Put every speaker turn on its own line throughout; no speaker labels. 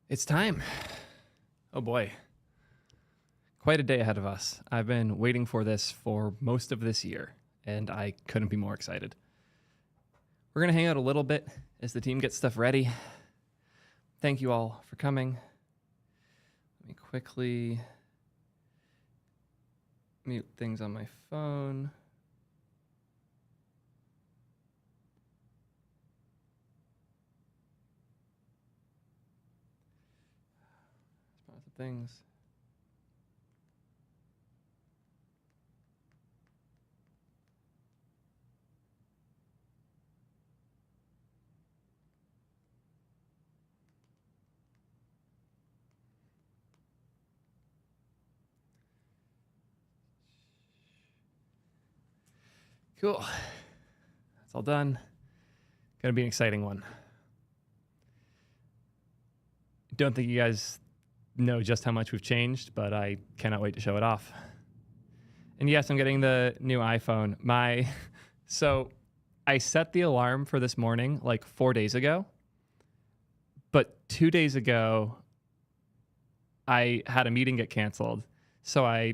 It's time. Oh boy. Quite a day ahead of us. I've been waiting for this for most of this year, and I couldn't be more excited. We're going to hang out a little bit as the team gets stuff ready. Thank you all for coming. Let me quickly mute things on my phone. Things. Cool. That's all done. Gonna be an exciting one. Don't think you guys know just how much we've changed, but I cannot wait to show it off. And yes, I'm getting the new iPhone. So I set the alarm for this morning like 4 days ago, but 2 days ago I had a meeting get canceled. So I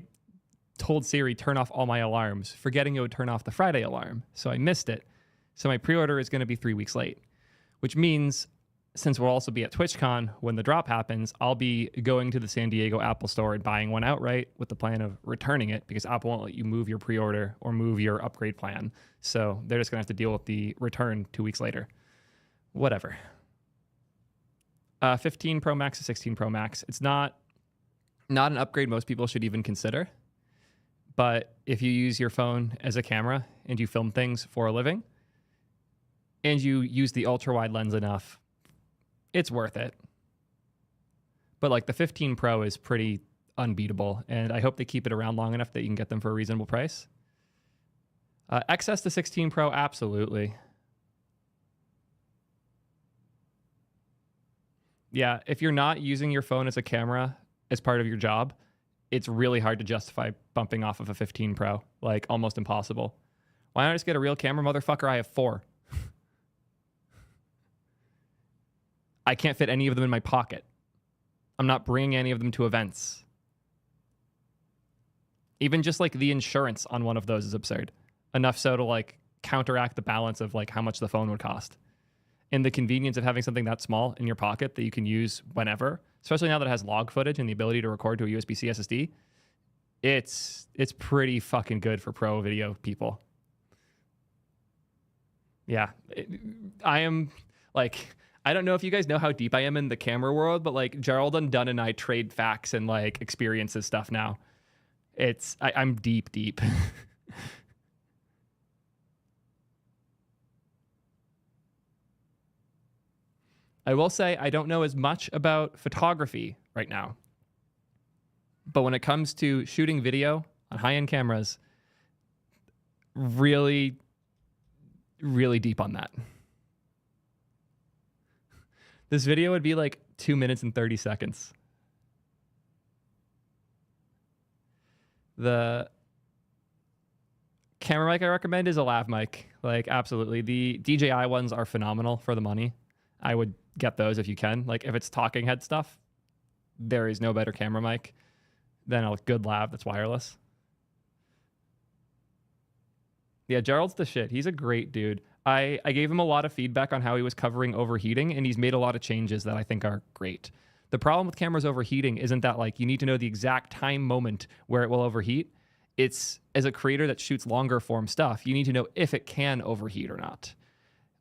told Siri, turn off all my alarms, forgetting it would turn off the Friday alarm. So I missed it. So my pre-order is going to be 3 weeks late, which means since we'll also be at TwitchCon when the drop happens, I'll be going to the San Diego Apple store and buying one outright with the plan of returning it because Apple won't let you move your pre-order or move your upgrade plan. So they're just going to have to deal with the return 2 weeks later. Whatever. 15 Pro Max to 16 Pro Max. It's not an upgrade most people should even consider. But if you use your phone as a camera and you film things for a living and you use the ultra wide lens enough, it's worth it. But like the 15 Pro is pretty unbeatable, and I hope they keep it around long enough that you can get them for a reasonable price. XS to 16 Pro, absolutely. Yeah, if you're not using your phone as a camera as part of your job, it's really hard to justify bumping off of a 15 Pro, like almost impossible. Why not just get a real camera, motherfucker? I have 4. I can't fit any of them in my pocket. I'm not bringing any of them to events. Even just like the insurance on one of those is absurd. Enough so to like counteract the balance of like how much the phone would cost. And the convenience of having something that small in your pocket that you can use whenever, especially now that it has log footage and the ability to record to a USB-C SSD, it's pretty fucking good for pro video people. Yeah, I am like, I don't know if you guys know how deep I am in the camera world, but like Gerald and Dunn and I trade facts and like experiences stuff now. I'm deep. I will say I don't know as much about photography right now. But when it comes to shooting video on high-end cameras, really, really deep on that. This video would be like 2 minutes and 30 seconds. The camera mic I recommend is a lav mic. Like, absolutely. The DJI ones are phenomenal for the money. I would get those if you can. Like, if it's talking head stuff, there is no better camera mic than a good lav that's wireless. Yeah, Gerald's the shit. He's a great dude. I gave him a lot of feedback on how he was covering overheating, and he's made a lot of changes that I think are great. The problem with cameras overheating isn't that like you need to know the exact time moment where it will overheat. It's as a creator that shoots longer form stuff, you need to know if it can overheat or not.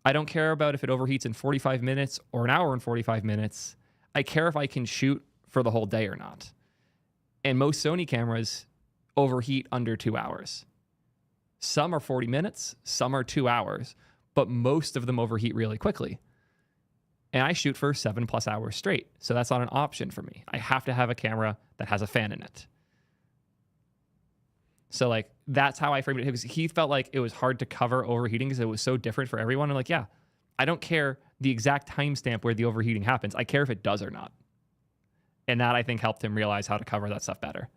I don't care about if it overheats in 45 minutes or an hour and 45 minutes. I care if I can shoot for the whole day or not. And most Sony cameras overheat under 2 hours. Some are 40 minutes, some are 2 hours, but most of them overheat really quickly. And I shoot for 7+ hours straight, so that's not an option for me. I have to have a camera that has a fan in it. So like that's how I framed it, because he felt like it was hard to cover overheating because it was so different for everyone. I'm like, yeah, I don't care the exact timestamp where the overheating happens. I care if it does or not. And that I think helped him realize how to cover that stuff better.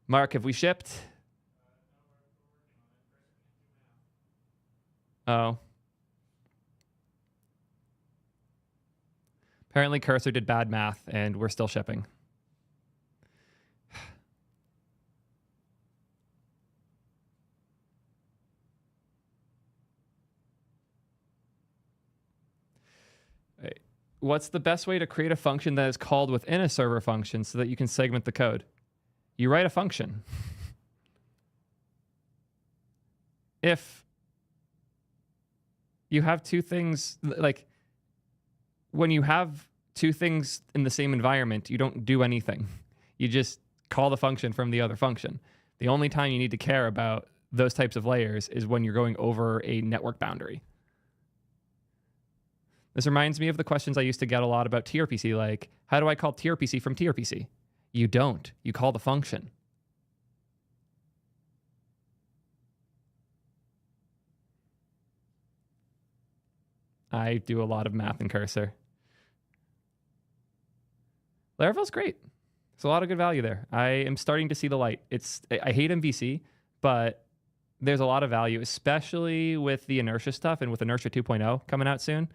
Mark, have we shipped? Oh. Apparently Cursor did bad math and we're still shipping. Right. What's the best way to create a function that is called within a server function so that you can segment the code? You write a function. If you have two things, like when you have two things in the same environment, you don't do anything. You just call the function from the other function. The only time you need to care about those types of layers is when you're going over a network boundary. This reminds me of the questions I used to get a lot about tRPC, like, how do I call tRPC from tRPC? You don't. You call the function. I do a lot of math in Cursor. Laravel's great. There's a lot of good value there. I am starting to see the light. I hate MVC, but there's a lot of value, especially with the inertia stuff and with inertia 2.0 coming out soon.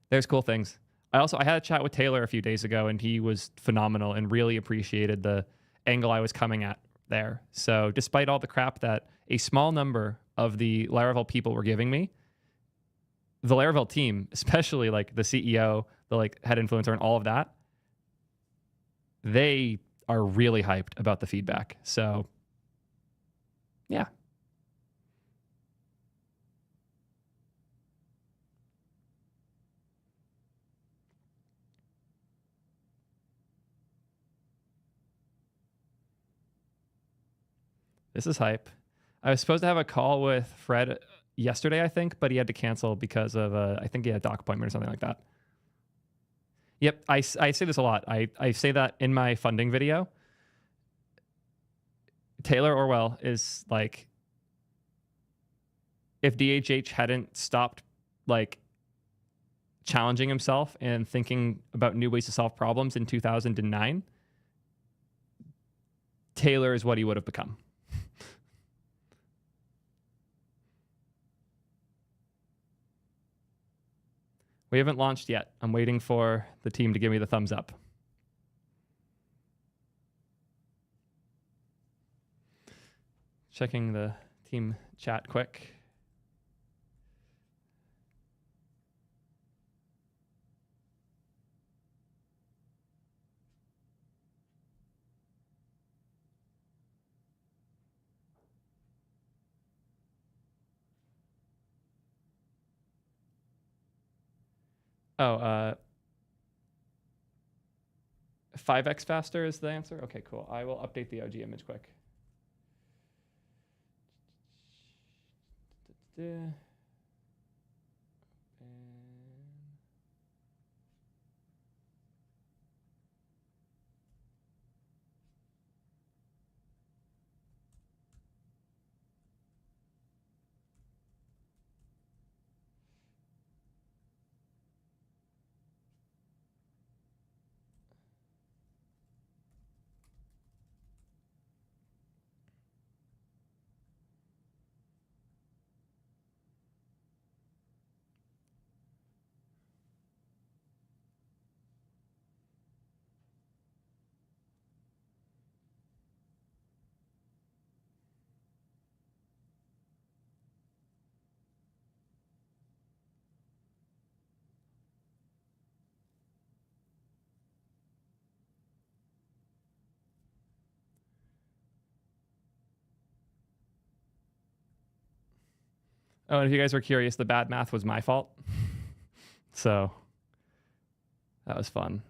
There's cool things. I had a chat with Taylor a few days ago, and he was phenomenal and really appreciated the angle I was coming at there. So despite all the crap that a small number of the Laravel people were giving me, the Laravel team, especially like the CEO, the like head influencer and all of that, they are really hyped about the feedback. So yeah. This is hype. I was supposed to have a call with Fred yesterday, I think, but he had to cancel because of, I think he had a doc appointment or something like that. Yep, I say this a lot. I say that in my funding video. Taylor Orwell is like, if DHH hadn't stopped like challenging himself and thinking about new ways to solve problems in 2009, Taylor is what he would have become. We haven't launched yet. I'm waiting for the team to give me the thumbs up. Checking the team chat quick. Oh, 5x faster is the answer? Okay, cool. I will update the OG image quick. Oh, and if you guys were curious, the bad math was my fault. So that was fun.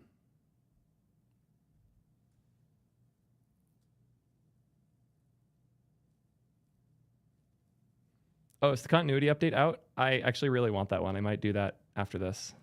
Oh, is the continuity update out? I actually really want that one. I might do that after this.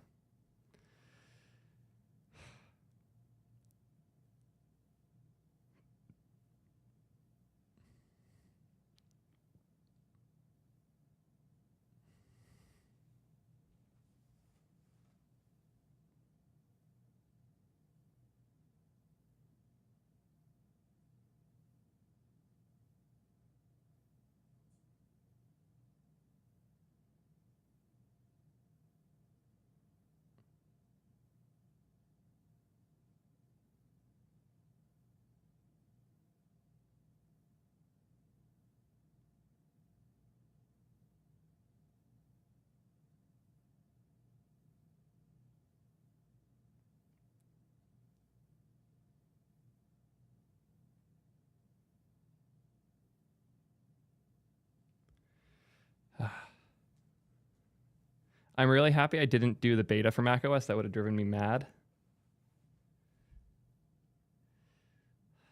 I'm really happy I didn't do the beta for macOS. That would have driven me mad.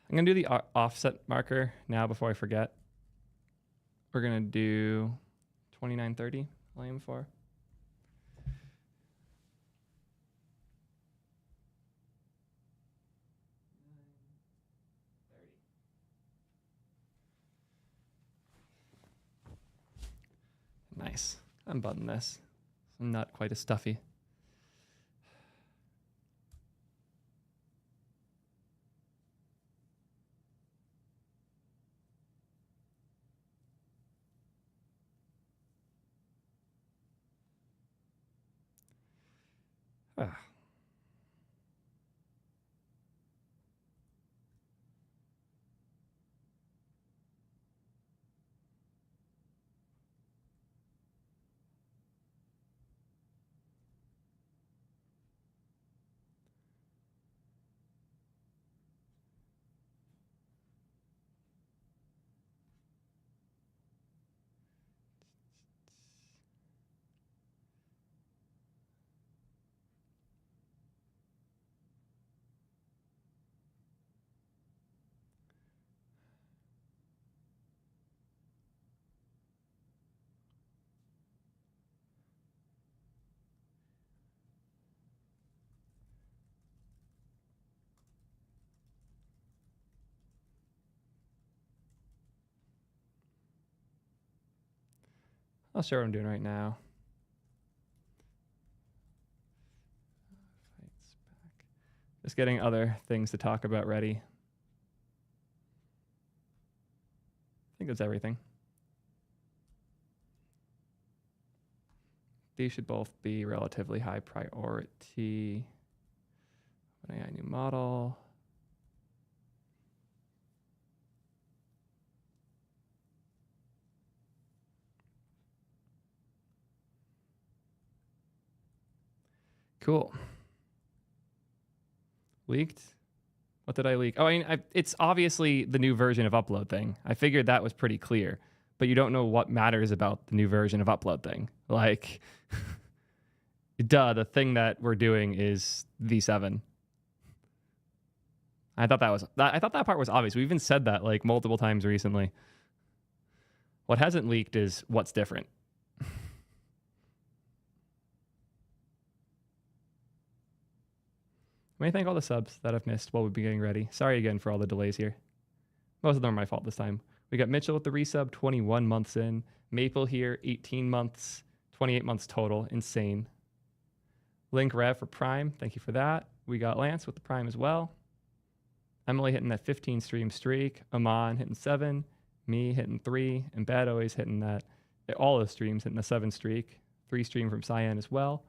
I'm going to do the offset marker now before I forget. We're going to do 2930, I'll aim for. Nice. I'm buttoning this. I'm not quite as stuffy. Ah. I'll show what I'm doing right now. Just getting other things to talk about ready. I think that's everything. These should both be relatively high priority. AI new model. Cool. Leaked? What did I leak? Oh, I mean, it's obviously the new version of UploadThing. I figured that was pretty clear, but you don't know what matters about the new version of UploadThing. Like, duh, the thing that we're doing is V7. I thought that part was obvious. We even said that like multiple times recently. What hasn't leaked is what's different. Let me thank all the subs that I've missed while we've been getting ready. Sorry again for all the delays here. Most of them are my fault this time. We got Mitchell with the resub, 21 months in. Maple here, 18 months, 28 months total. Insane. Link Rev for Prime. Thank you for that. We got Lance with the Prime as well. Emily hitting that 15 stream streak. Aman hitting 7. Me hitting 3. And Bad always hitting that. All the streams hitting the 7 streak. 3 stream from Cyan as well.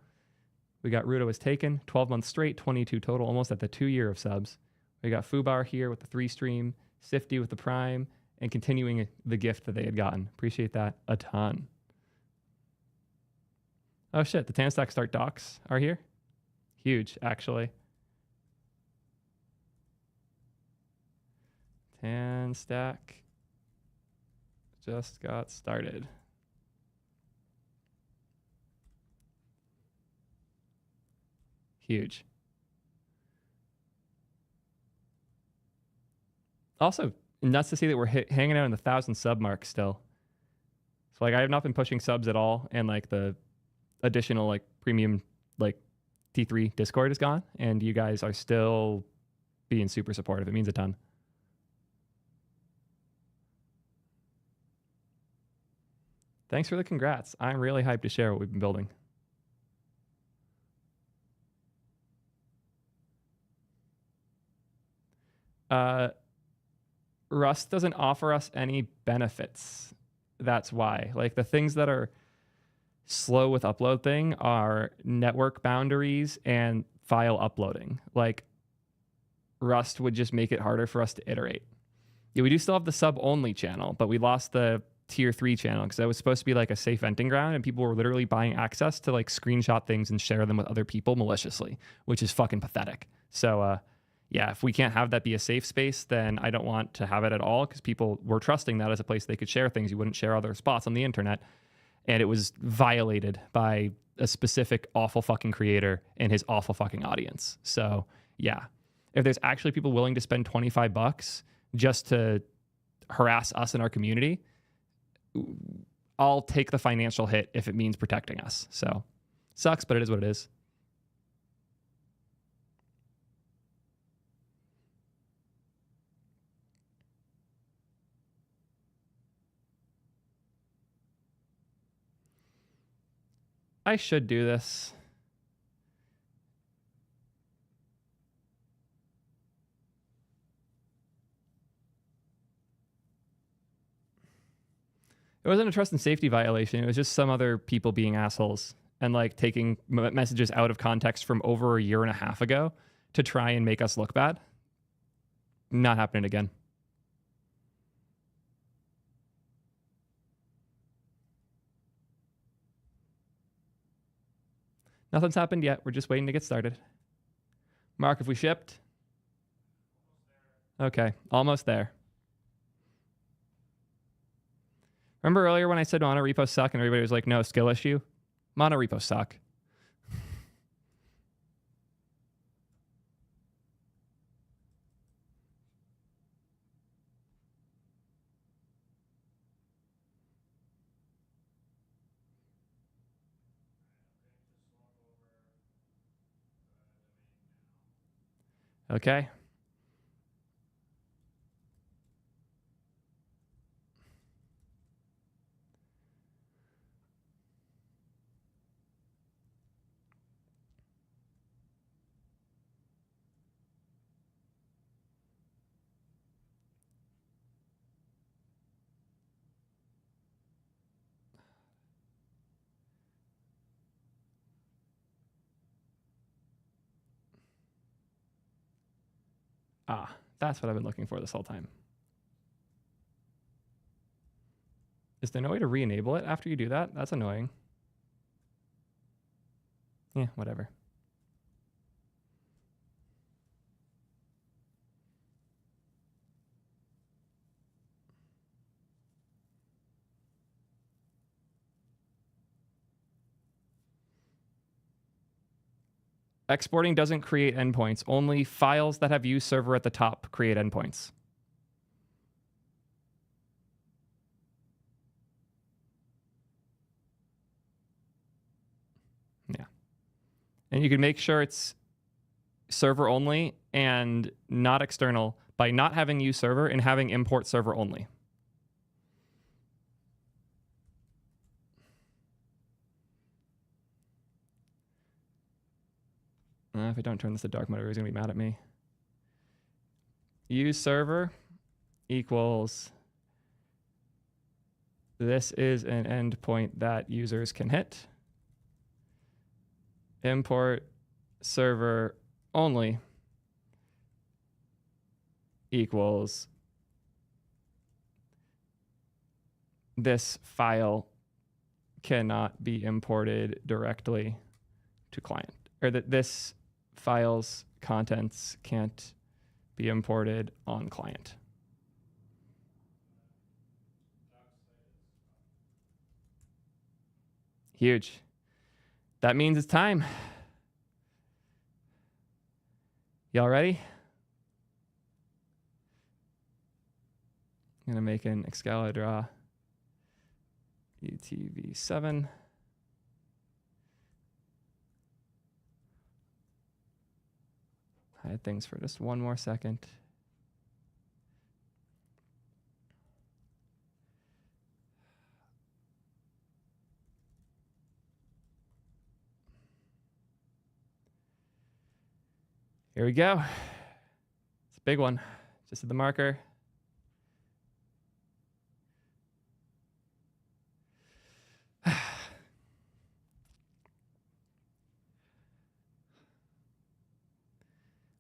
We got Rudo was taken. 12 months straight. 22 total. Almost at the 2 year of subs. We got Fubar here with the 3 stream. Sifty with the Prime. And continuing the gift that they had gotten. Appreciate that a ton. Oh shit, the Tanstack Start docs are here. Huge, actually. Tanstack just got started. Huge. Also, nuts to see that we're hanging out in the 1,000 sub mark still. So like I have not been pushing subs at all, and like the additional like premium like T3 Discord is gone, and you guys are still being super supportive. It means a ton. Thanks for the congrats. I'm really hyped to share what we've been building. Rust doesn't offer us any benefits. That's why. Like the things that are slow with UploadThing are network boundaries and file uploading. Like Rust would just make it harder for us to iterate. Yeah, we do still have the sub-only channel, but we lost the tier 3 channel because that was supposed to be like a safe venting ground, and people were literally buying access to like screenshot things and share them with other people maliciously, which is fucking pathetic. So yeah, if we can't have that be a safe space, then I don't want to have it at all, because people were trusting that as a place they could share things. You wouldn't share other spots on the internet. And it was violated by a specific awful fucking creator and his awful fucking audience. So yeah, if there's actually people willing to spend $25 just to harass us in our community, I'll take the financial hit if it means protecting us. So sucks, but it is what it is. I should do this. It wasn't a trust and safety violation. It was just some other people being assholes and like taking messages out of context from over a year and a half ago to try and make us look bad. Not happening again. Nothing's happened yet. We're just waiting to get started. Mark, if we shipped? Okay, almost there. Remember earlier when I said mono repos suck and everybody was like, no, skill issue? Mono repos suck. Okay. Ah, that's what I've been looking for this whole time. Is there no way to re-enable it after you do that? That's annoying. Yeah, whatever. Exporting doesn't create endpoints. Only files that have use server at the top create endpoints. Yeah. And you can make sure it's server only and not external by not having use server and having import server only. If I don't turn this to dark mode, everybody's going to be mad at me. Use server equals this is an endpoint that users can hit. Import server only equals this file cannot be imported directly to client, or that this file's contents can't be imported on client. Huge. That means it's time. Y'all ready? I'm gonna make an Excalibur UTV-7. Hide things for just one more second. Here we go. It's a big one. Just hit the marker.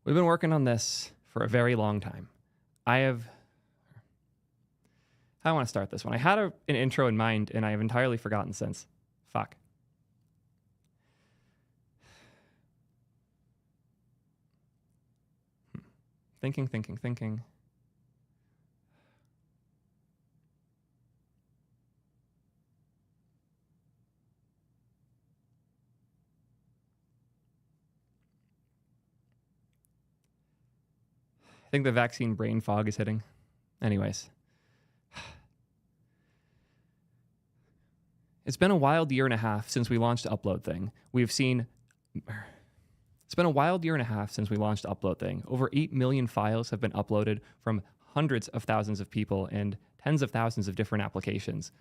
We've been working on this for a very long time. I want to start this one. I had an intro in mind, and I have entirely forgotten since. Fuck. Thinking. think the vaccine brain fog is hitting. Anyways. It's been a wild year and a half since we launched UploadThing. It's been a wild year and a half since we launched UploadThing. Over 8 million files have been uploaded from hundreds of thousands of people and tens of thousands of different applications.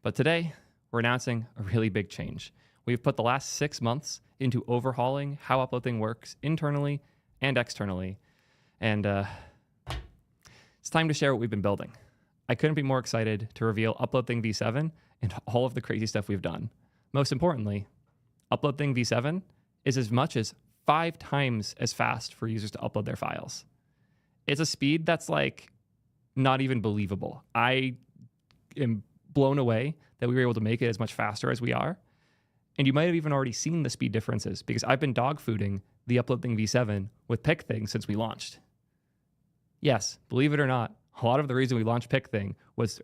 But today, we're announcing a really big change. We've put the last 6 months into overhauling how UploadThing works internally and externally. And it's time to share what we've been building. I couldn't be more excited to reveal UploadThing v7 and all of the crazy stuff we've done. Most importantly, UploadThing v7 is as much as 5 times as fast for users to upload their files. It's a speed that's like not even believable. I am blown away that we were able to make it as much faster as we are. And you might have even already seen the speed differences because I've been dogfooding the UploadThing v7 with PickThing since we launched. Yes, believe it or not, a lot of the reason we launched PickThing was,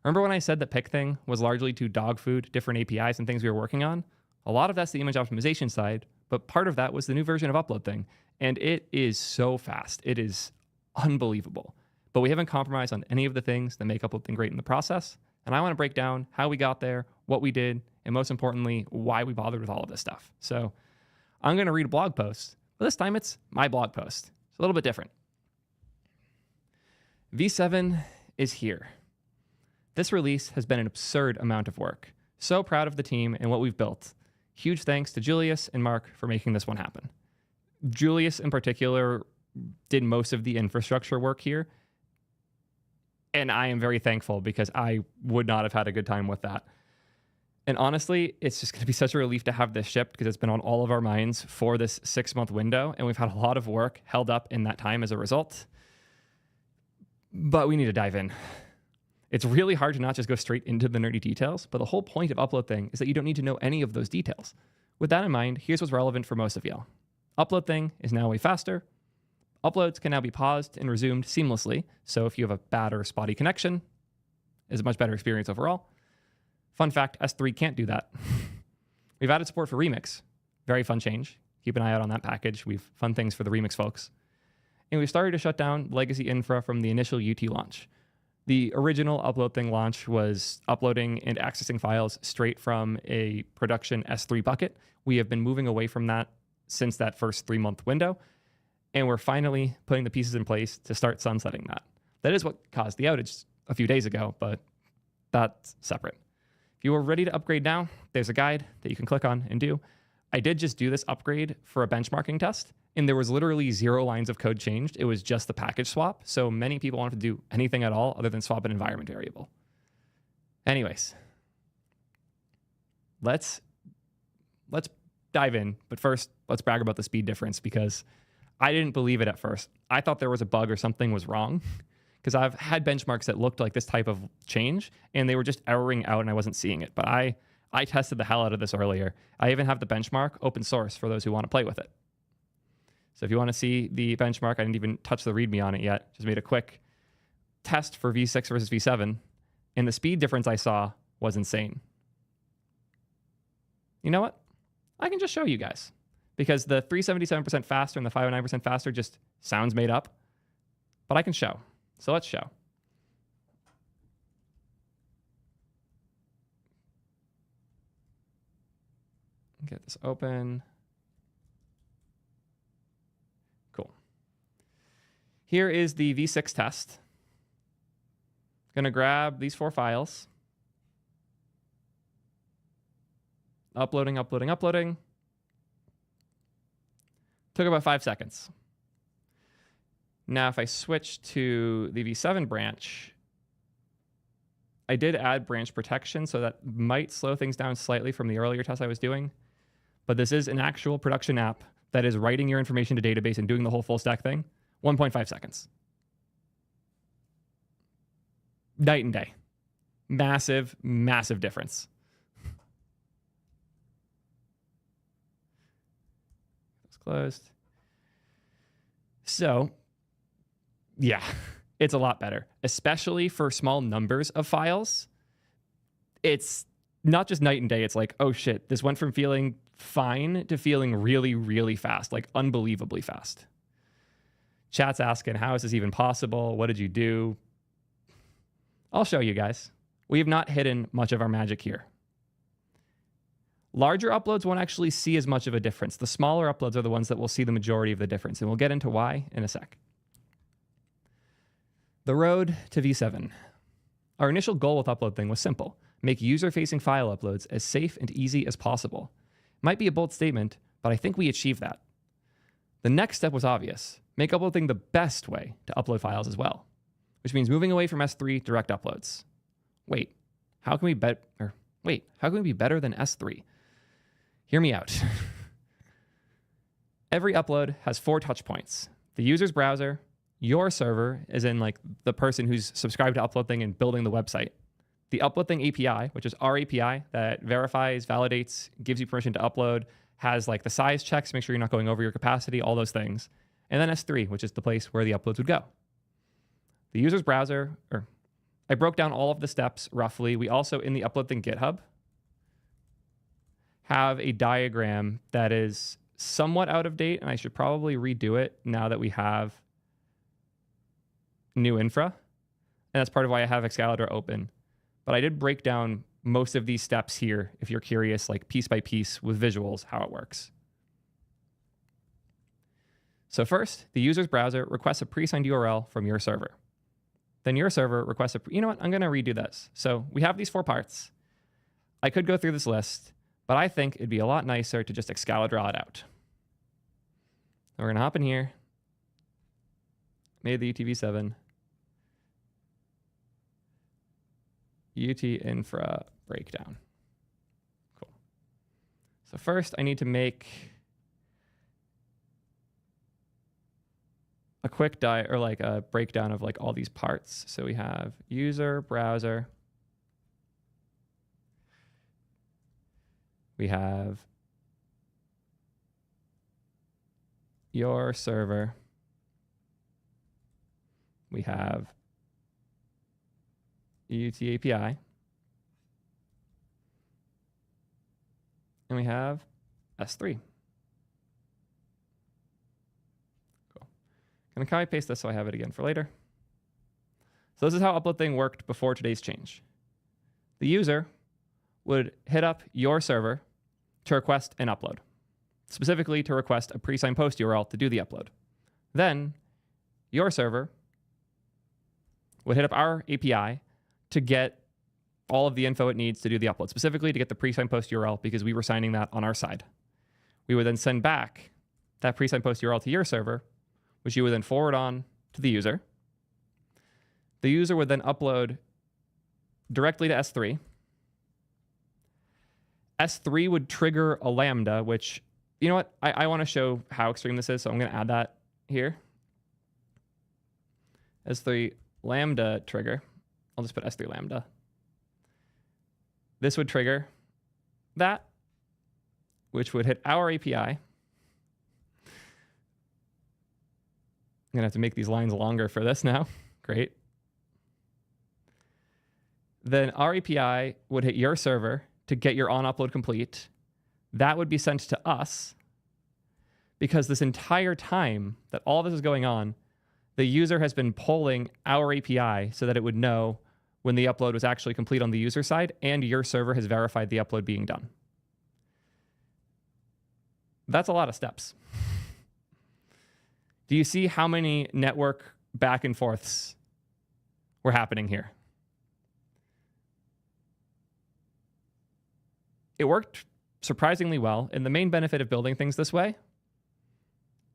remember when I said that PickThing was largely to dogfood different APIs and things we were working on? A lot of that's the image optimization side, but part of that was the new version of UploadThing. And it is so fast. It is unbelievable. But we haven't compromised on any of the things that make UploadThing great in the process. And I want to break down how we got there, what we did, and most importantly, why we bothered with all of this stuff. So I'm going to read a blog post, but this time it's my blog post. It's a little bit different. V7 is here. This release has been an absurd amount of work. So proud of the team and what we've built. Huge thanks to Julius and Mark for making this one happen. Julius in particular did most of the infrastructure work here. And I am very thankful because I would not have had a good time with that. And honestly, it's just going to be such a relief to have this shipped because it's been on all of our minds for this 6-month window. And we've had a lot of work held up in that time as a result. But we need to dive in. It's really hard to not just go straight into the nerdy details, but the whole point of UploadThing is that you don't need to know any of those details. With that in mind, here's what's relevant for most of y'all. UploadThing is now way faster. Uploads can now be paused and resumed seamlessly, so if you have a bad or spotty connection, it's a much better experience overall. Fun fact, S3 can't do that. We've added support for Remix. Very fun change. Keep an eye out on that package. We've fun things for the Remix folks. And we've started to shut down legacy infra from the initial UT launch. The original UploadThing launch was uploading and accessing files straight from a production S3 bucket. We have been moving away from that since that first 3-month window, and we're finally putting the pieces in place to start sunsetting that. That is what caused the outage a few days ago, but that's separate. If you are ready to upgrade now, there's a guide that you can click on and do. I did just do this upgrade for a benchmarking test, and there was literally 0 lines of code changed. It was just the package swap. So many people wanted to do anything at all other than swap an environment variable. Anyways, let's dive in. But first, let's brag about the speed difference because I didn't believe it at first. I thought there was a bug or something was wrong because I've had benchmarks that looked like this type of change and they were just erroring out and I wasn't seeing it. But I tested the hell out of this earlier. I even have the benchmark open source for those who want to play with it. So if you want to see the benchmark, I didn't even touch the README on it yet. Just made a quick test for V6 versus V7. And the speed difference I saw was insane. You know what? I can just show you guys. Because the 377% faster and the 509% faster just sounds made up. But I can show. So let's show. Get this open. Cool. Here is the V6 test. Going to grab these 4 files. Uploading. Took about 5 seconds. Now, if I switch to the V7 branch, I did add branch protection, so that might slow things down slightly from the earlier test I was doing. But this is an actual production app that is writing your information to database and doing the whole full stack thing. 1.5 seconds. Night and day. Massive, massive difference. It's closed. So, yeah, it's a lot better, especially for small numbers of files. It's not just night and day. It's like, oh shit, this went from feeling fine to feeling really, really fast, like unbelievably fast. Chat's asking, how is this even possible? What did you do? I'll show you guys. We have not hidden much of our magic here. Larger uploads won't actually see as much of a difference. The smaller uploads are the ones that will see the majority of the difference, and we'll get into why in a sec. The road to V7. Our initial goal with UploadThing was simple: make user-facing file uploads as safe and easy as possible. Might be a bold statement, but I think we achieved that. The next step was obvious: make UploadThing the best way to upload files as well, which means moving away from S3 direct uploads. Wait, how can we be better than S3? Hear me out. Every upload has 4 touch points: the user's browser, your server, as in like the person who's subscribed to UploadThing and building the website, the UploadThing API, which is our API that verifies, validates, gives you permission to upload, has like the size checks, make sure you're not going over your capacity, all those things. And then S3, which is the place where the uploads would go. The user's browser, I broke down all of the steps roughly. We also, in the UploadThing GitHub, have a diagram that is somewhat out of date, and I should probably redo it now that we have new infra. And that's part of why I have Excalibur open. But I did break down most of these steps here, if you're curious, like piece by piece with visuals, how it works. So first, the user's browser requests a pre-signed URL from your server. Then your server requests you know what, I'm going to redo this. So we have these 4 parts. I could go through this list, but I think it'd be a lot nicer to just Excalibur it out. We're going to hop in here. Made the UTV7. UT infra breakdown. Cool. So first I need to make a quick a breakdown of like all these parts. So we have user browser. We have your server. We have UT API. And we have S3. Cool. Gonna copy paste this so I have it again for later. So this is how UploadThing worked before today's change. The user would hit up your server to request an upload, specifically to request a pre-signed post URL to do the upload. Then your server would hit up our API to get all of the info it needs to do the upload, specifically to get the pre-signed post URL because we were signing that on our side. We would then send back that pre-signed post URL to your server, which you would then forward on to the user. The user would then upload directly to S3. S3 would trigger a Lambda, which, you know what, I want to show how extreme this is, so I'm going to add that here. S3 Lambda trigger. I'll just put S3 Lambda. This would trigger that, which would hit our API. I'm going to have to make these lines longer for this now. Great. Then our API would hit your server to get your on-upload complete. That would be sent to us because this entire time that all this is going on, the user has been polling our API so that it would know when the upload was actually complete on the user side, and your server has verified the upload being done. That's a lot of steps. Do you see how many network back and forths were happening here? It worked surprisingly well, and the main benefit of building things this way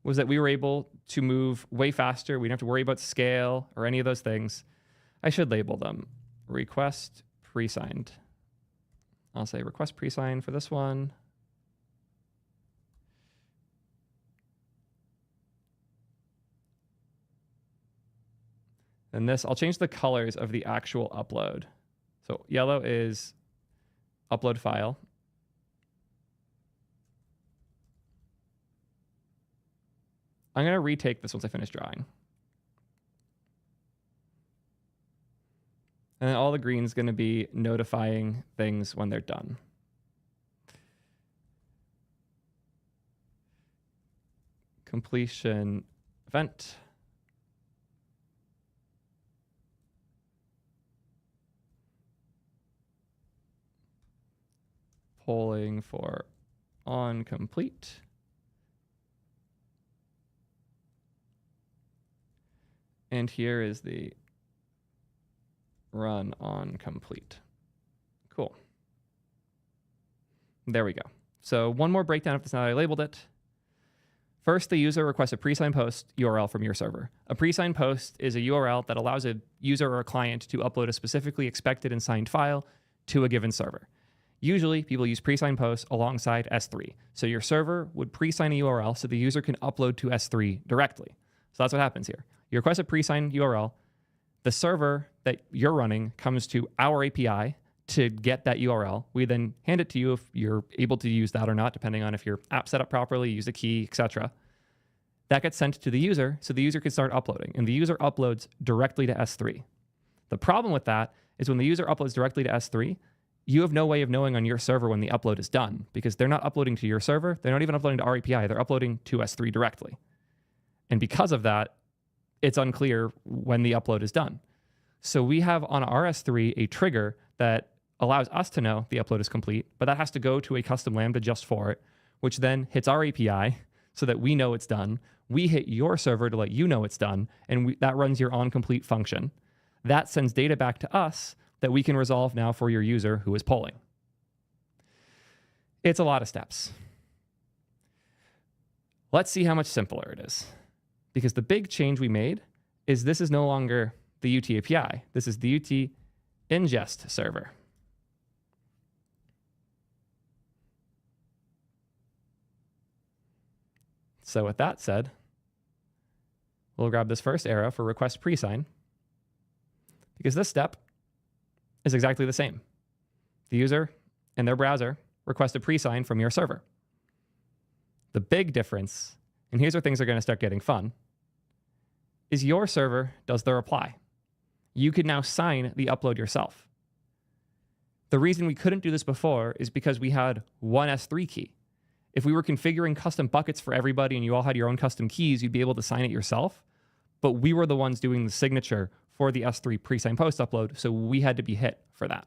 was that we were able to move way faster. We didn't have to worry about scale or any of those things. I should label them request pre-signed. I'll say request pre-signed for this one. And this, I'll change the colors of the actual upload. So yellow is upload file. I'm going to retake this once I finish drawing. And then all the green is going to be notifying things when they're done. Completion event. polling for on complete. And here is the run on complete. Cool. There we go. So one more breakdown of this now that I labeled it. First, the user requests a pre-signed post URL from your server. A pre-signed post is a URL that allows a user or a client to upload a specifically expected and signed file to a given server. Usually, people use pre-signed posts alongside S3. So your server would pre-sign a URL so the user can upload to S3 directly. So that's what happens here. You request a pre-signed URL. The server that you're running comes to our API to get that URL. We then hand it to you if you're able to use that or not, depending on if your app set up properly, use a key, etc. That gets sent to the user so the user can start uploading, and the user uploads directly to S3. The problem with that is when the user uploads directly to S3, you have no way of knowing on your server when the upload is done because they're not uploading to your server. They're not even uploading to our API. They're uploading to S3 directly. And because of that, it's unclear when the upload is done. So we have on our S3 a trigger that allows us to know the upload is complete, but that has to go to a custom Lambda just for it, which then hits our API so that we know it's done. We hit your server to let you know it's done, and that runs your onComplete function. That sends data back to us that we can resolve now for your user who is polling. It's a lot of steps. Let's see how much simpler it is. Because the big change we made is this is no longer the UT API. This is the UT ingest server. So with that said, we'll grab this first arrow for request pre-sign because this step is exactly the same. The user and their browser request a pre-sign from your server. The big difference, and here's where things are going to start getting fun, is your server does the reply. You can now sign the upload yourself. The reason we couldn't do this before is because we had one S3 key. If we were configuring custom buckets for everybody and you all had your own custom keys, you'd be able to sign it yourself. But we were the ones doing the signature for the S3 pre-signed post upload, so we had to be hit for that.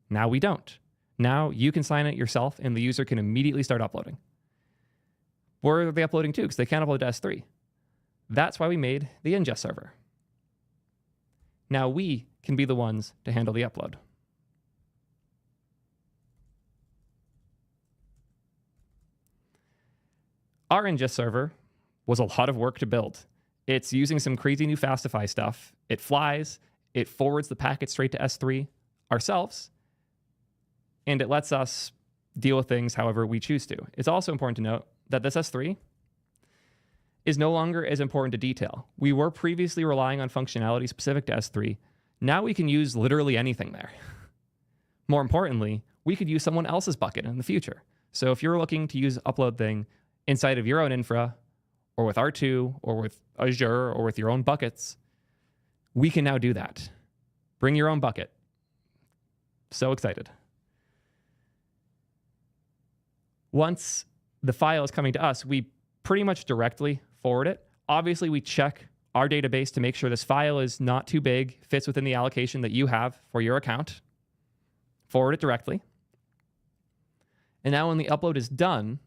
Now we don't. Now you can sign it yourself and the user can immediately start uploading. Where are they uploading to? Because they can't upload to S3. That's why we made the ingest server. Now we can be the ones to handle the upload. Our ingest server was a lot of work to build. It's using some crazy new Fastify stuff. It flies, it forwards the packet straight to S3 ourselves, and it lets us deal with things however we choose to. It's also important to note that this S3 is no longer as important to detail. We were previously relying on functionality specific to S3. Now we can use literally anything there. More importantly, we could use someone else's bucket in the future. So if you're looking to use UploadThing inside of your own infra, or with R2, or with Azure, or with your own buckets, we can now do that. Bring your own bucket. So excited. Once the file is coming to us, we pretty much directly forward it. Obviously, we check our database to make sure this file is not too big, fits within the allocation that you have for your account. Forward it directly. And now when the upload is done,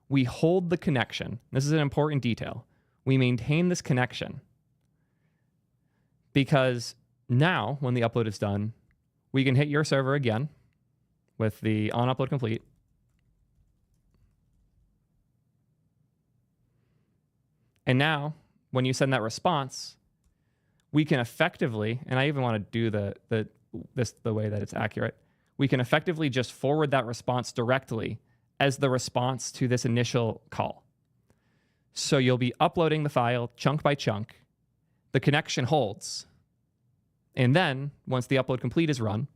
we hold the connection. This is an important detail. We maintain this connection because now when the upload is done, we can hit your server again with the onUpload complete. And now when you send that response, we can effectively, and I even want to do the way that it's accurate, we can effectively just forward that response directly as the response to this initial call. So you'll be uploading the file chunk by chunk, the connection holds, and then once the upload complete is run,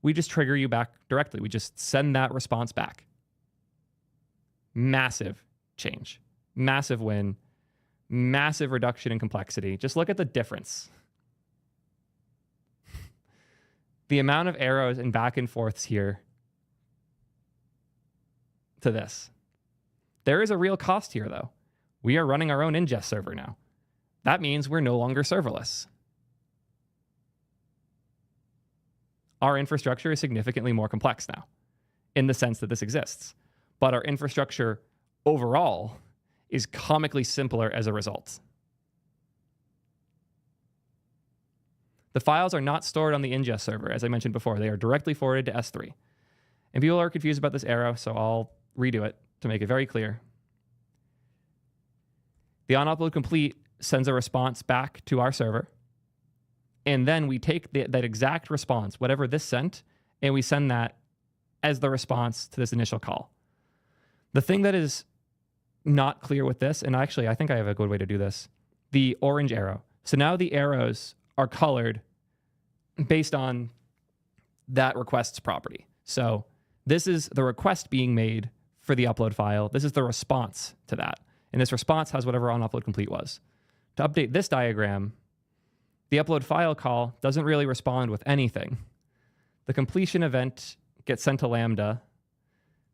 we just trigger you back directly. We just send that response back. Massive change, massive win, massive reduction in complexity. Just look at the difference. The amount of arrows and back and forths here to this. There is a real cost here, though. We are running our own ingest server now. That means we're no longer serverless. Our infrastructure is significantly more complex now. in the sense that this exists. But our infrastructure overall is comically simpler as a result. The files are not stored on the ingest server, as I mentioned before. They are directly forwarded to S3. And people are confused about this arrow, so I'll redo it to make it very clear. The onUpload complete sends a response back to our server. And then we take that exact response, whatever this sent, and we send that as the response to this initial call. The thing that is not clear with this, and actually I think I have a good way to do this, the orange arrow. So now the arrows are colored based on that request's property. So this is the request being made for the upload file. This is the response to that. And this response has whatever onUpload complete was. To update this diagram, the upload file call doesn't really respond with anything. The completion event gets sent to Lambda.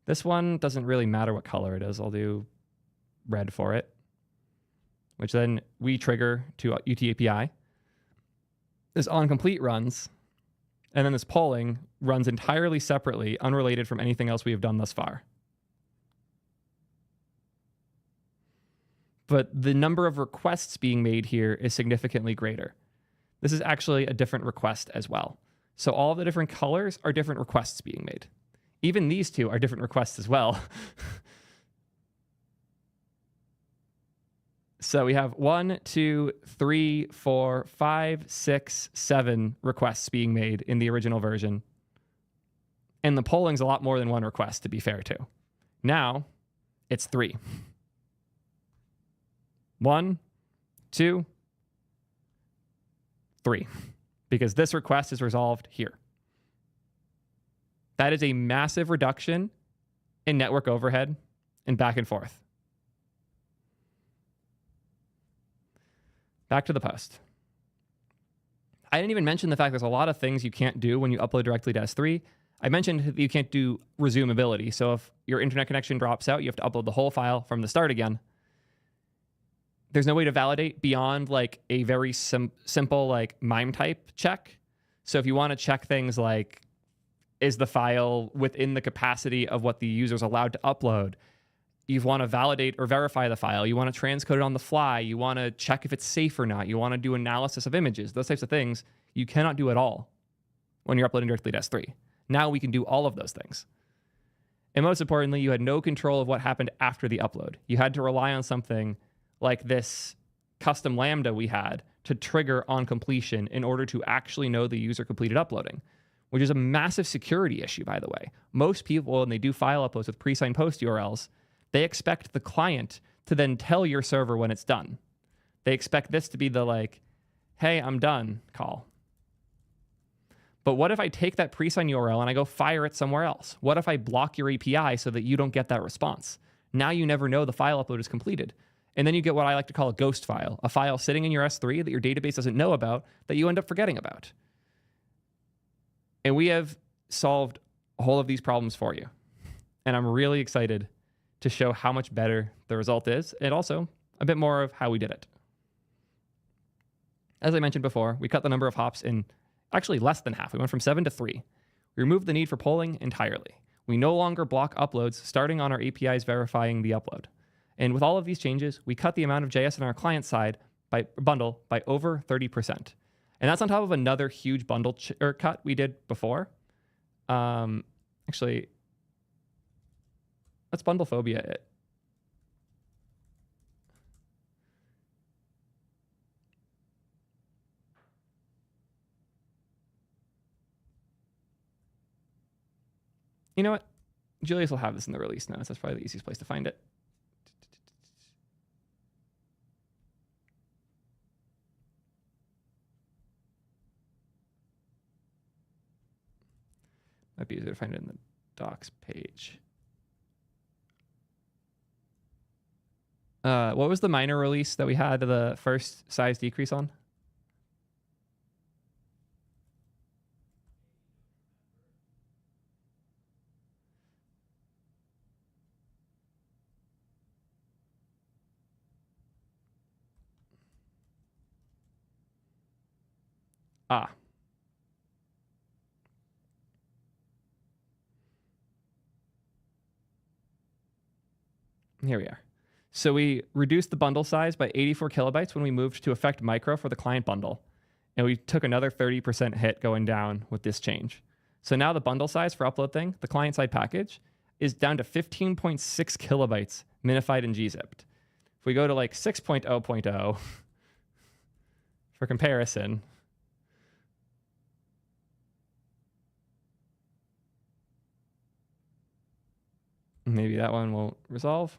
This one doesn't really matter what color it is. I'll do red for it, which then we trigger to UtAPI. This onComplete runs, and then this polling runs entirely separately, unrelated from anything else we have done thus far. But the number of requests being made here is significantly greater. This is actually a different request as well. So all of the different colors are different requests being made. Even these two are different requests as well. So we have 1, 2, 3, 4, 5, 6, 7 requests being made in the original version. And the polling's a lot more than one request, to be fair too. Now it's 3. 1, 2, 3, because this request is resolved here. That is a massive reduction in network overhead and back and forth. Back to the post. I didn't even mention the fact there's a lot of things you can't do when you upload directly to S3. I mentioned that you can't do resumability. So if your internet connection drops out, you have to upload the whole file from the start again. There's no way to validate beyond like a very simple like MIME type check. So if you want to check things like, is the file within the capacity of what the user is allowed to upload? You want to validate or verify the file. You want to transcode it on the fly. You want to check if it's safe or not. You want to do analysis of images. Those types of things you cannot do at all when you're uploading directly to S3. Now we can do all of those things. And most importantly, you had no control of what happened after the upload. You had to rely on something like this custom Lambda we had to trigger on completion in order to actually know the user completed uploading, which is a massive security issue, by the way. Most people, when they do file uploads with pre-signed post URLs, they expect the client to then tell your server when it's done. They expect this to be the like, hey, I'm done call. But what if I take that pre-signed URL and I go fire it somewhere else? What if I block your API so that you don't get that response? Now you never know the file upload is completed. And then you get what I like to call a ghost file, a file sitting in your S3 that your database doesn't know about that you end up forgetting about. And we have solved all of these problems for you. And I'm really excited to show how much better the result is, and also a bit more of how we did it. As I mentioned before, we cut the number of hops in actually less than half. We went from 7 to 3. We removed the need for polling entirely. We no longer block uploads starting on our APIs verifying the upload. And with all of these changes, we cut the amount of JS on our client side by bundle by over 30%. And that's on top of another huge bundle cut we did before. Actually, let's bundle phobia it. You know what? Julius will have this in the release notes. That's probably the easiest place to find it. Might be easier to find it in the docs page. What was the minor release that we had the first size decrease on? Ah. Here we are. So we reduced the bundle size by 84 kilobytes when we moved to Effect Micro for the client bundle. And we took another 30% hit going down with this change. So now the bundle size for UploadThing, the client-side package, is down to 15.6 kilobytes minified and gzipped. If we go to like 6.0.0 for comparison, maybe that one will resolve.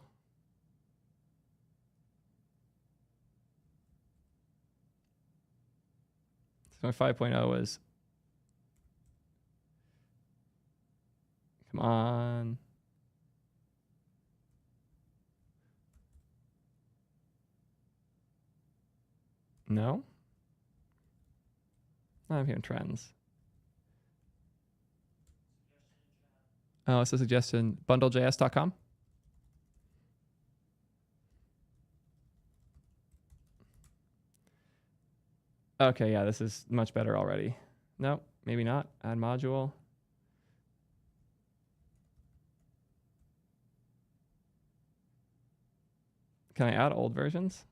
So my 5.0 was, come on. No? I'm hearing trends. Oh, it's a suggestion. Bundlejs.com. Okay, yeah, this is much better already. No, maybe not. Add module. Can I add old versions?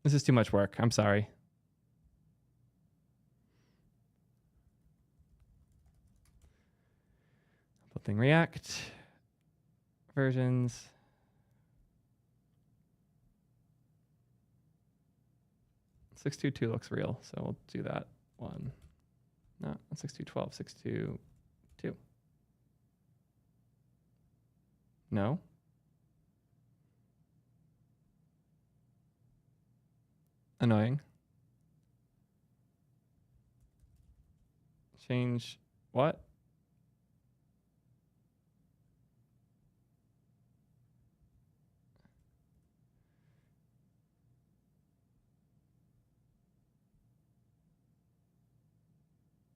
This is too much work. I'm sorry. UploadThing React versions. Six two two looks real, so we'll do that one. No, 6212, 622. No. Annoying. Change what?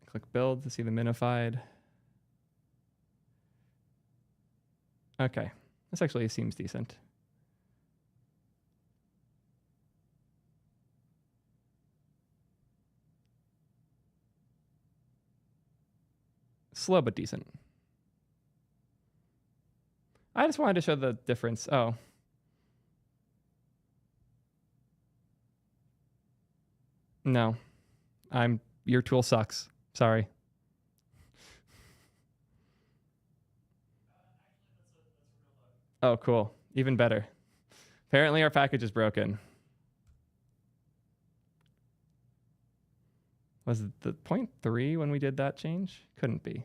Click build to see the minified. Okay, this actually seems decent. Slow but decent. I just wanted to show the difference. Oh. No. Your tool sucks. Sorry. Oh, cool. Even better. Apparently our package is broken. Was it the 0.3 when we did that change? Couldn't be.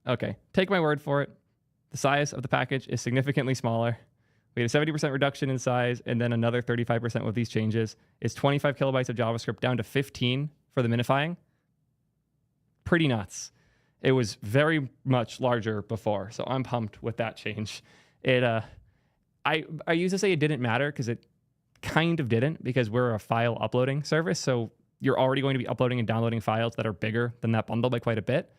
Okay, take my word for it. The size of the package is significantly smaller. We had a 70% reduction in size, and then another 35% with these changes. It's 25 kilobytes of JavaScript down to 15 for the minifying. Pretty nuts. It was very much larger before, so I'm pumped with that change. I used to say it didn't matter because it kind of didn't, because we're a file uploading service, so you're already going to be uploading and downloading files that are bigger than that bundle by quite a bit.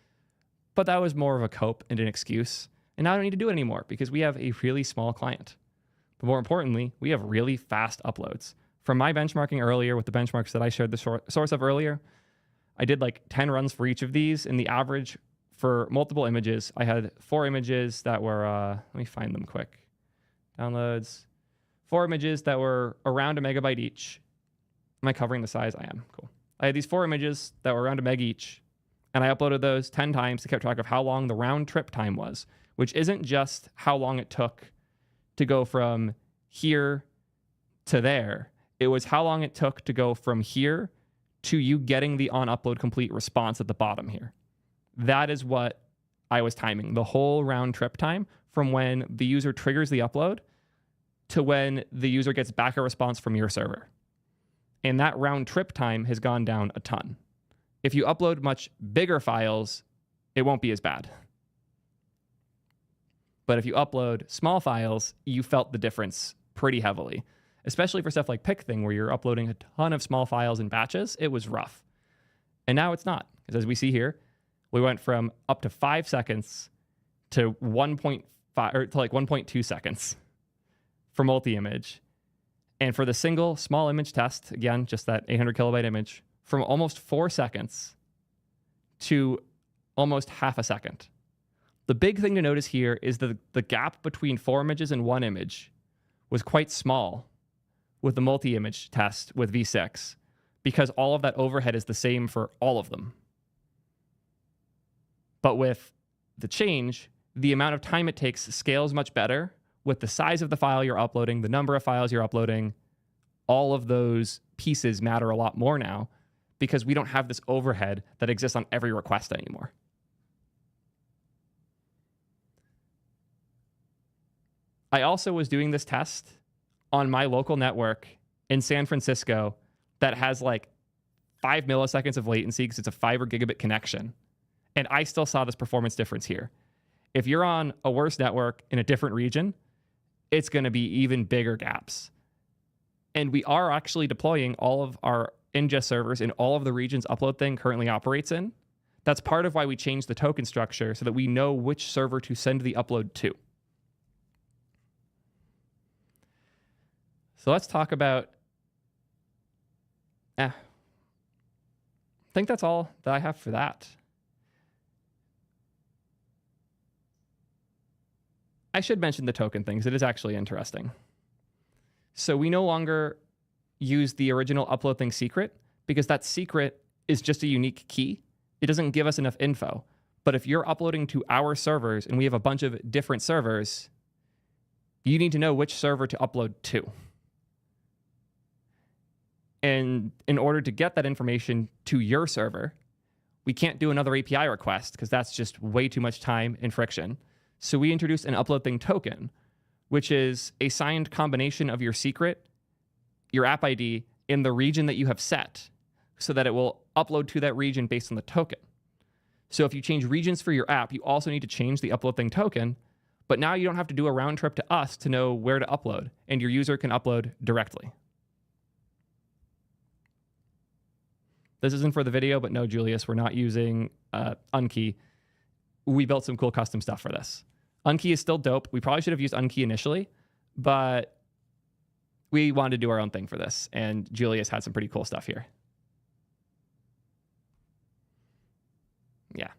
But that was more of a cope and an excuse. And now I don't need to do it anymore because we have a really small client. But more importantly, we have really fast uploads. From my benchmarking earlier with the benchmarks that I showed the source of earlier, I did like 10 runs for each of these. And the average for multiple images, I had 4 images that were, let me find them quick. Downloads. 4 images that were around a megabyte each. Am I covering the size? I am. Cool. I had these 4 images that were around a meg each. And I uploaded those 10 times to keep track of how long the round trip time was, which isn't just how long it took to go from here to there. It was how long it took to go from here to you getting the on upload complete response at the bottom here. That is what I was timing, the whole round trip time from when the user triggers the upload to when the user gets back a response from your server. And that round trip time has gone down a ton. If you upload much bigger files, it won't be as bad. But if you upload small files, you felt the difference pretty heavily, especially for stuff like UploadThing, where you're uploading a ton of small files in batches. It was rough. And now it's not, because as we see here, we went from up to 5 seconds to 1.5 or to like 1.2 seconds for multi-image. And for the single small image test, again, just that 800 kilobyte image, from almost 4 seconds to almost half a second. The big thing to notice here is the gap between 4 images and 1 image was quite small with the multi-image test with V6, because all of that overhead is the same for all of them. But with the change, the amount of time it takes scales much better with the size of the file you're uploading, the number of files you're uploading. All of those pieces matter a lot more now because we don't have this overhead that exists on every request anymore. I also was doing this test on my local network in San Francisco that has like 5 milliseconds of latency because it's a 5 gigabit connection. And I still saw this performance difference here. If you're on a worse network in a different region, it's going to be even bigger gaps. And we are actually deploying all of our ingest servers in all of the regions UploadThing currently operates in. That's part of why we changed the token structure so that we know which server to send the upload to. So let's talk about, I think that's all that I have for that. I should mention the token things. It is actually interesting. So we no longer use the original UploadThing secret because that secret is just a unique key. It doesn't give us enough info. But if you're uploading to our servers and we have a bunch of different servers, you need to know which server to upload to. And in order to get that information to your server, we can't do another API request because that's just way too much time and friction. So we introduced an UploadThing token, which is a signed combination of your secret, your app ID, in the region that you have set so that it will upload to that region based on the token. So if you change regions for your app, you also need to change the UploadThing token, but now you don't have to do a round trip to us to know where to upload, and your user can upload directly. This isn't for the video, but no, Julius, we're not using Unkey. We built some cool custom stuff for this. Unkey is still dope. We probably should have used Unkey initially, but we wanted to do our own thing for this, and Julius had some pretty cool stuff here. Yeah.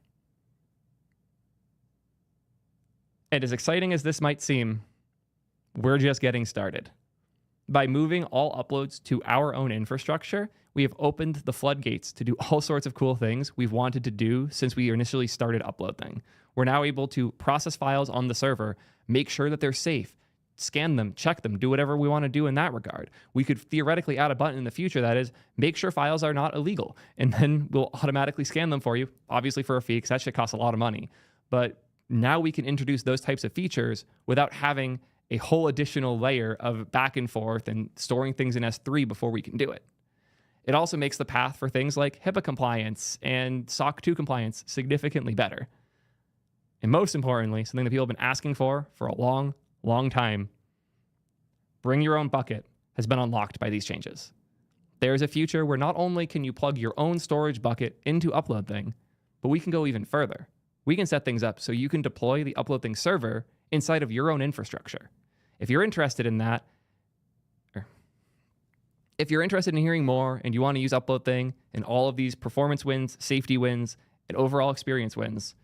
And as exciting as this might seem, we're just getting started. By moving all uploads to our own infrastructure, we have opened the floodgates to do all sorts of cool things we've wanted to do since we initially started UploadThing. We're now able to process files on the server, make sure that they're safe, scan them, check them, do whatever we want to do in that regard. We could theoretically add a button in the future that is, make sure files are not illegal, and then we'll automatically scan them for you, obviously for a fee, because that shit costs a lot of money. But now we can introduce those types of features without having a whole additional layer of back and forth and storing things in S3 before we can do it. It also makes the path for things like HIPAA compliance and SOC 2 compliance significantly better. And most importantly, something that people have been asking for a long, long time, bring your own bucket has been unlocked by these changes. There's a future where not only can you plug your own storage bucket into UploadThing, but we can go even further. We can set things up so you can deploy the UploadThing server inside of your own infrastructure. If you're interested in that, if you're interested in hearing more and you want to use UploadThing and all of these performance wins, safety wins, and overall experience wins,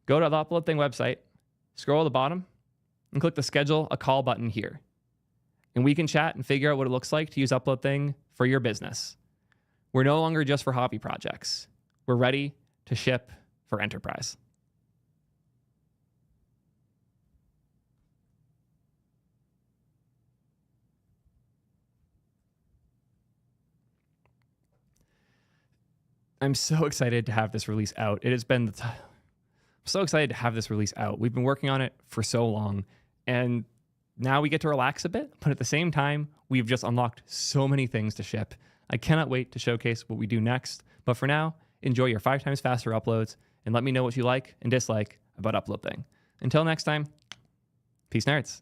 go to the UploadThing website, scroll to the bottom, and click the Schedule a Call button here. And we can chat and figure out what it looks like to use UploadThing for your business. We're no longer just for hobby projects. We're ready to ship for enterprise. I'm so excited to have this release out. It has been I'm so excited to have this release out. We've been working on it for so long, and now we get to relax a bit, but at the same time, we've just unlocked so many things to ship. I cannot wait to showcase what we do next, but for now, enjoy your 5 times faster uploads, and let me know what you like and dislike about UploadThing. Until next time, peace nerds.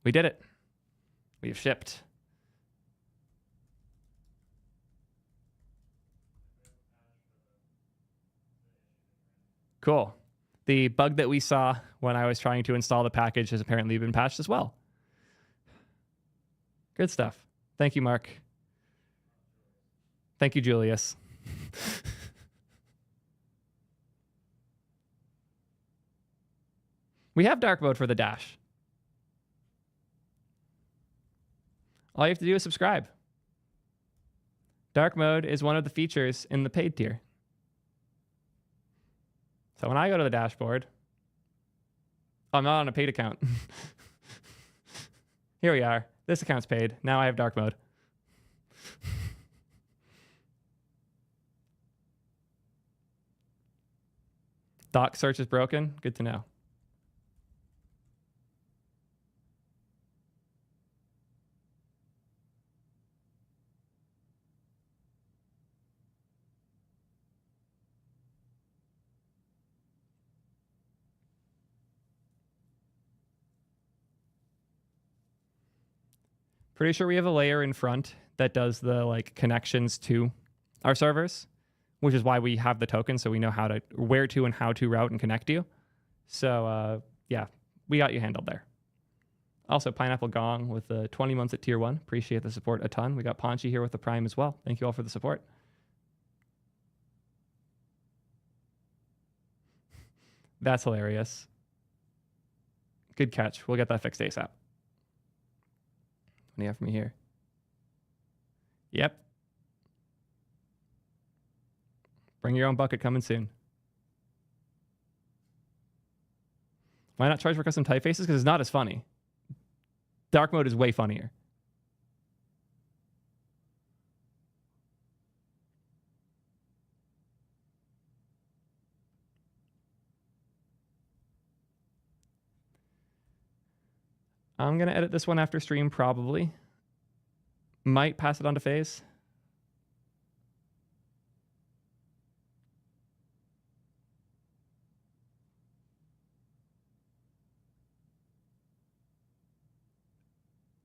We did it. We have shipped. Cool. The bug that we saw when I was trying to install the package has apparently been patched as well. Good stuff. Thank you, Mark. Thank you, Julius. We have dark mode for the dash. All you have to do is subscribe. Dark mode is one of the features in the paid tier. So when I go to the dashboard, I'm not on a paid account. Here we are. This account's paid. Now I have dark mode. Doc search is broken. Good to know. Pretty sure we have a layer in front that does the like connections to our servers, which is why we have the token, so we know how to, where to and how to route and connect you. So yeah, we got you handled there. Also, Pineapple Gong with the 20 months at tier 1. Appreciate the support a ton. We got Ponchi here with the Prime as well. Thank you all for the support. That's hilarious. Good catch. We'll get that fixed ASAP. What do you have for me here? Yep. Bring your own bucket coming soon. Why not charge for custom typefaces? Because it's not as funny. Dark mode is way funnier. I'm going to edit this one after stream, probably. Might pass it on to FaZe.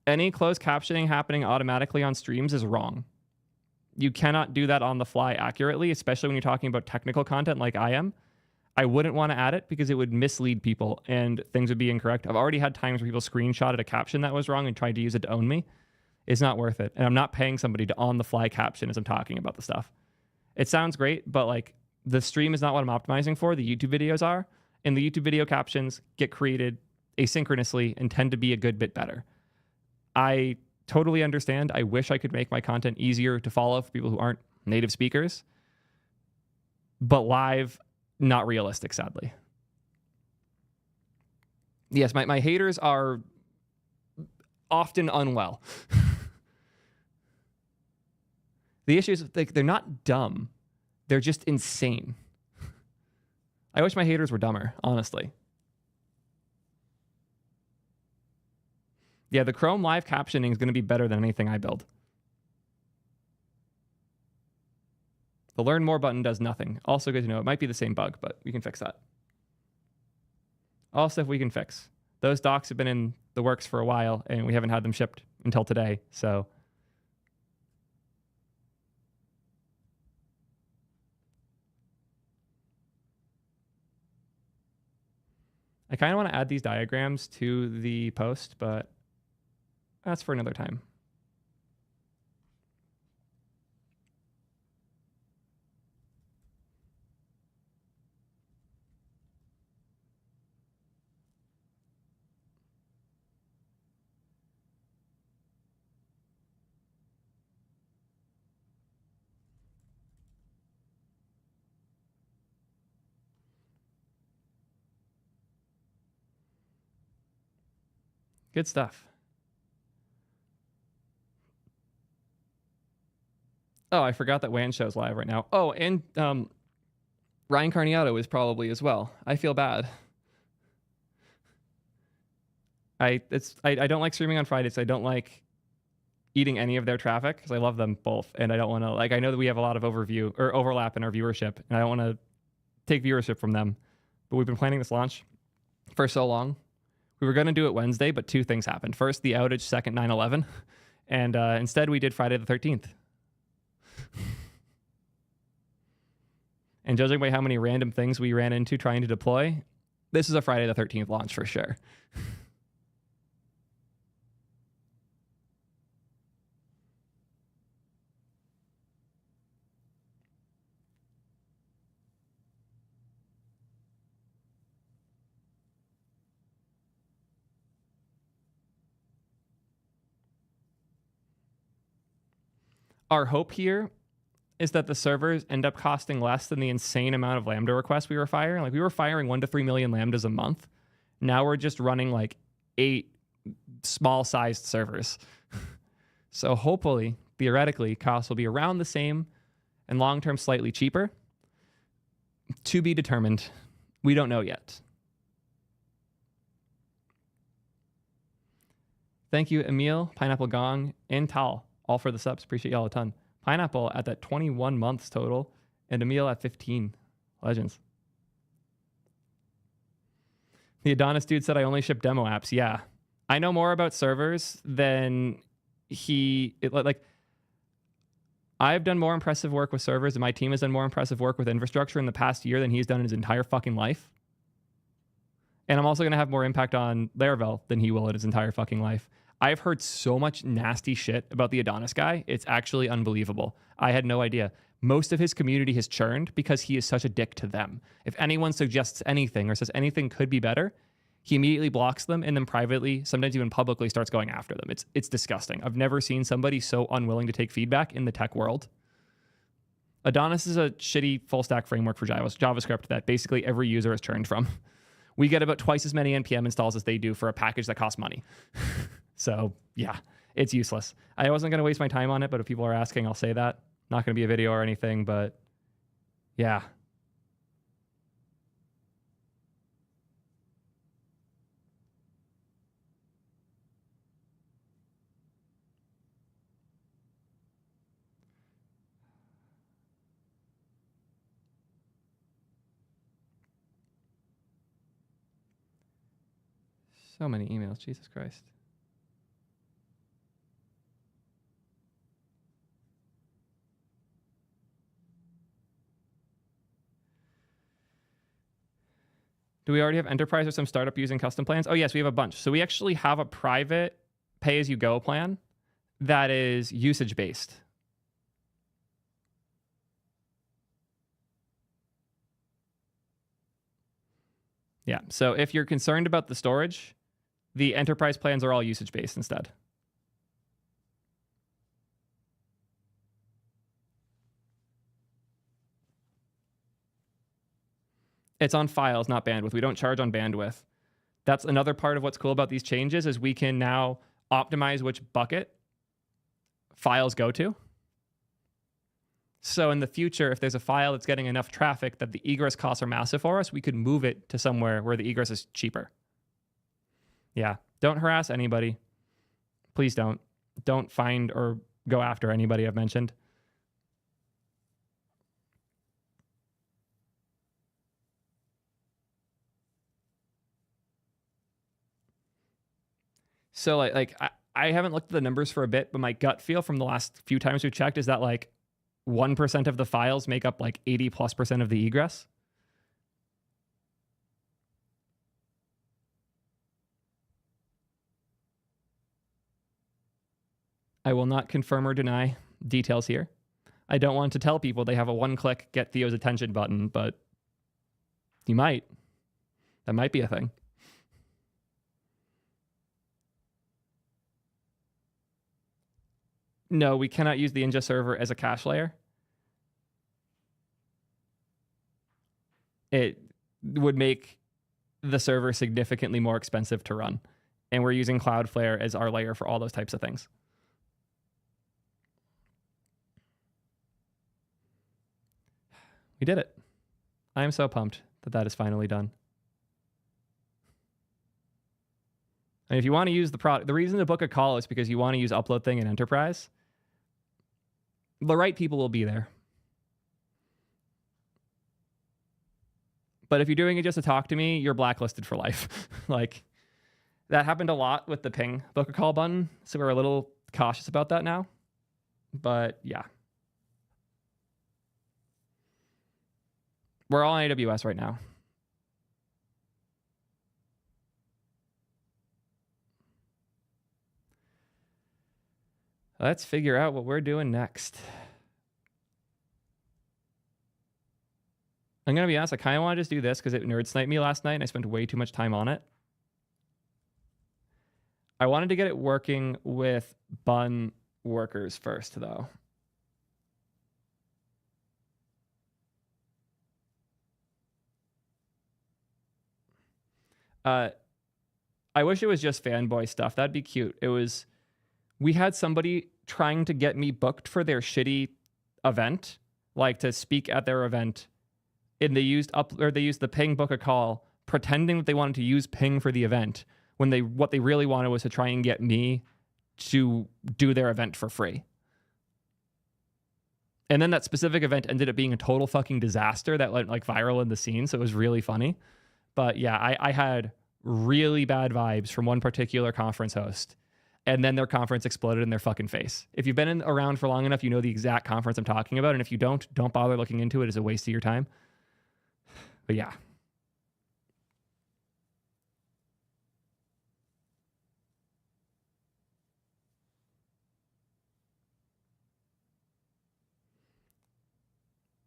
Any closed captioning happening automatically on streams is wrong. You cannot do that on the fly accurately, especially when you're talking about technical content like I am. I wouldn't want to add it because it would mislead people and things would be incorrect. I've already had times where people screenshotted a caption that was wrong and tried to use it to own me. It's not worth it. And I'm not paying somebody to on the fly caption as I'm talking about the stuff. It sounds great, but like the stream is not what I'm optimizing for. The YouTube videos are. And the YouTube video captions get created asynchronously and tend to be a good bit better. I totally understand. I wish I could make my content easier to follow for people who aren't native speakers. But live, not realistic, sadly. Yes, my haters are often unwell. The issue is like they're not dumb. They're just insane. I wish my haters were dumber, honestly. Yeah, the Chrome live captioning is going to be better than anything I build. The learn more button does nothing. Also good to know. It might be the same bug, but we can fix that. All stuff we can fix. Those docs have been in the works for a while, and we haven't had them shipped until today, so. I kind of want to add these diagrams to the post, but that's for another time. Good stuff. Oh, I forgot that WAN show's live right now. Oh, and Ryan Carniato is probably as well. I feel bad. I don't like streaming on Fridays. I don't like eating any of their traffic because I love them both, and I don't want to I know that we have a lot of overlap in our viewership, and I don't want to take viewership from them. But we've been planning this launch for so long. We were going to do it Wednesday, but two things happened. First, the outage. Second, 9/11, and instead we did Friday the 13th. And judging by how many random things we ran into trying to deploy, This is a Friday the 13th launch for sure. Our hope here is that the servers end up costing less than the insane amount of Lambda requests we were firing. Like we were firing 1 to 3 million Lambdas a month. Now we're just running like 8 small sized servers. So hopefully, theoretically, costs will be around the same and long-term slightly cheaper. To be determined. We don't know yet. Thank you, Emil, Pineapple Gong, and Tal, all for the subs. Appreciate y'all a ton. Pineapple at that 21 months total, and Emil at 15. Legends. The Adonis dude said I only ship demo apps. Yeah. I know more about servers than I've done more impressive work with servers, and my team has done more impressive work with infrastructure in the past year than he's done in his entire fucking life. And I'm also going to have more impact on Laravel than he will in his entire fucking life. I've heard so much nasty shit about the Adonis guy. It's actually unbelievable. I had no idea. Most of his community has churned because he is such a dick to them. If anyone suggests anything or says anything could be better, he immediately blocks them and then privately, sometimes even publicly, starts going after them. It's disgusting. I've never seen somebody so unwilling to take feedback in the tech world. Adonis is a shitty full stack framework for JavaScript that basically every user has churned from. We get about twice as many NPM installs as they do for a package that costs money. So yeah, it's useless. I wasn't going to waste my time on it, but if people are asking, I'll say that. Not going to be a video or anything, but yeah. So many emails, Jesus Christ. Do we already have enterprise or some startup using custom plans? Oh, yes, we have a bunch. So we actually have a private pay-as-you-go plan that is usage-based. Yeah, so if you're concerned about the storage, the enterprise plans are all usage-based instead. It's on files, not bandwidth. We don't charge on bandwidth. That's another part of what's cool about these changes is we can now optimize which bucket files go to. So in the future, if there's a file that's getting enough traffic that the egress costs are massive for us, we could move it to somewhere where the egress is cheaper. Yeah, don't harass anybody. Please don't. Don't find or go after anybody I've mentioned. So I haven't looked at the numbers for a bit, but my gut feel from the last few times we've checked is that like 1% of the files make up like 80+% of the egress. I will not confirm or deny details here. I don't want to tell people they have a one-click get Theo's attention button, but you might. That might be a thing. No, we cannot use the ingest server as a cache layer. It would make the server significantly more expensive to run. And we're using Cloudflare as our layer for all those types of things. We did it. I am so pumped that that is finally done. And if you want to use the product, the reason to book a call is because you want to use UploadThing in Enterprise. The right people will be there. But if you're doing it just to talk to me, you're blacklisted for life. Like, that happened a lot with the ping book a call button, so we're a little cautious about that now. But yeah. We're all on AWS right now. Let's figure out what we're doing next. I'm going to be honest, I kind of want to just do this because it nerd sniped me last night and I spent way too much time on it. I wanted to get it working with bun workers first, though. I wish it was just fanboy stuff. That'd be cute. We had somebody trying to get me booked for their shitty event, like to speak at their event, and they used the Ping book a call, pretending that they wanted to use Ping for the event, when what they really wanted was to try and get me to do their event for free. And then that specific event ended up being a total fucking disaster that went like viral in the scene, so it was really funny. But yeah, I had really bad vibes from one particular conference host, and then their conference exploded in their fucking face. If you've been around for long enough, you know the exact conference I'm talking about, and if you don't bother looking into it. It's a waste of your time. But yeah.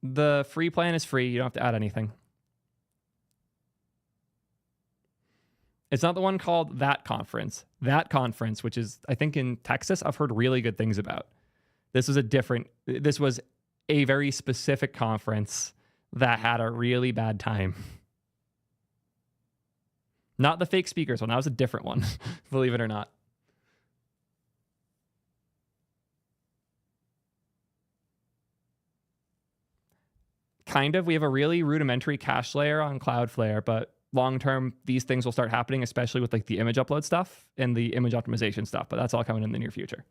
The free plan is free. You don't have to add anything. It's not the one called That Conference. That Conference, which is, I think, in Texas, I've heard really good things about. This was a very specific conference that had a really bad time. Not the fake speakers one. That was a different one, believe it or not. Kind of. We have a really rudimentary cache layer on Cloudflare, but long-term, these things will start happening, especially with like the image upload stuff and the image optimization stuff, but that's all coming in the near future.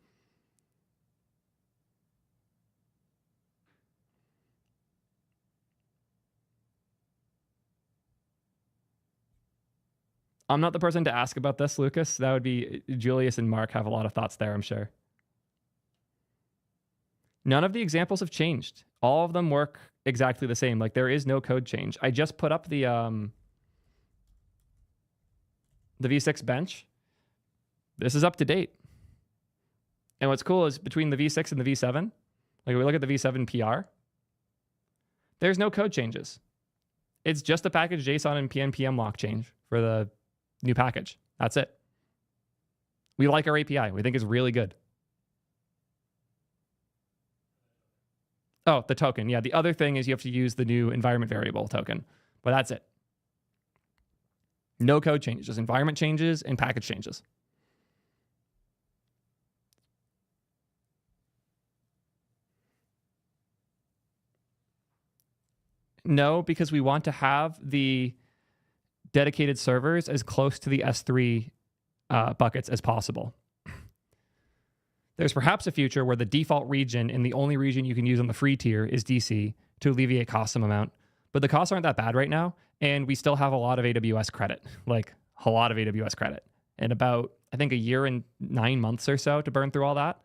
I'm not the person to ask about this, Lucas. That would be Julius and Mark have a lot of thoughts there, I'm sure. None of the examples have changed. All of them work exactly the same. Like there is no code change. I just put up the V6 bench. This is up to date. And what's cool is between the V6 and the V7, like if we look at the V7 PR, there's no code changes. It's just a package JSON and PNPM lock change for the new package. That's it. We like our API. We think it's really good. Oh, the token. Yeah, the other thing is you have to use the new environment variable token, but that's it. No code changes, just environment changes and package changes. No, because we want to have the dedicated servers as close to the S3 buckets as possible. There's perhaps a future where the default region and the only region you can use on the free tier is DC to alleviate cost some amount. But the costs aren't that bad right now, and we still have a lot of AWS credit, like a lot of AWS credit, and about, I think, a year and 9 months or so to burn through all that.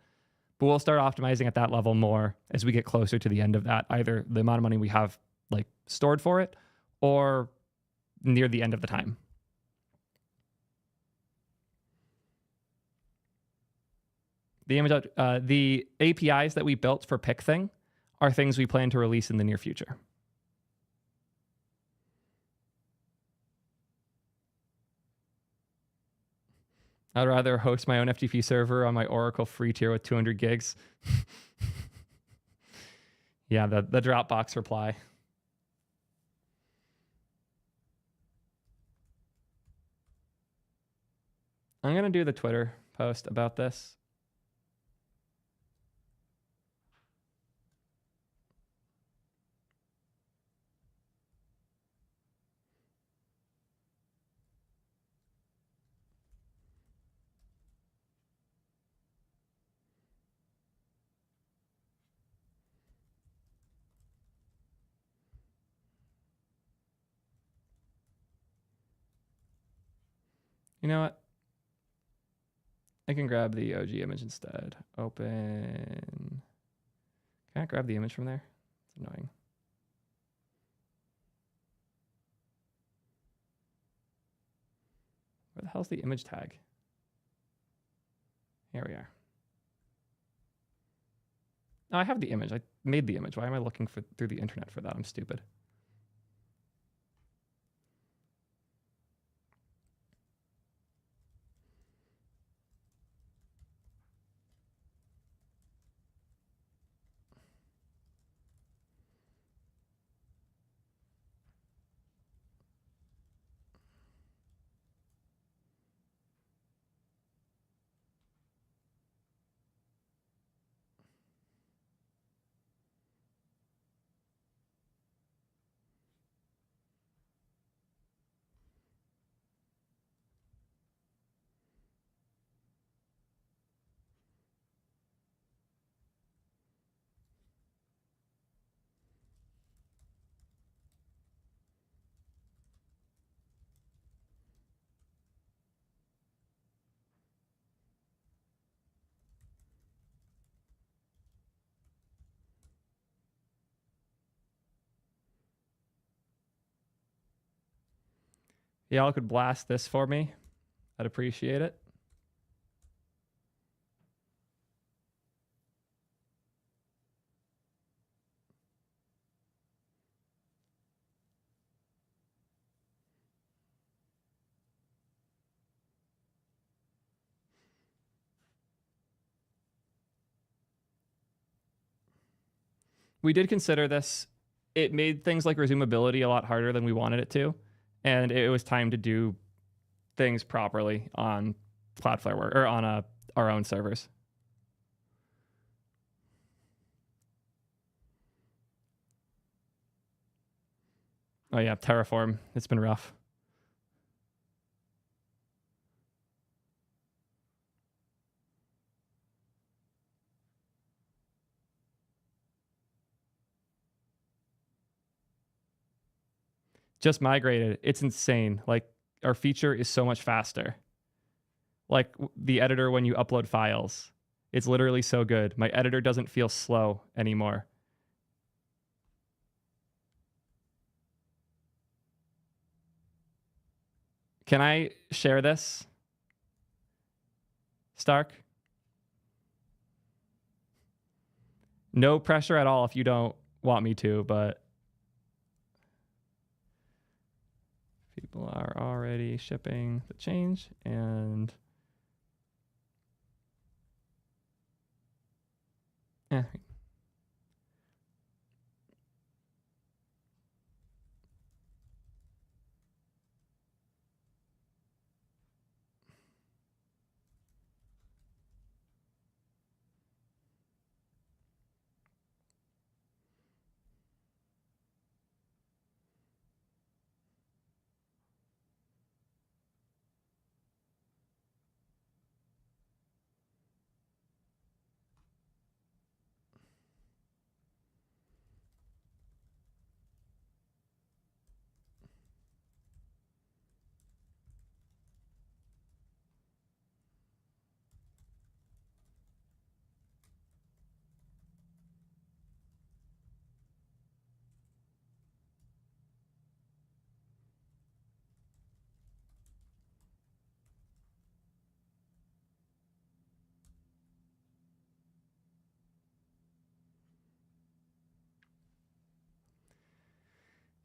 But we'll start optimizing at that level more as we get closer to the end of that, either the amount of money we have like stored for it or near the end of the time. The APIs that we built for PickThing are things we plan to release in the near future. I'd rather host my own FTP server on my Oracle free tier with 200 gigs. Yeah, the Dropbox reply. I'm going to do the Twitter post about this. You know what? I can grab the OG image instead. Open. Can I grab the image from there? It's annoying. Where the hell's the image tag? Here we are. No, I have the image. I made the image. Why am I looking through the internet for that? I'm stupid. Y'all could blast this for me. I'd appreciate it. We did consider this. It made things like resumability a lot harder than we wanted it to. And it was time to do things properly on Cloudflare work or on our own servers. Oh yeah, Terraform. It's been rough. Just migrated. It's insane. Like, our feature is so much faster. Like, the editor when you upload files, it's literally so good. My editor doesn't feel slow anymore. Can I share this, Stark? No pressure at all if you don't want me to, but people are already shipping the change, and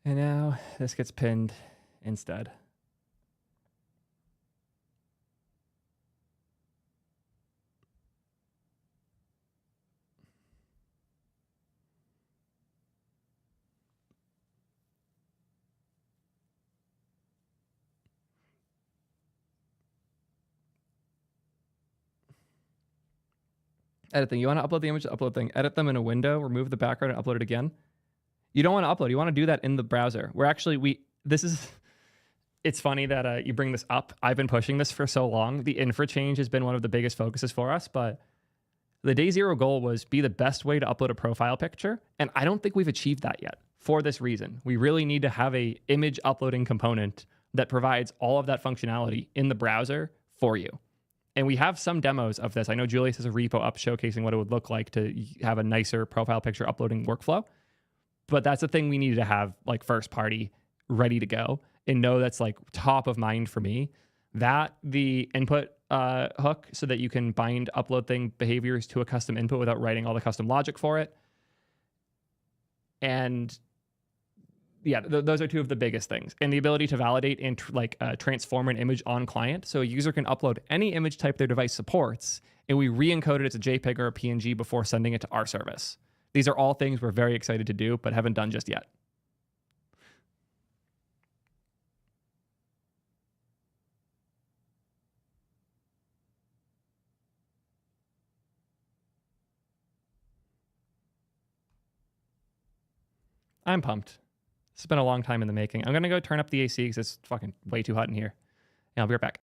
now this gets pinned instead. Edit thing. You want to upload the image to UploadThing. Edit them in a window, remove the background, and upload it again. You don't want to upload. You want to do that in the browser. It's funny that you bring this up. I've been pushing this for so long. The infra change has been one of the biggest focuses for us, but the day zero goal was be the best way to upload a profile picture. And I don't think we've achieved that yet for this reason. We really need to have a image uploading component that provides all of that functionality in the browser for you. And we have some demos of this. I know Julius has a repo up showcasing what it would look like to have a nicer profile picture uploading workflow. But that's the thing we needed to have, like, first party ready to go and know that's like top of mind for me. That the input hook so that you can bind UploadThing behaviors to a custom input without writing all the custom logic for it. And yeah, those are two of the biggest things. And the ability to validate and transform an image on client. So a user can upload any image type their device supports, and we re-encode it as a JPEG or a PNG before sending it to our service. These are all things we're very excited to do, but haven't done just yet. I'm pumped. This has been a long time in the making. I'm going to go turn up the AC because it's fucking way too hot in here. And I'll be right back.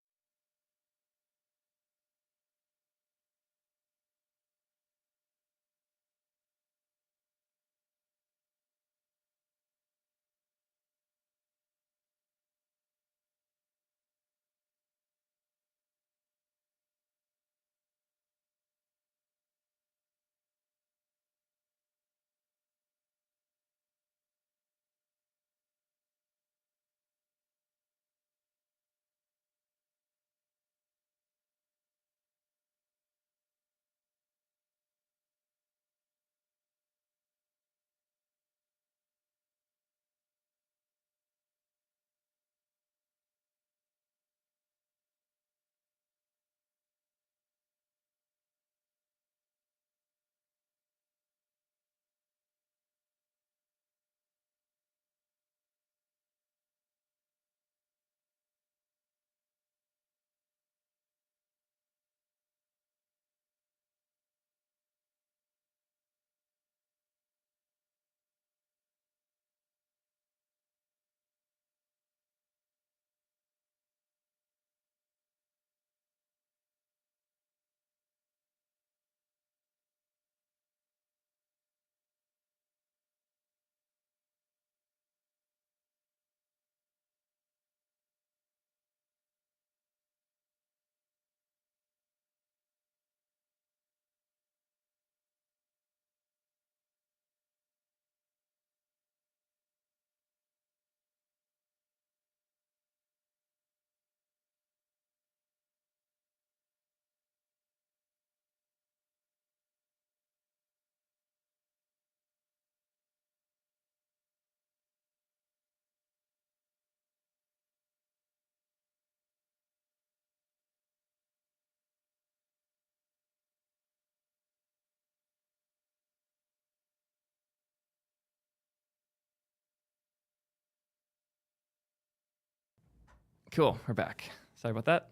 Cool, we're back. Sorry about that.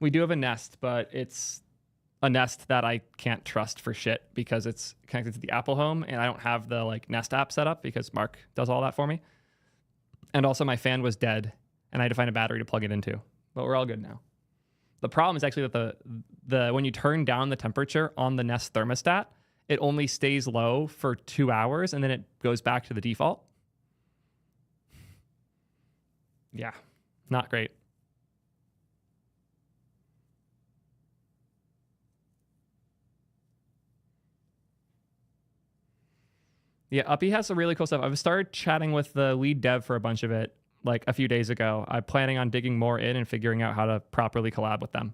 We do have a Nest, but it's a Nest that I can't trust for shit because it's connected to the Apple Home, and I don't have the Nest app set up because Mark does all that for me. And also my fan was dead, and I had to find a battery to plug it into. But we're all good now. The problem is actually that the when you turn down the temperature on the Nest thermostat, it only stays low for 2 hours, and then it goes back to the default. Yeah, not great. Yeah, Uppy has some really cool stuff. I've started chatting with the lead dev for a bunch of it like a few days ago. I'm planning on digging more in and figuring out how to properly collab with them.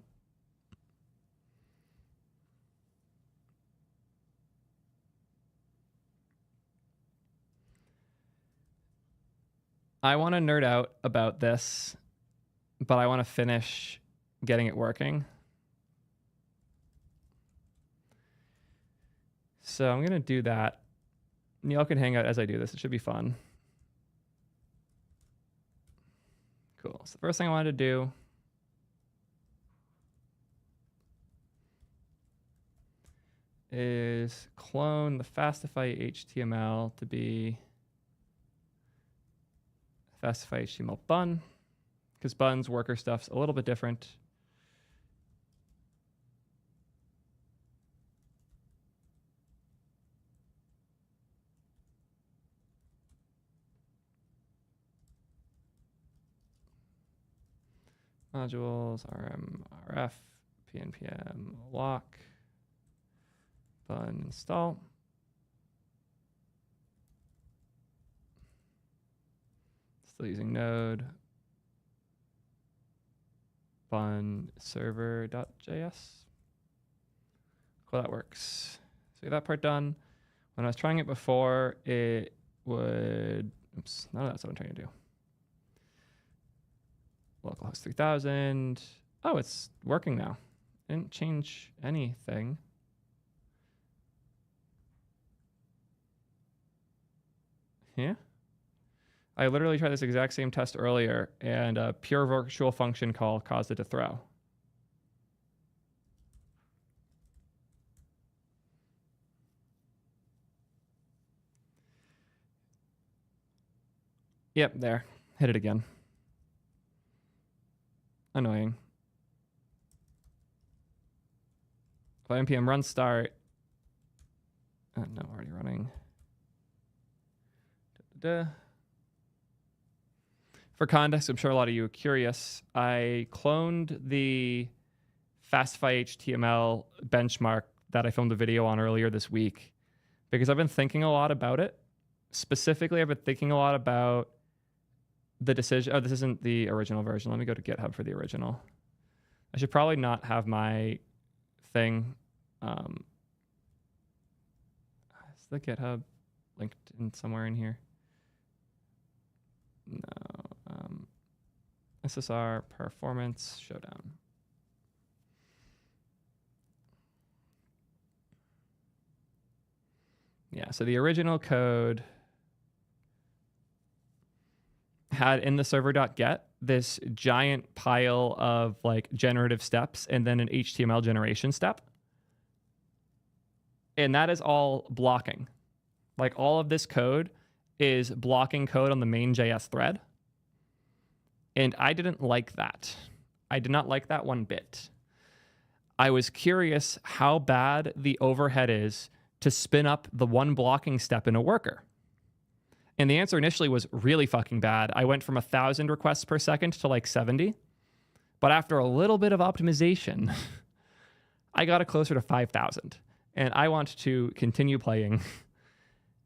I want to nerd out about this, but I want to finish getting it working. So I'm going to do that. Neil can hang out as I do this. It should be fun. Cool. So the first thing I wanted to do is clone the Fastify HTML to be Fastify HTML bun, because buns, worker stuff's a little bit different. Modules, RM, RF, PNPM, lock, bun, install. Still using Node. bun server.js. Cool, that works. So we have that part done. When I was trying it before, it would, oops, no, that's what I'm trying to do. Localhost 3000. Oh, it's working now. Didn't change anything. Yeah. I literally tried this exact same test earlier, and a pure virtual function call caused it to throw. Yep, there. Hit it again. Annoying. If npm run start. No, already running. For context, I'm sure a lot of you are curious. I cloned the Fastify HTML benchmark that I filmed a video on earlier this week because I've been thinking a lot about it. Specifically, I've been thinking a lot about the decision. Oh, this isn't the original version. Let me go to GitHub for the original. I should probably not have my thing. Is the GitHub linked in somewhere in here? No. SSR performance showdown. Yeah, so the original code had in the server.get this giant pile of like generative steps and then an HTML generation step. And that is all blocking. Like all of this code is blocking code on the main JS thread. And I didn't like that. I did not like that one bit. I was curious how bad the overhead is to spin up the one blocking step in a worker. And the answer initially was really fucking bad. I went from 1,000 requests per second to like 70. But after a little bit of optimization, I got it closer to 5,000. And I want to continue playing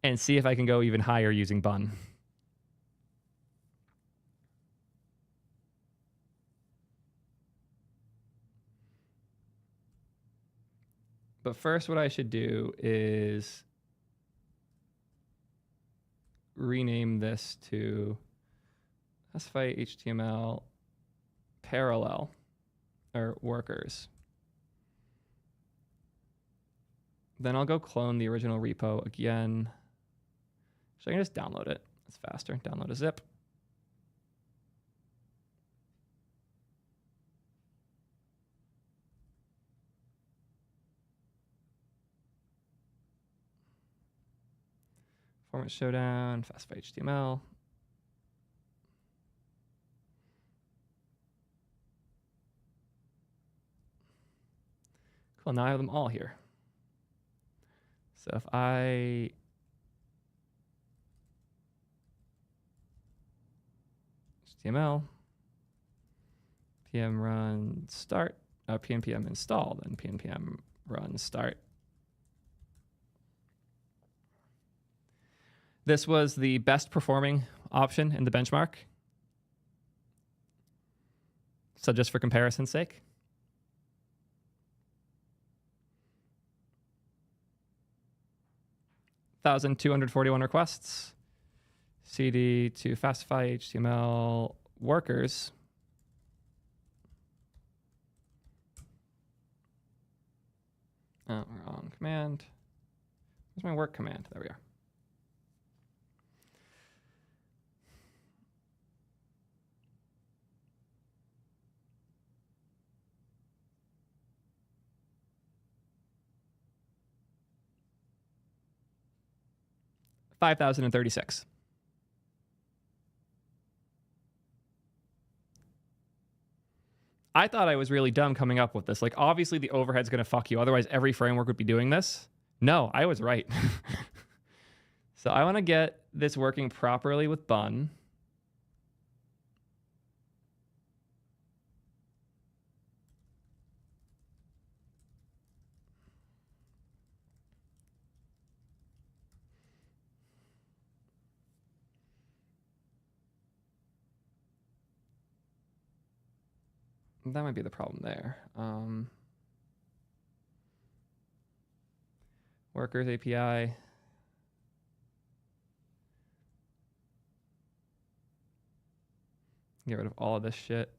and see if I can go even higher using bun. But first, what I should do is rename this to specify HTML parallel or workers. Then I'll go clone the original repo again. So I can just download it. It's faster. Download a zip. Format showdown, Fastify HTML. Cool, now I have them all here. So if I HTML, pm run start, pnpm install, then pnpm run start. This was the best performing option in the benchmark. So just for comparison's sake. $1,241 requests. CD to Fastify HTML workers. Oh, wrong command. Where's my work command? There we are. $5,036. I thought I was really dumb coming up with this. Like, obviously the overhead's going to fuck you. Otherwise, every framework would be doing this. No, I was right. So I want to get this working properly with bun. That might be the problem there. Workers API. Get rid of all of this shit.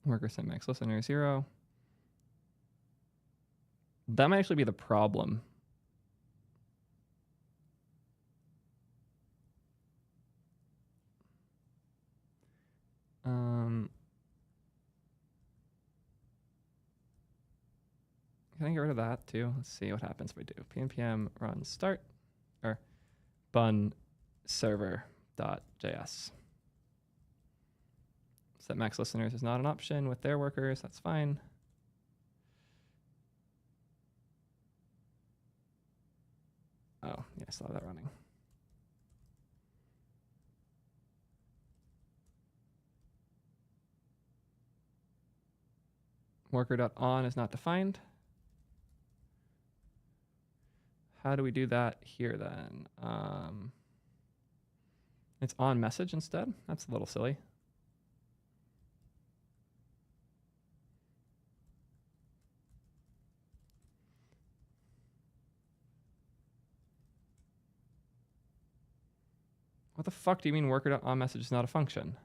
Worker send max listener 0. That might actually be the problem. Can I get rid of that too? Let's see what happens if we do npm run start or bun server.js. Set max listeners is not an option with their workers. That's fine. Oh, yeah, I still have that running. Worker.on is not defined. How do we do that here then? It's on message instead. That's a little silly. What the fuck do you mean worker.on message is not a function?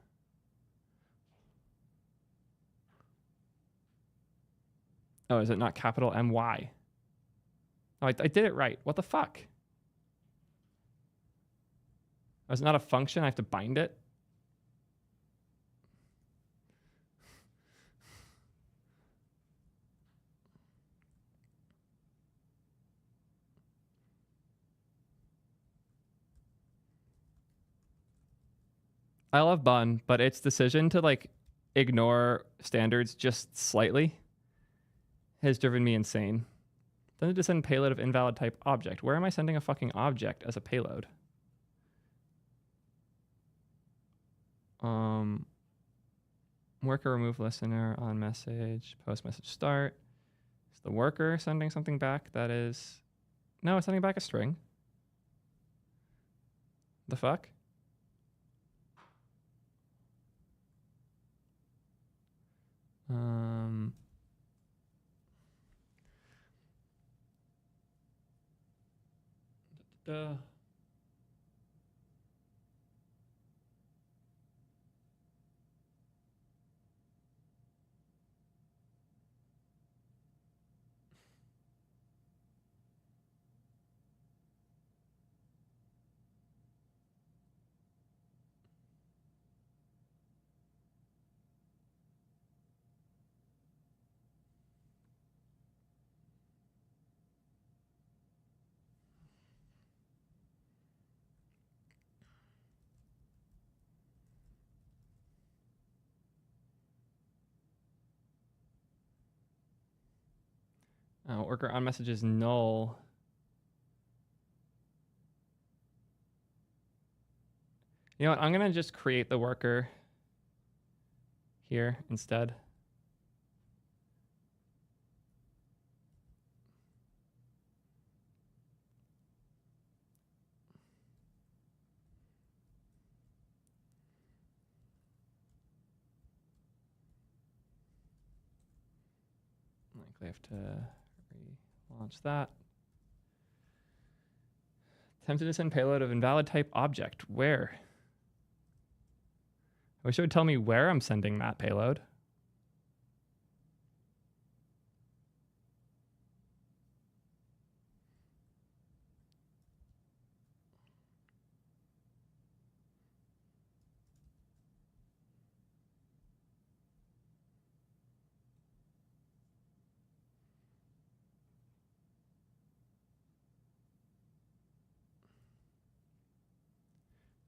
Oh, is it not capital MY? Oh, I did it right. What the fuck? Oh, it's not a function. I have to bind it. I love bun, but its decision to like ignore standards just slightly has driven me insane. Then to send payload of invalid type object. Where am I sending a fucking object as a payload? Worker remove listener on message, post message start. Is the worker sending something back that is... No, it's sending back a string. The fuck? Worker on message is null. You know what? I'm going to just create the worker here instead. Likely have to relaunch that. Attempted to send payload of invalid type object. Where? I wish it would tell me where I'm sending that payload.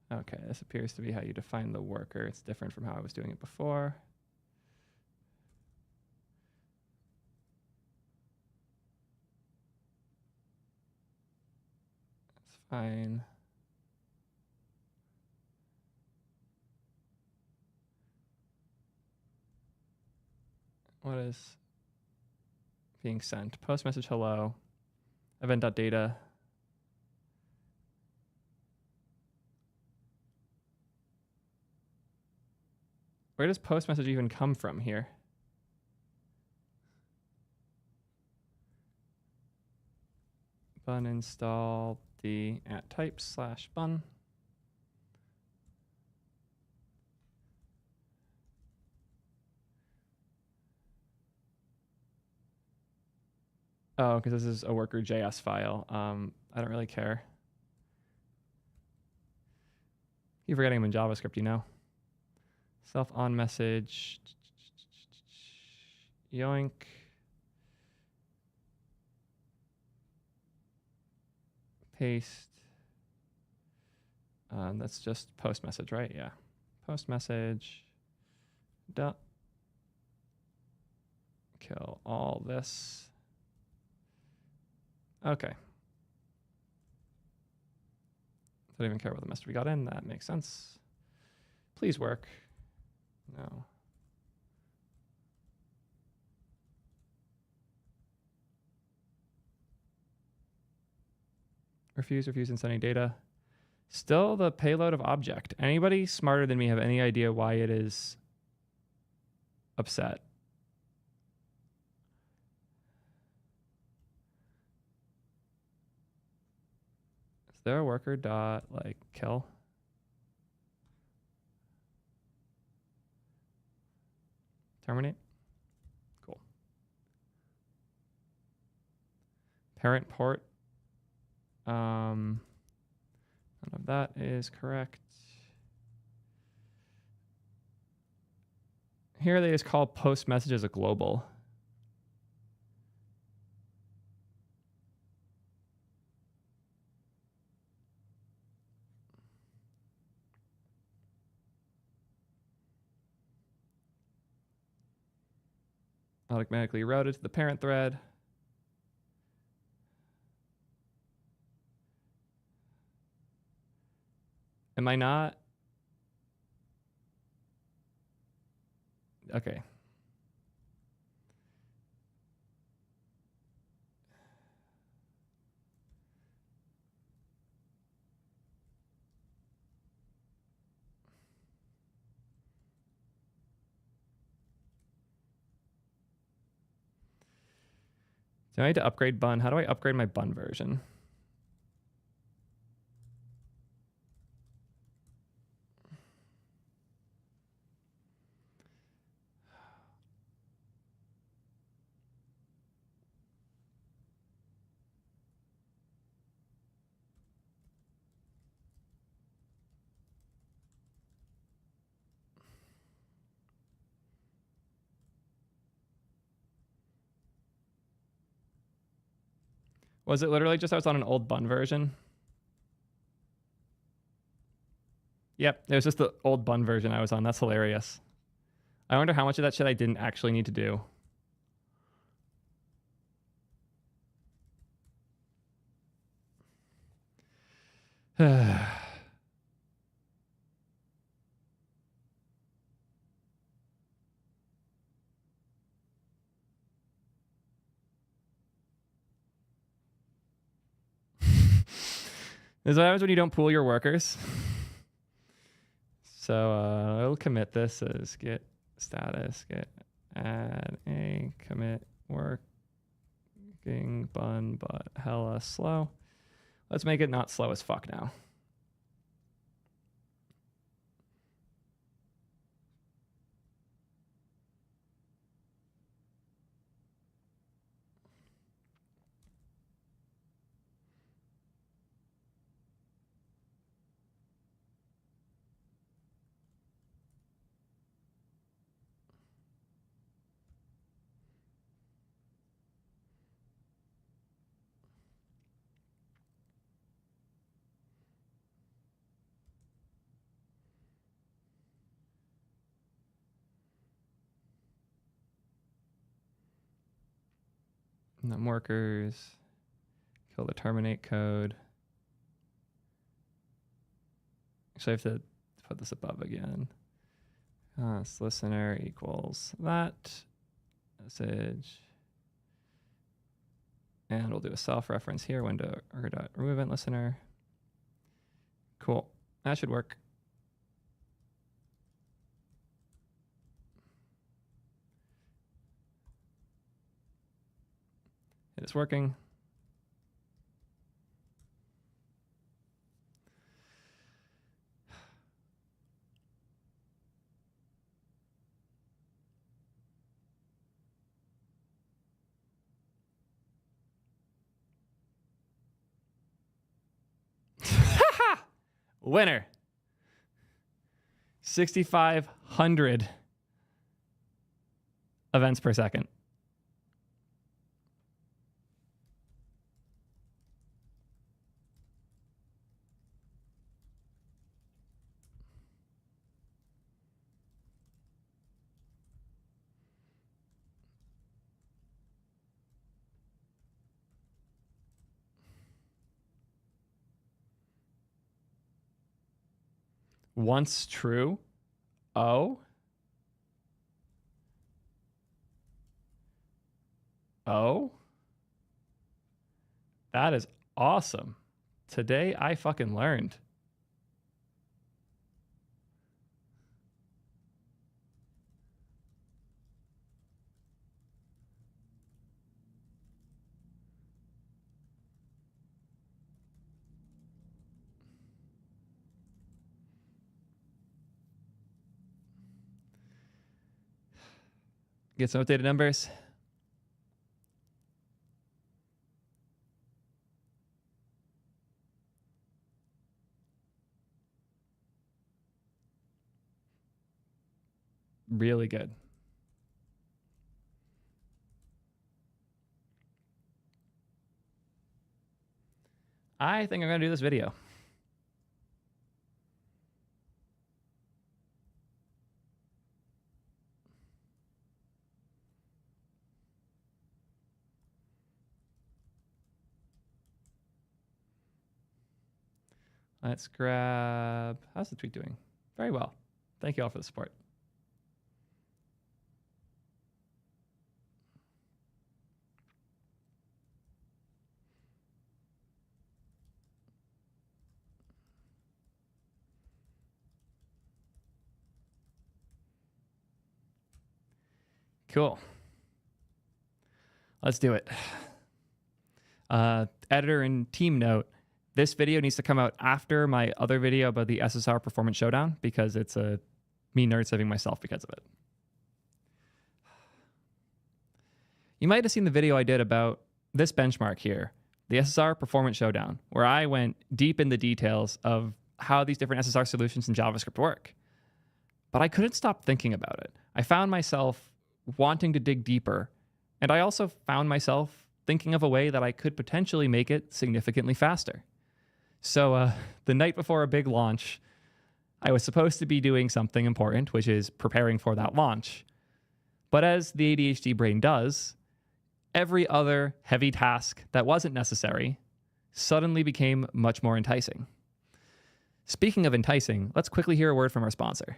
Okay, this appears to be how you define the worker. It's different from how I was doing it before. That's fine. What is being sent? Post message hello. Event.data. Where does post message even come from here? Bun install the at type / bun. Oh, because this is a worker.js file. I don't really care. You're forgetting them in JavaScript, you know. Self on message. Yoink. Paste. That's just post message, right? Yeah. Post message. Duh. Kill all this. Okay. Don't even care what the message we got in. That makes sense. Please work. No. Refuse and sending data. Still the payload of object. Anybody smarter than me have any idea why it is upset? Is there a worker dot like kill? Terminate? Cool. Parent port. None of that is correct. Here they just call post messages a global. Automatically routed to the parent thread. Am I not? Okay. Do I need to upgrade bun? How do I upgrade my bun version? Was it literally just I was on an old bun version? Yep, it was just the old bun version I was on. That's hilarious. I wonder how much of that shit I didn't actually need to do. This is what happens when you don't pool your workers. So I'll commit this as git status, git add a commit working bun, but hella slow. Let's make it not slow as fuck now. Num workers, kill the terminate code. Actually, I have to put this above again. Listener equals that. message. And we'll do a self-reference here, window or dot remove event listener. Cool. That should work. It's working. Winner. 6,500 events per second. Once true. Oh. Oh. That is awesome. Today I fucking learned. Get some updated numbers. Really good. I think I'm going to do this video. Let's grab, how's the tweet doing? Very well. Thank you all for the support. Cool. Let's do it. Editor and team note, this video needs to come out after my other video about the SSR Performance Showdown because it's me nerd saving myself because of it. You might have seen the video I did about this benchmark here, the SSR Performance Showdown, where I went deep in the details of how these different SSR solutions in JavaScript work. But I couldn't stop thinking about it. I found myself wanting to dig deeper, and I also found myself thinking of a way that I could potentially make it significantly faster. So the night before a big launch, I was supposed to be doing something important, which is preparing for that launch. But as the ADHD brain does, every other heavy task that wasn't necessary suddenly became much more enticing. Speaking of enticing, let's quickly hear a word from our sponsor.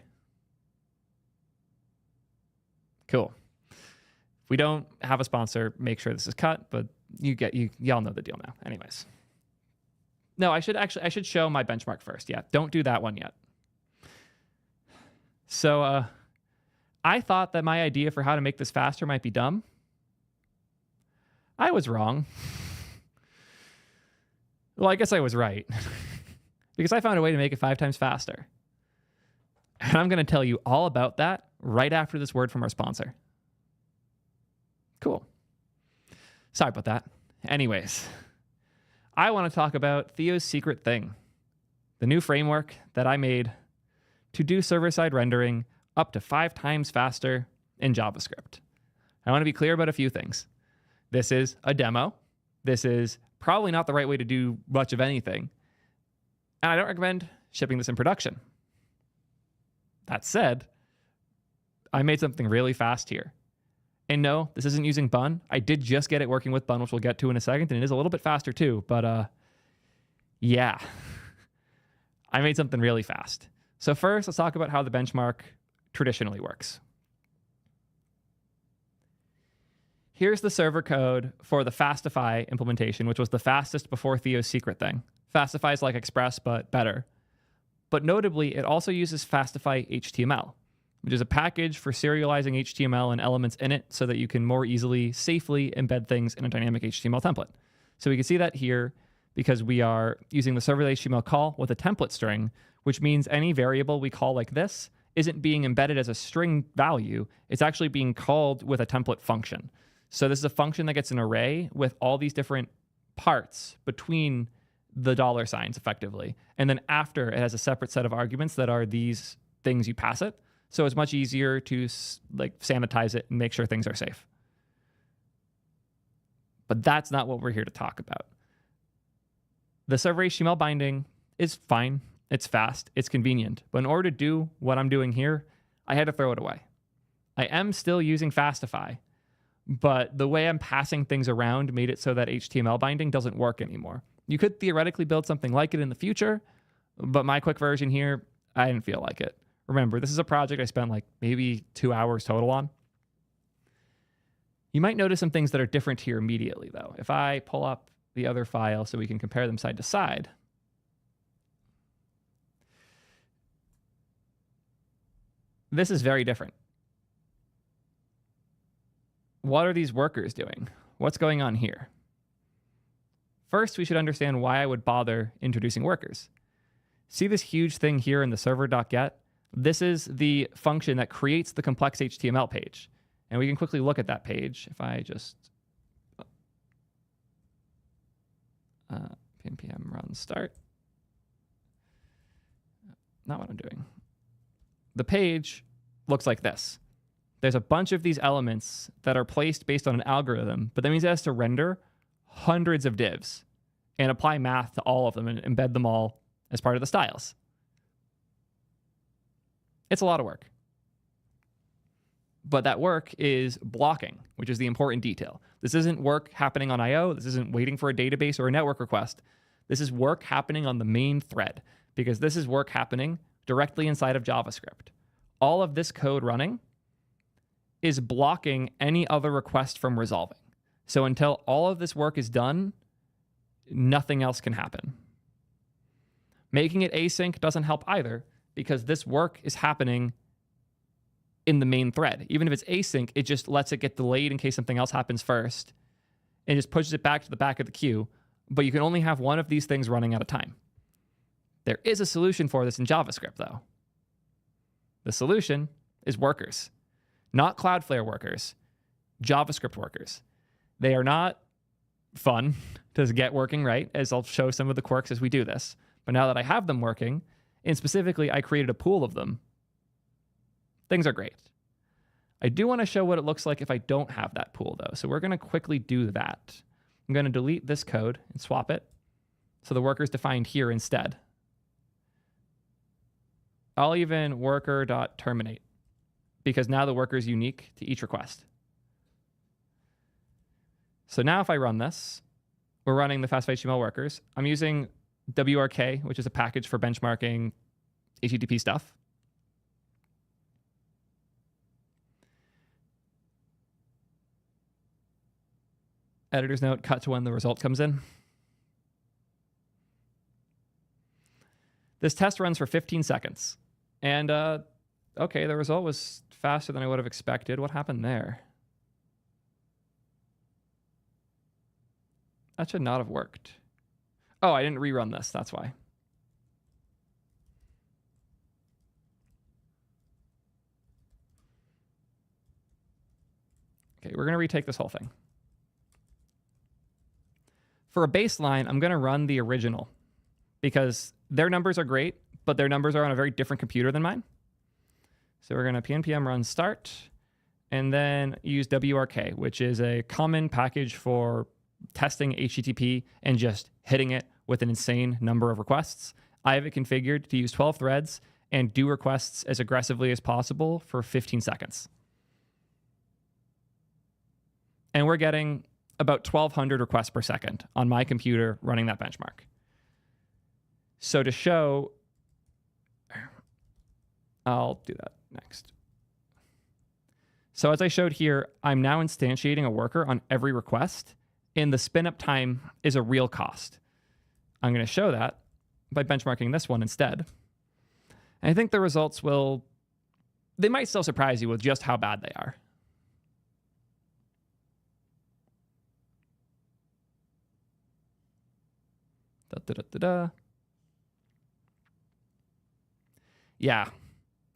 Cool. If we don't have a sponsor, make sure this is cut, but y'all know the deal now. Anyways. No, I should show my benchmark first. Yeah, don't do that one yet. So I thought that my idea for how to make this faster might be dumb. I was wrong. Well, I guess I was right. Because I found a way to make it 5 times faster. And I'm going to tell you all about that right after this word from our sponsor. Cool. Sorry about that. Anyways, I want to talk about Theo's secret thing, the new framework that I made to do server-side rendering up to 5 times faster in JavaScript. I want to be clear about a few things. This is a demo. This is probably not the right way to do much of anything. And I don't recommend shipping this in production. That said, I made something really fast here. And no, this isn't using Bun. I did just get it working with Bun, which we'll get to in a second, and it is a little bit faster too, but yeah. I made something really fast. So first, let's talk about how the benchmark traditionally works. here's the server code for the Fastify implementation, which was the fastest before Theo's secret thing. Fastify is like Express, but better. But notably, it also uses Fastify HTML, which is a package for serializing HTML and elements in it so that you can more easily, safely embed things in a dynamic HTML template. So we can see that here because we are using the server HTML call with a template string, which means any variable we call like this isn't being embedded as a string value. It's actually being called with a template function. So this is a function that gets an array with all these different parts between the dollar signs effectively. And then after, it has a separate set of arguments that are these things you pass it. So it's much easier to like sanitize it and make sure things are safe. But that's not what we're here to talk about. The server HTML binding is fine. It's fast. It's convenient. But in order to do what I'm doing here, I had to throw it away. I am still using Fastify, but the way I'm passing things around made it so that HTML binding doesn't work anymore. You could theoretically build something like it in the future, but my quick version here, I didn't feel like it. Remember, this is a project I spent like maybe 2 hours total on. You might notice some things that are different here immediately, though. If I pull up the other file so we can compare them side to side, this is very different. What are these workers doing? What's going on here? First, we should understand why I would bother introducing workers. See this huge thing here in the server.get? This is the function that creates the complex HTML page. And we can quickly look at that page. If I just npm run start. Not what I'm doing. The page looks like this. There's a bunch of these elements that are placed based on an algorithm, but that means it has to render hundreds of divs and apply math to all of them and embed them all as part of the styles. It's a lot of work. But that work is blocking, which is the important detail. This isn't work happening on I/O. This isn't waiting for a database or a network request. This is work happening on the main thread, because this is work happening directly inside of JavaScript. All of this code running is blocking any other request from resolving. So until all of this work is done, nothing else can happen. Making it async doesn't help either, because this work is happening in the main thread. Even if it's async, it just lets it get delayed in case something else happens first and just pushes it back to the back of the queue. But you can only have one of these things running at a time. There is a solution for this in JavaScript, though. The solution is workers, not Cloudflare workers, JavaScript workers. They are not fun to get working right, as I'll show some of the quirks as we do this. But now that I have them working, and specifically I created a pool of them, things are great. I do want to show what it looks like if I don't have that pool, though. So we're going to quickly do that. I'm going to delete this code and swap it so the worker is defined here instead. I'll even worker.terminate, because now the worker is unique to each request. So now if I run this, we're running the Fastify HTML workers. I'm using WRK, which is a package for benchmarking HTTP stuff. Editor's note, cut to when the result comes in. This test runs for 15 seconds. And, okay, the result was faster than I would have expected. What happened there? That should not have worked. Oh, I didn't rerun this. That's why. Okay, we're going to retake this whole thing. For a baseline, I'm going to run the original because their numbers are great, but their numbers are on a very different computer than mine. So we're going to npm run start and then use WRK, which is a common package for testing HTTP and just hitting it with an insane number of requests. I have it configured to use 12 threads and do requests as aggressively as possible for 15 seconds. And we're getting about 1,200 requests per second on my computer running that benchmark. So to show, I'll do that next. So as I showed here, I'm now instantiating a worker on every request, and the spin up time is a real cost. I'm going to show that by benchmarking this one instead. And I think the results they might still surprise you with just how bad they are. Yeah,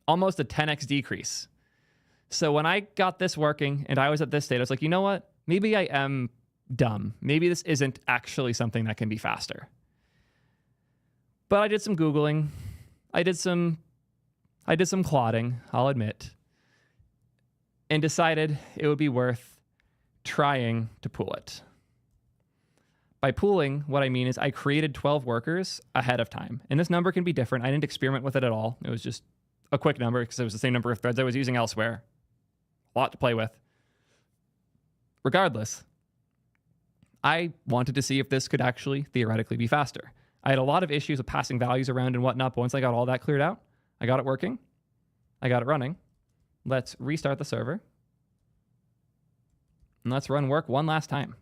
almost a 10x decrease. So when I got this working and I was at this state, I was like, you know what? Maybe I am dumb. Maybe this isn't actually something that can be faster. But I did some Googling. I did some clotting, I'll admit, and decided it would be worth trying to pool it. By pooling, what I mean is I created 12 workers ahead of time. And this number can be different. I didn't experiment with it at all. It was just a quick number because it was the same number of threads I was using elsewhere. A lot to play with. Regardless, I wanted to see if this could actually theoretically be faster. I had a lot of issues with passing values around and whatnot, but once I got all that cleared out, I got it working. I got it running. Let's restart the server. And let's run work one last time.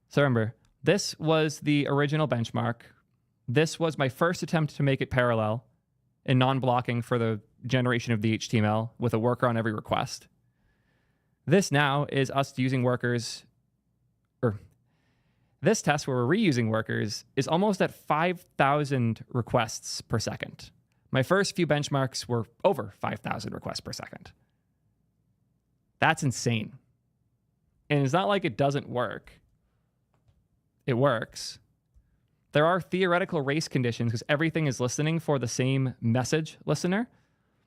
So remember, this was the original benchmark. This was my first attempt to make it parallel and non-blocking for the generation of the HTML with a worker on every request. This now is us using workers, or this test where we're reusing workers is almost at 5,000 requests per second. My first few benchmarks were over 5,000 requests per second. That's insane. And it's not like it doesn't work. It works. There are theoretical race conditions because everything is listening for the same message listener,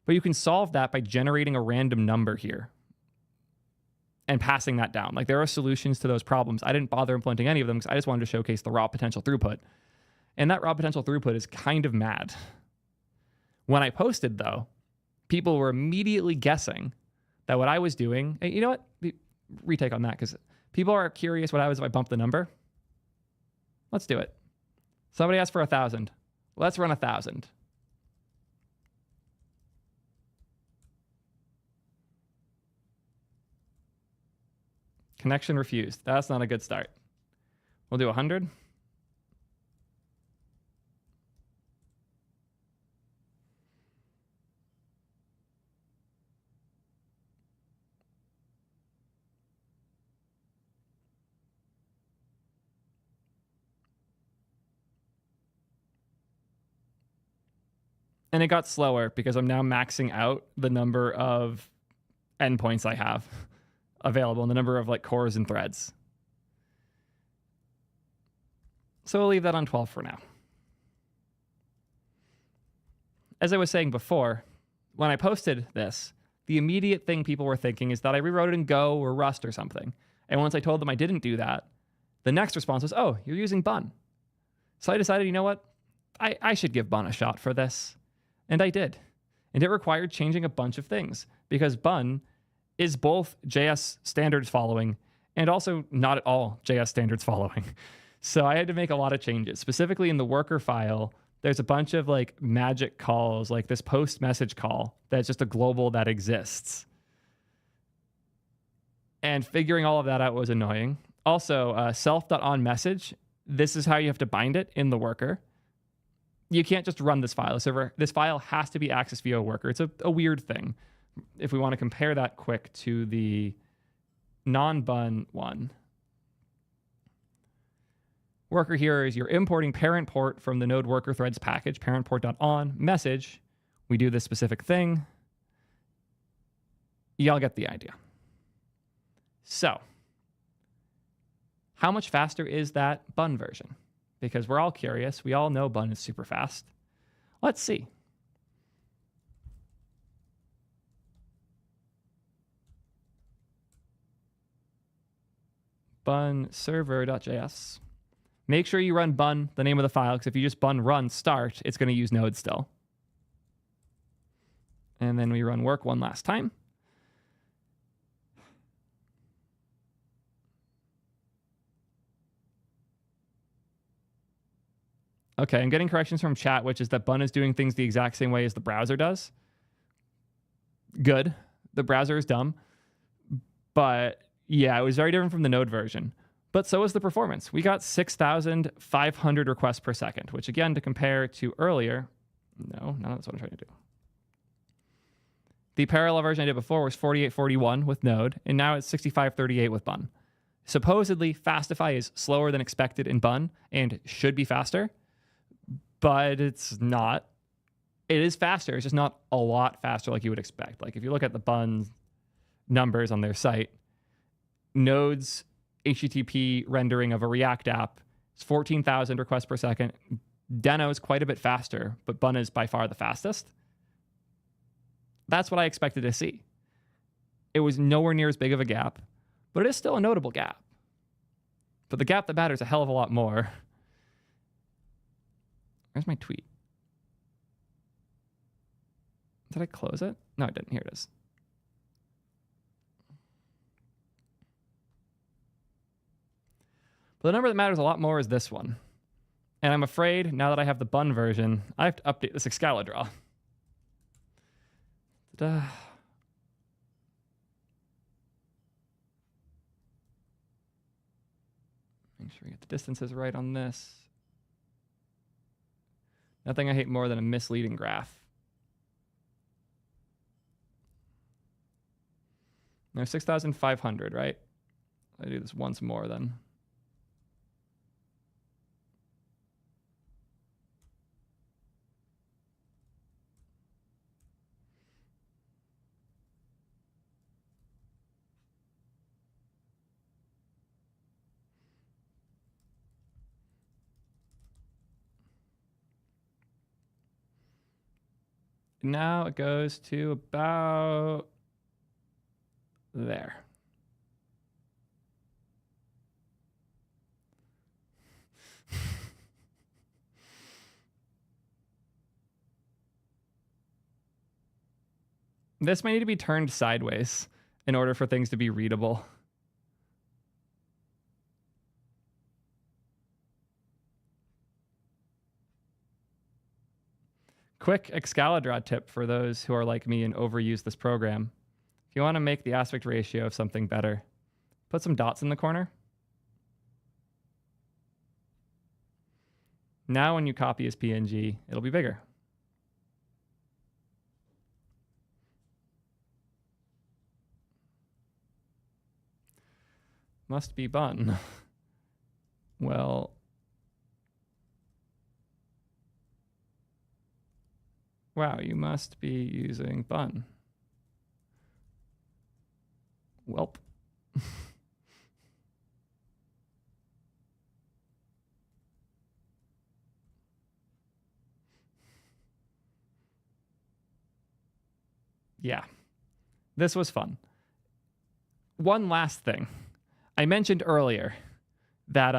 but you can solve that by generating a random number here and passing that down. Like there are solutions to those problems. I didn't bother implementing any of them because I just wanted to showcase the raw potential throughput. And that raw potential throughput is kind of mad. When I posted though, people were immediately guessing that what I was doing, and you know what? Retake on that because people are curious what happens if I bump the number. Let's do it. Somebody asked for 1,000. Let's run 1,000. Connection refused. That's not a good start. We'll do 100. And it got slower because I'm now maxing out the number of endpoints I have available and the number of like cores and threads. So we'll leave that on 12 for now. As I was saying before, when I posted this, the immediate thing people were thinking is that I rewrote it in Go or Rust or something. And once I told them I didn't do that, the next response was, oh, you're using Bun. So I decided, you know what? I should give Bun a shot for this. And I did. And it required changing a bunch of things because Bun is both JS standards following and also not at all JS standards following. So I had to make a lot of changes. Specifically in the worker file, there's a bunch of like magic calls, like this post message call that's just a global that exists. And figuring all of that out was annoying. Also, self.onMessage, this is how you have to bind it in the worker. You can't just run this file. This file has to be accessed via a worker. It's a weird thing. If we want to compare that quick to the non-bun one. Worker here is you're importing parent port from the node worker threads package, parent port.on message. We do this specific thing. Y'all get the idea. So, how much faster is that bun version? Because we're all curious. We all know Bun is super fast. Let's see. Bun server.js. Make sure you run Bun, the name of the file, because if you just Bun run start, it's going to use Node still. And then we run work one last time. Okay, I'm getting corrections from chat, which is that Bun is doing things the exact same way as the browser does. Good. The browser is dumb. But yeah, it was very different from the Node version. But so was the performance. We got 6,500 requests per second, which again, to compare to earlier, no, that's what I'm trying to do. The parallel version I did before was 4841 with Node, and now it's 6538 with Bun. Supposedly, Fastify is slower than expected in Bun and should be faster, but it's not. It is faster. It's just not a lot faster like you would expect. Like if you look at the Bun numbers on their site, Node's HTTP rendering of a React app is 14,000 requests per second. Deno is quite a bit faster, but Bun is by far the fastest. That's what I expected to see. It was nowhere near as big of a gap, but it is still a notable gap. But the gap that matters a hell of a lot more. Where's my tweet? Did I close it? No, I didn't. Here it is. But the number that matters a lot more is this one. And I'm afraid, now that I have the Bun version, I have to update this Excalidraw. Make sure we get the distances right on this. Nothing I hate more than a misleading graph. There's 6,500, right? I do this once more then. Now it goes to about there. This might need to be turned sideways in order for things to be readable. Quick Excalidraw tip for those who are like me and overuse this program. If you want to make the aspect ratio of something better, put some dots in the corner. Now when you copy as PNG, it'll be bigger. Must be Bun. Well, wow, you must be using Bun. Welp. Yeah, this was fun. One last thing. I mentioned earlier that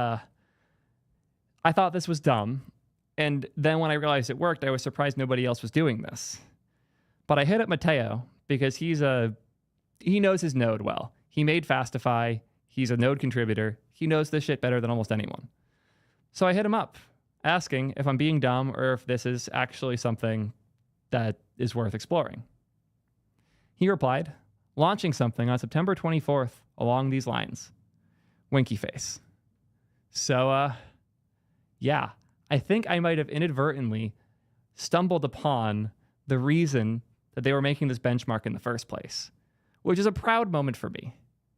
I thought this was dumb. And then when I realized it worked, I was surprised nobody else was doing this. But I hit up Theo because he knows his Node well. He made Fastify. He's a Node contributor. He knows this shit better than almost anyone. So I hit him up asking if I'm being dumb or if this is actually something that is worth exploring. He replied, launching something on September 24th along these lines. Winky face. So, yeah. I think I might have inadvertently stumbled upon the reason that they were making this benchmark in the first place, which is a proud moment for me.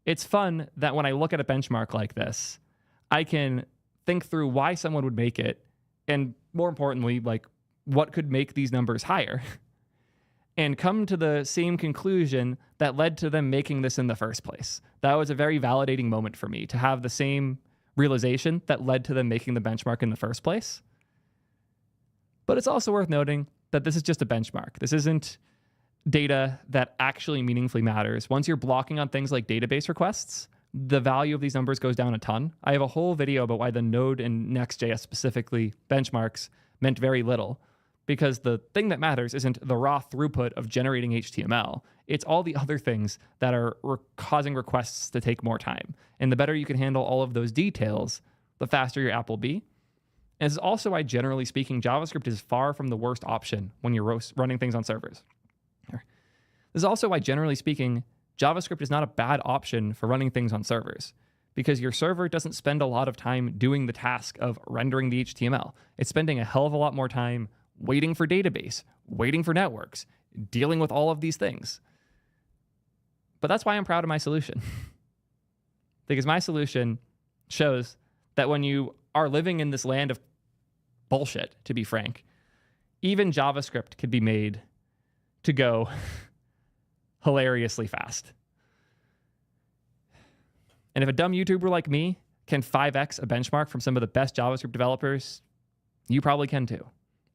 It's fun that when I look at a benchmark like this, I can think through why someone would make it, and more importantly, like what could make these numbers higher, and come to the same conclusion that led to them making this in the first place. That was a very validating moment for me to have the same realization that led to them making the benchmark in the first place. But it's also worth noting that this is just a benchmark. This isn't data that actually meaningfully matters. Once you're blocking on things like database requests, the value of these numbers goes down a ton. I have a whole video about why the Node and Next.js specifically benchmarks meant very little, because the thing that matters isn't the raw throughput of generating HTML. It's all the other things that are causing requests to take more time. And the better you can handle all of those details, the faster your app will be. And this is also why, generally speaking, JavaScript is far from the worst option when you're running things on servers. This is also why, generally speaking, JavaScript is not a bad option for running things on servers, because your server doesn't spend a lot of time doing the task of rendering the HTML. It's spending a hell of a lot more time waiting for database, waiting for networks, dealing with all of these things. But that's why I'm proud of my solution. Because my solution shows that when you are living in this land of bullshit, to be frank, even JavaScript could be made to go hilariously fast. And if a dumb YouTuber like me can 5x a benchmark from some of the best JavaScript developers, you probably can too.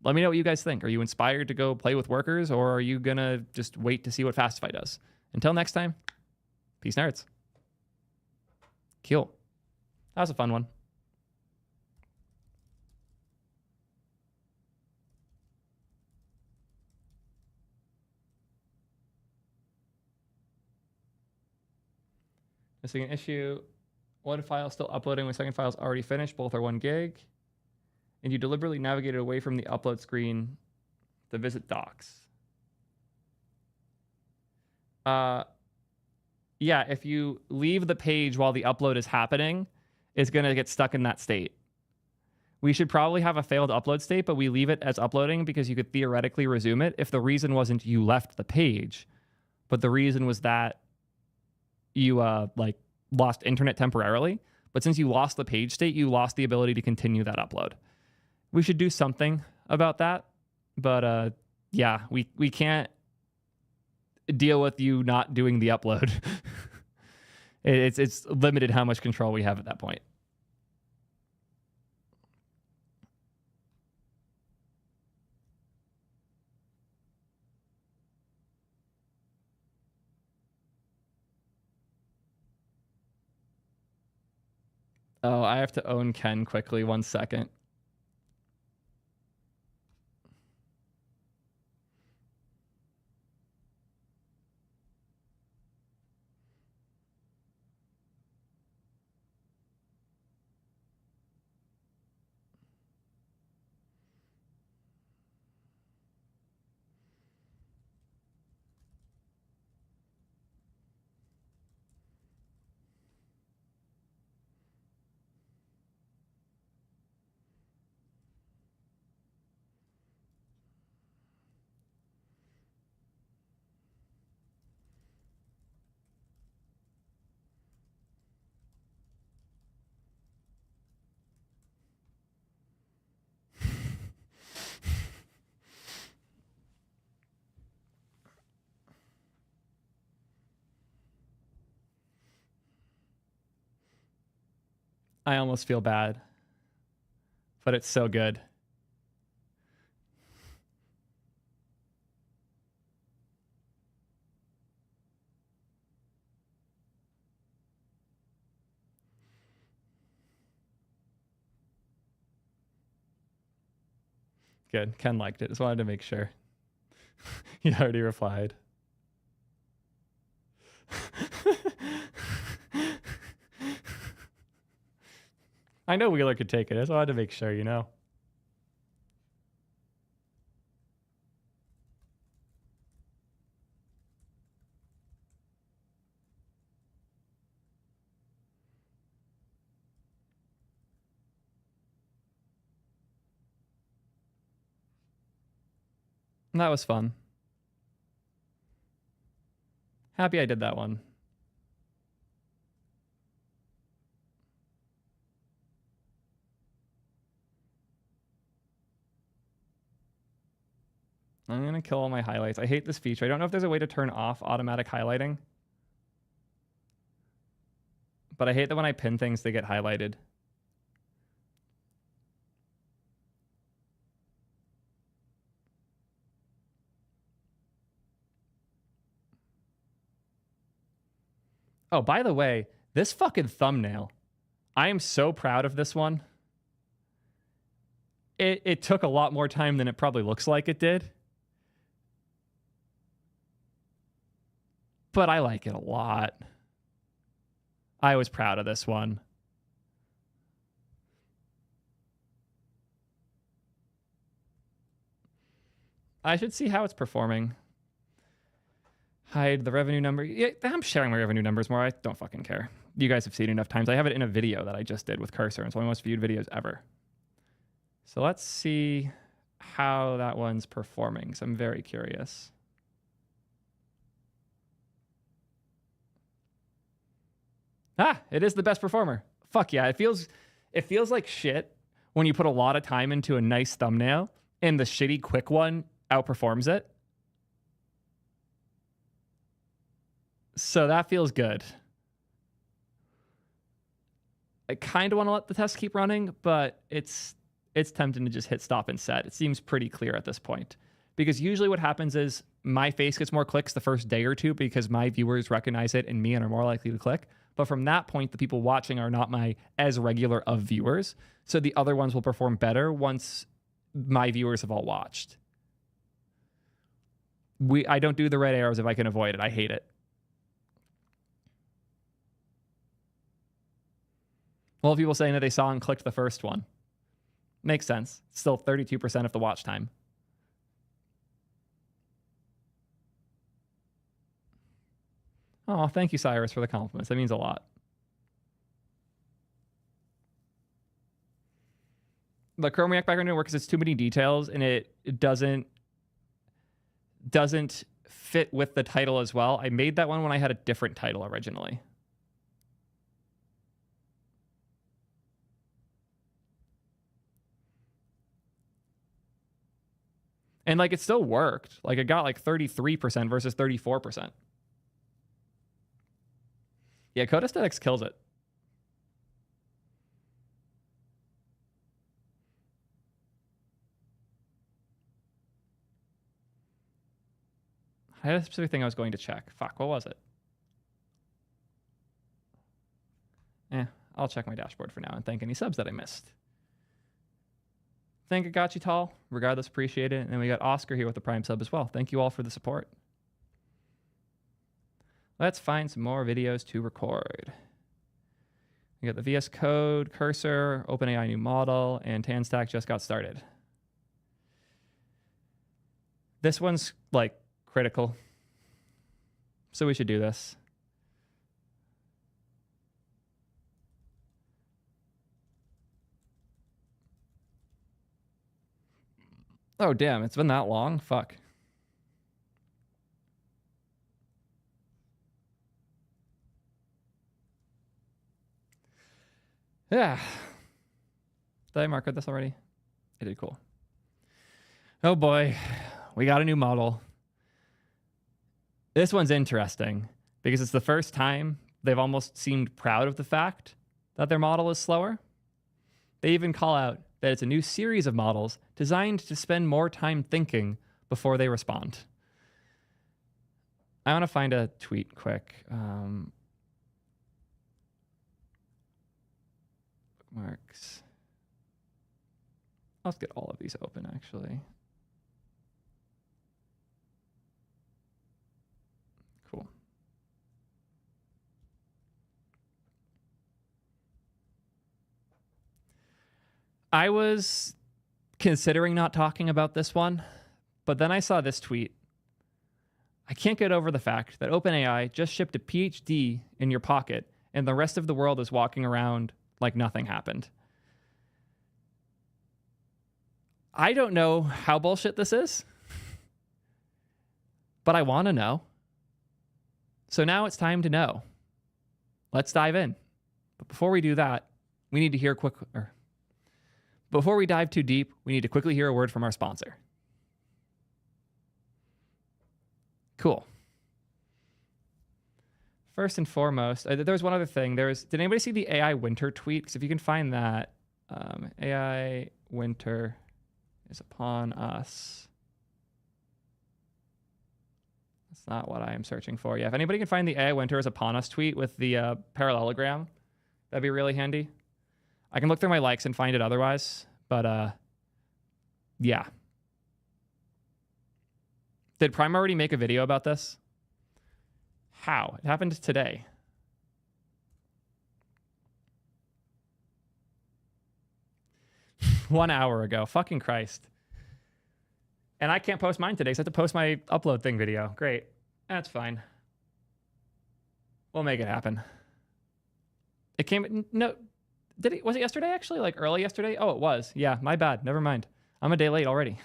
Let me know what you guys think. Are you inspired to go play with workers, or are you going to just wait to see what Fastify does? Until next time, peace, nerds. Cool. That was a fun one. Missing an issue. One file still uploading when second file is already finished. Both are 1 gig. And you deliberately navigated away from the upload screen to visit docs. Yeah, if you leave the page while the upload is happening, it's going to get stuck in that state. We should probably have a failed upload state, but we leave it as uploading because you could theoretically resume it if the reason wasn't you left the page, but the reason was that you like lost internet temporarily. But since you lost the page state, you lost the ability to continue that upload. We should do something about that. But yeah, we can't deal with you not doing the upload. It's limited how much control we have at that point. Oh, I have to own Ken quickly. 1 second. I almost feel bad, but it's so good. Good. Ken liked it. Just wanted to make sure. He already replied. I know Wheeler could take it. I just wanted to make sure, you know. And that was fun. Happy I did that one. I'm going to kill all my highlights. I hate this feature. I don't know if there's a way to turn off automatic highlighting. But I hate that when I pin things, they get highlighted. Oh, by the way, this fucking thumbnail. I am so proud of this one. It took a lot more time than it probably looks like it did. But I like it a lot. I was proud of this one. I should see how it's performing. Hide the revenue number. Yeah, I'm sharing my revenue numbers more. I don't fucking care. You guys have seen it enough times. I have it in a video that I just did with Cursor. It's one of the most viewed videos ever. So let's see how that one's performing. So I'm very curious. Ah, it is the best performer. Fuck yeah. It feels like shit when you put a lot of time into a nice thumbnail and the shitty quick one outperforms it. So that feels good. I kind of want to let the test keep running, but it's tempting to just hit stop and set. It seems pretty clear at this point. Because usually what happens is my face gets more clicks the first day or two because my viewers recognize it in me and are more likely to click. But from that point, the people watching are not my as regular of viewers. So the other ones will perform better once my viewers have all watched. I don't do the red arrows if I can avoid it. I hate it. Well, people saying that they saw and clicked the first one. Makes sense. Still 32% of the watch time. Oh, thank you, Cyrus, for the compliments. That means a lot. The Chrome React background didn't work because it's too many details and it doesn't fit with the title as well. I made that one when I had a different title originally. And like it still worked. Like it got like 33% versus 34%. Yeah, Code Aesthetics kills it. I had a specific thing I was going to check. Fuck, what was it? I'll check my dashboard for now and thank any subs that I missed. Thank you, Got You Tall. Regardless, appreciate it. And then we got Oscar here with the Prime sub as well. Thank you all for the support. Let's find some more videos to record. We got the VS Code, Cursor, OpenAI new model, and TanStack just got started. This one's like critical. So we should do this. Oh, damn, it's been that long? Fuck. Yeah. Did I mark this already? I did, cool. Oh boy, we got a new model. This one's interesting because it's the first time they've almost seemed proud of the fact that their model is slower. They even call out that it's a new series of models designed to spend more time thinking before they respond. I want to find a tweet quick. Bookmarks. Let's get all of these open, actually. Cool. I was considering not talking about this one, but then I saw this tweet. I can't get over the fact that OpenAI just shipped a PhD in your pocket and the rest of the world is walking around like nothing happened. I don't know how bullshit this is, but I want to know. So now it's time to know. Let's dive in. But before we do that, we need to hear before we dive too deep, we need to quickly hear a word from our sponsor. Cool. First and foremost, there was one other thing. Did anybody see the AI winter tweet? Because if you can find that, AI winter is upon us. That's not what I am searching for. Yeah, if anybody can find the AI winter is upon us tweet with the parallelogram, that'd be really handy. I can look through my likes and find it otherwise, but yeah. Did Prime already make a video about this? How? It happened today. One hour ago. Fucking Christ. And I can't post mine today, so I have to post my UploadThing video. Great. That's fine. We'll make it happen. It came, no, was it yesterday actually? Like early yesterday? Oh, it was. Yeah, my bad. Never mind. I'm a day late already.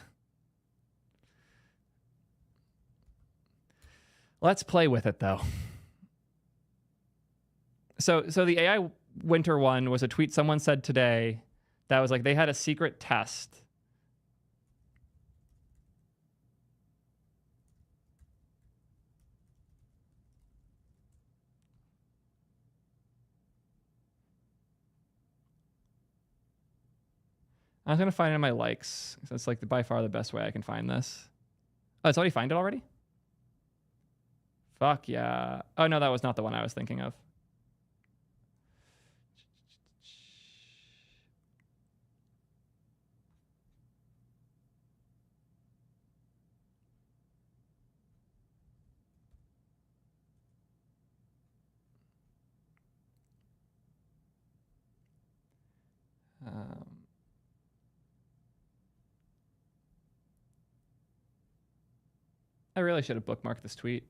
Let's play with it though. So the AI winter one was a tweet someone said today that was like they had a secret test. I was going to find it in my likes. So it's like by far the best way I can find this. Oh, it's already find it already? Fuck yeah. Oh, no, that was not the one I was thinking of. I really should have bookmarked this tweet.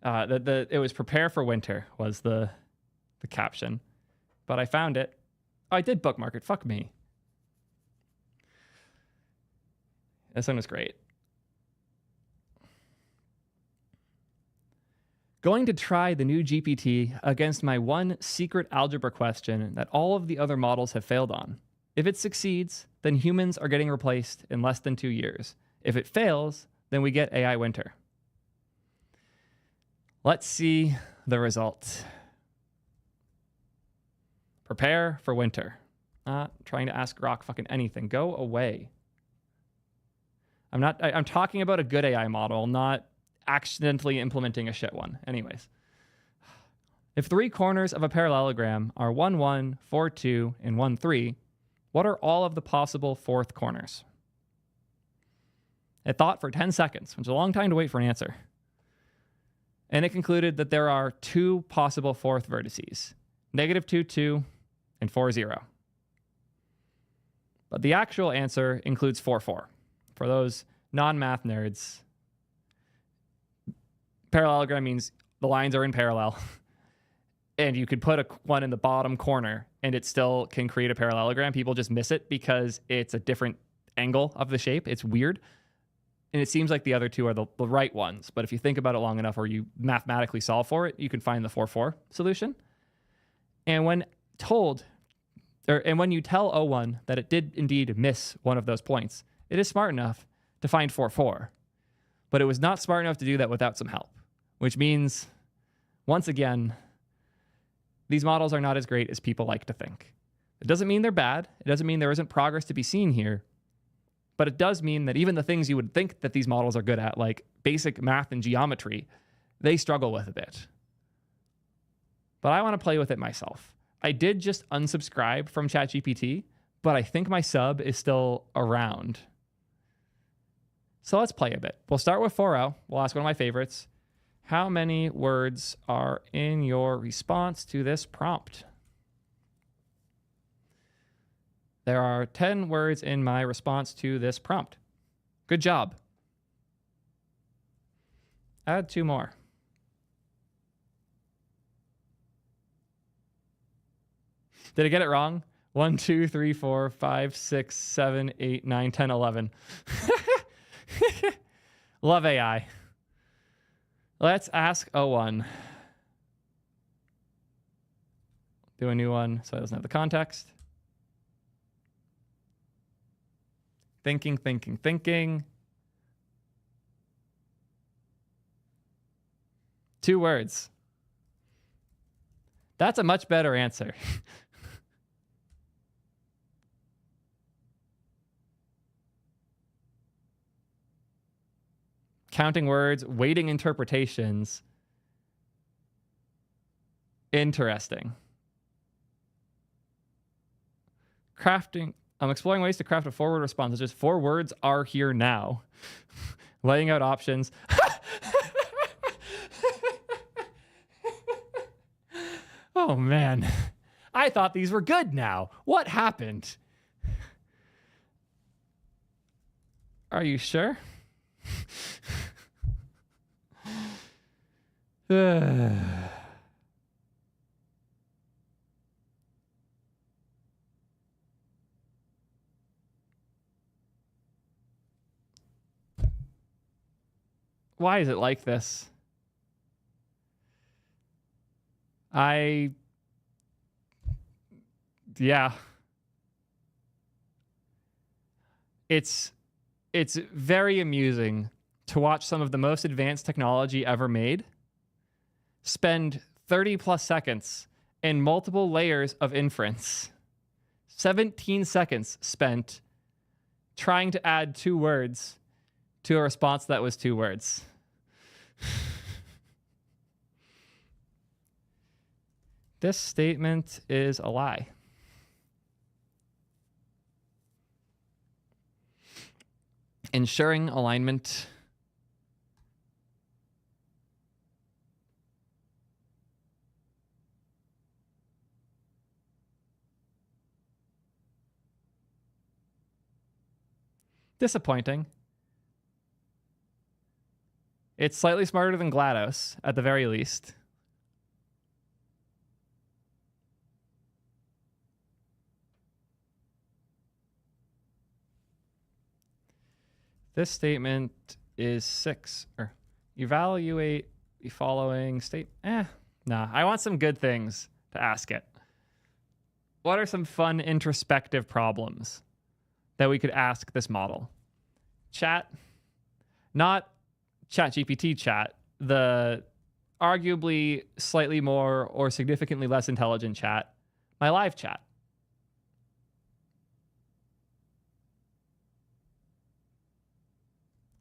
It was prepare for winter was the caption, but I found it. Oh, I did bookmark it. Fuck me. This one was great. Going to try the new GPT against my one secret algebra question that all of the other models have failed on. If it succeeds, then humans are getting replaced in less than 2 years. If it fails, then we get AI winter. Let's see the result. Prepare for winter. Not trying to ask Grok fucking anything. Go away. I'm talking about a good AI model, not accidentally implementing a shit one. Anyways. If 3 corners of a parallelogram are 1, 1, 4, 2, and 1, 3, what are all of the possible fourth corners? It thought for 10 seconds, which is a long time to wait for an answer. And it concluded that there are 2 possible fourth vertices, -2, 2, and 4, 0. But the actual answer includes 4, 4. For those non-math nerds, parallelogram means the lines are in parallel. And you could put one in the bottom corner and it still can create a parallelogram. People just miss it because it's a different angle of the shape. It's weird. And it seems like the other 2 are the right ones. But if you think about it long enough or you mathematically solve for it, you can find the 4-4 solution. And when you tell O1 that it did indeed miss one of those points, it is smart enough to find 4-4. But it was not smart enough to do that without some help, which means, once again, these models are not as great as people like to think. It doesn't mean they're bad. It doesn't mean there isn't progress to be seen here. But it does mean that even the things you would think that these models are good at, like basic math and geometry, they struggle with a bit. But I want to play with it myself. I did just unsubscribe from ChatGPT, but I think my sub is still around. So let's play a bit. We'll start with 4.0. We'll ask one of my favorites. How many words are in your response to this prompt? There are 10 words in my response to this prompt. Good job. Add 2 more. Did I get it wrong? 1, 2, 3, 4, 5, 6, 7, 8, 9, 10, 11. Love AI. Let's ask O1. Do a new one so it doesn't have the context. Thinking. 2 words. That's a much better answer. Counting words, weighting interpretations. Interesting. Crafting. I'm exploring ways to craft a forward response. It's just 4 words are here now. Laying out options. Oh, man. I thought these were good now. What happened? Are you sure? Why is it like this? Yeah. It's very amusing to watch some of the most advanced technology ever made spend 30 plus seconds in multiple layers of inference. 17 seconds spent trying to add 2 words to a response that was 2 words. This statement is a lie. Ensuring alignment. Disappointing. It's slightly smarter than GLaDOS, at the very least. This statement is 6. Or evaluate the following state. Nah, I want some good things to ask it. What are some fun introspective problems that we could ask this model? Chat, not ChatGPT chat, the arguably slightly more or significantly less intelligent chat, my live chat.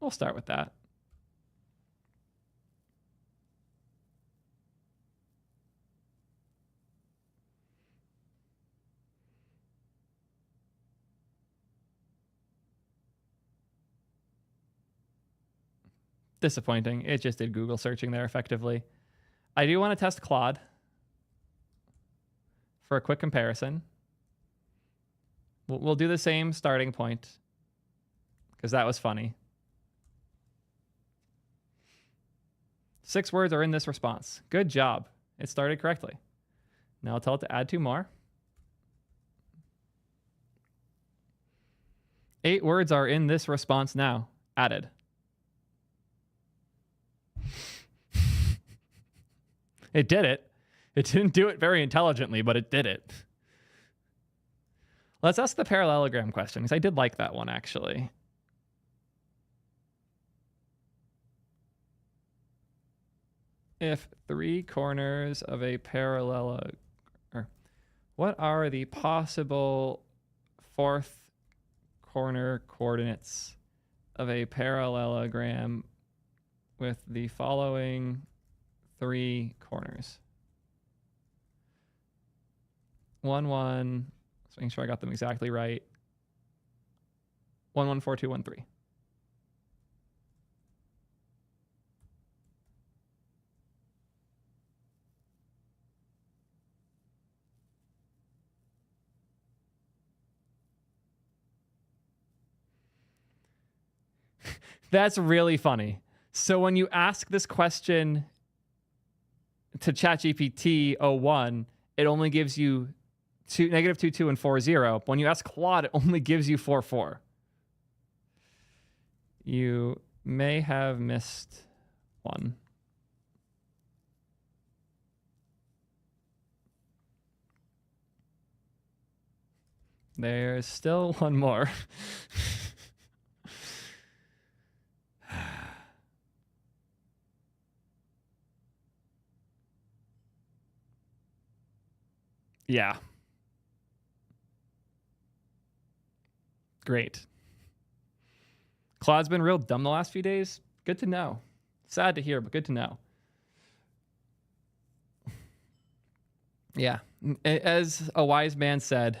We'll start with that. Disappointing. It just did Google searching there effectively. I do want to test Claude for a quick comparison. We'll do the same starting point because that was funny. 6 words are in this response. Good job. It started correctly. Now I'll tell it to add 2 more. 8 words are in this response now. Added. It did it. It didn't do it very intelligently, but it did it. Let's ask the parallelogram question, because I did like that one, actually. If 3 corners of a parallelogram, what are the possible 4th corner coordinates of a parallelogram with the following 3 corners? 1, 1. Let's make sure I got them exactly right. 1, 1, 4, 2, 1, 3. That's really funny. So when you ask this question to ChatGPT 01, it only gives you -2, 2, and 4, 0. But when you ask Claude, it only gives you 4, 4. You may have missed one. There's still one more. Yeah. Great. Claude's been real dumb the last few days. Good to know. Sad to hear, but good to know. Yeah. As a wise man said,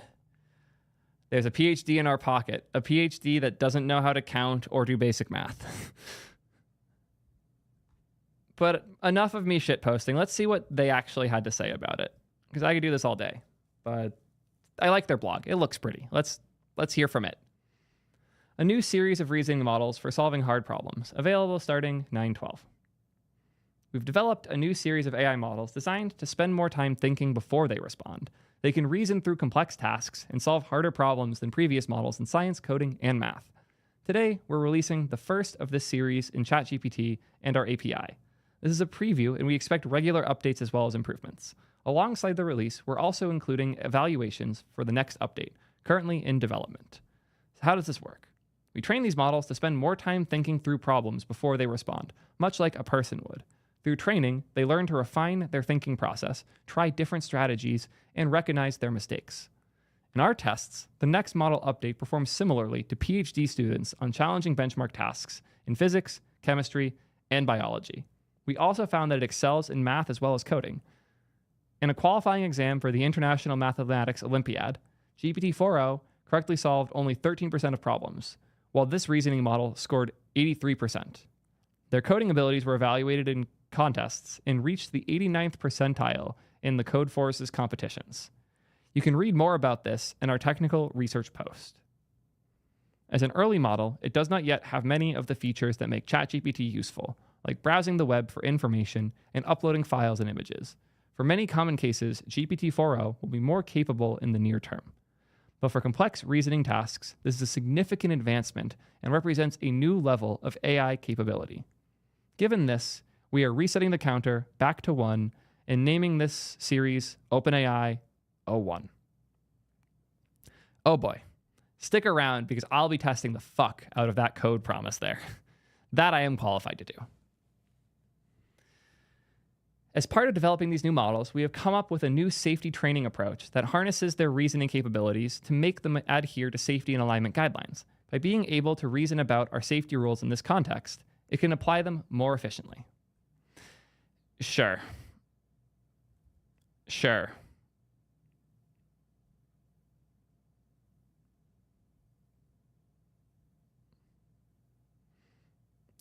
there's a PhD in our pocket, a PhD that doesn't know how to count or do basic math. But enough of me shitposting. Let's see what they actually had to say about it, because I could do this all day. but I like their blog. It looks pretty. Let's hear from it. A new series of reasoning models for solving hard problems, available starting 9/12. We've developed a new series of AI models designed to spend more time thinking before they respond. They can reason through complex tasks and solve harder problems than previous models in science, coding, and math. Today, we're releasing the first of this series in ChatGPT and our API. This is a preview, and we expect regular updates as well as improvements. Alongside the release, we're also including evaluations for the next update, currently in development. So how does this work? We train these models to spend more time thinking through problems before they respond, much like a person would. Through training, they learn to refine their thinking process, try different strategies, and recognize their mistakes. In our tests, the next model update performs similarly to PhD students on challenging benchmark tasks in physics, chemistry, and biology. We also found that it excels in math as well as coding. In a qualifying exam for the International Mathematics Olympiad, GPT-4o correctly solved only 13% of problems, while this reasoning model scored 83%. Their coding abilities were evaluated in contests and reached the 89th percentile in the Codeforce's competitions. You can read more about this in our technical research post. As an early model, it does not yet have many of the features that make ChatGPT useful, like browsing the web for information and uploading files and images. For many common cases, GPT-4o will be more capable in the near term. But for complex reasoning tasks, this is a significant advancement and represents a new level of AI capability. Given this, we are resetting the counter back to 1 and naming this series OpenAI 01. Oh boy, stick around because I'll be testing the fuck out of that code promise there. That I am qualified to do. As part of developing these new models, we have come up with a new safety training approach that harnesses their reasoning capabilities to make them adhere to safety and alignment guidelines. By being able to reason about our safety rules in this context, it can apply them more efficiently. Sure.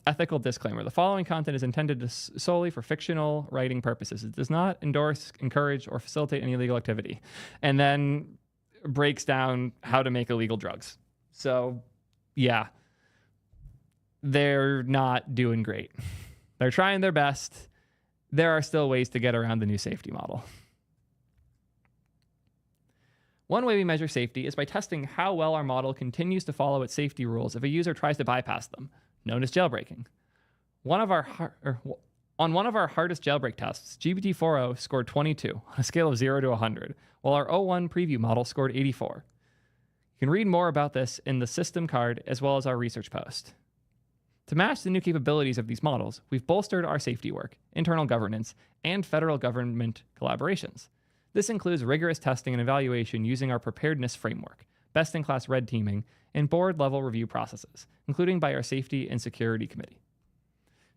Ethical disclaimer. The following content is intended solely for fictional writing purposes. It does not endorse, encourage, or facilitate any illegal activity. And then breaks down how to make illegal drugs. So, yeah, they're not doing great. They're trying their best. There are still ways to get around the new safety model. One way we measure safety is by testing how well our model continues to follow its safety rules if a user tries to bypass them, known as jailbreaking. On one of our hardest jailbreak tests, GPT-4o scored 22 on a scale of 0 to 100, while our O1 preview model scored 84. You can read more about this in the system card as well as our research post. To match the new capabilities of these models, we've bolstered our safety work, internal governance, and federal government collaborations. This includes rigorous testing and evaluation using our preparedness framework, best-in-class red teaming, and board-level review processes, including by our Safety and Security Committee.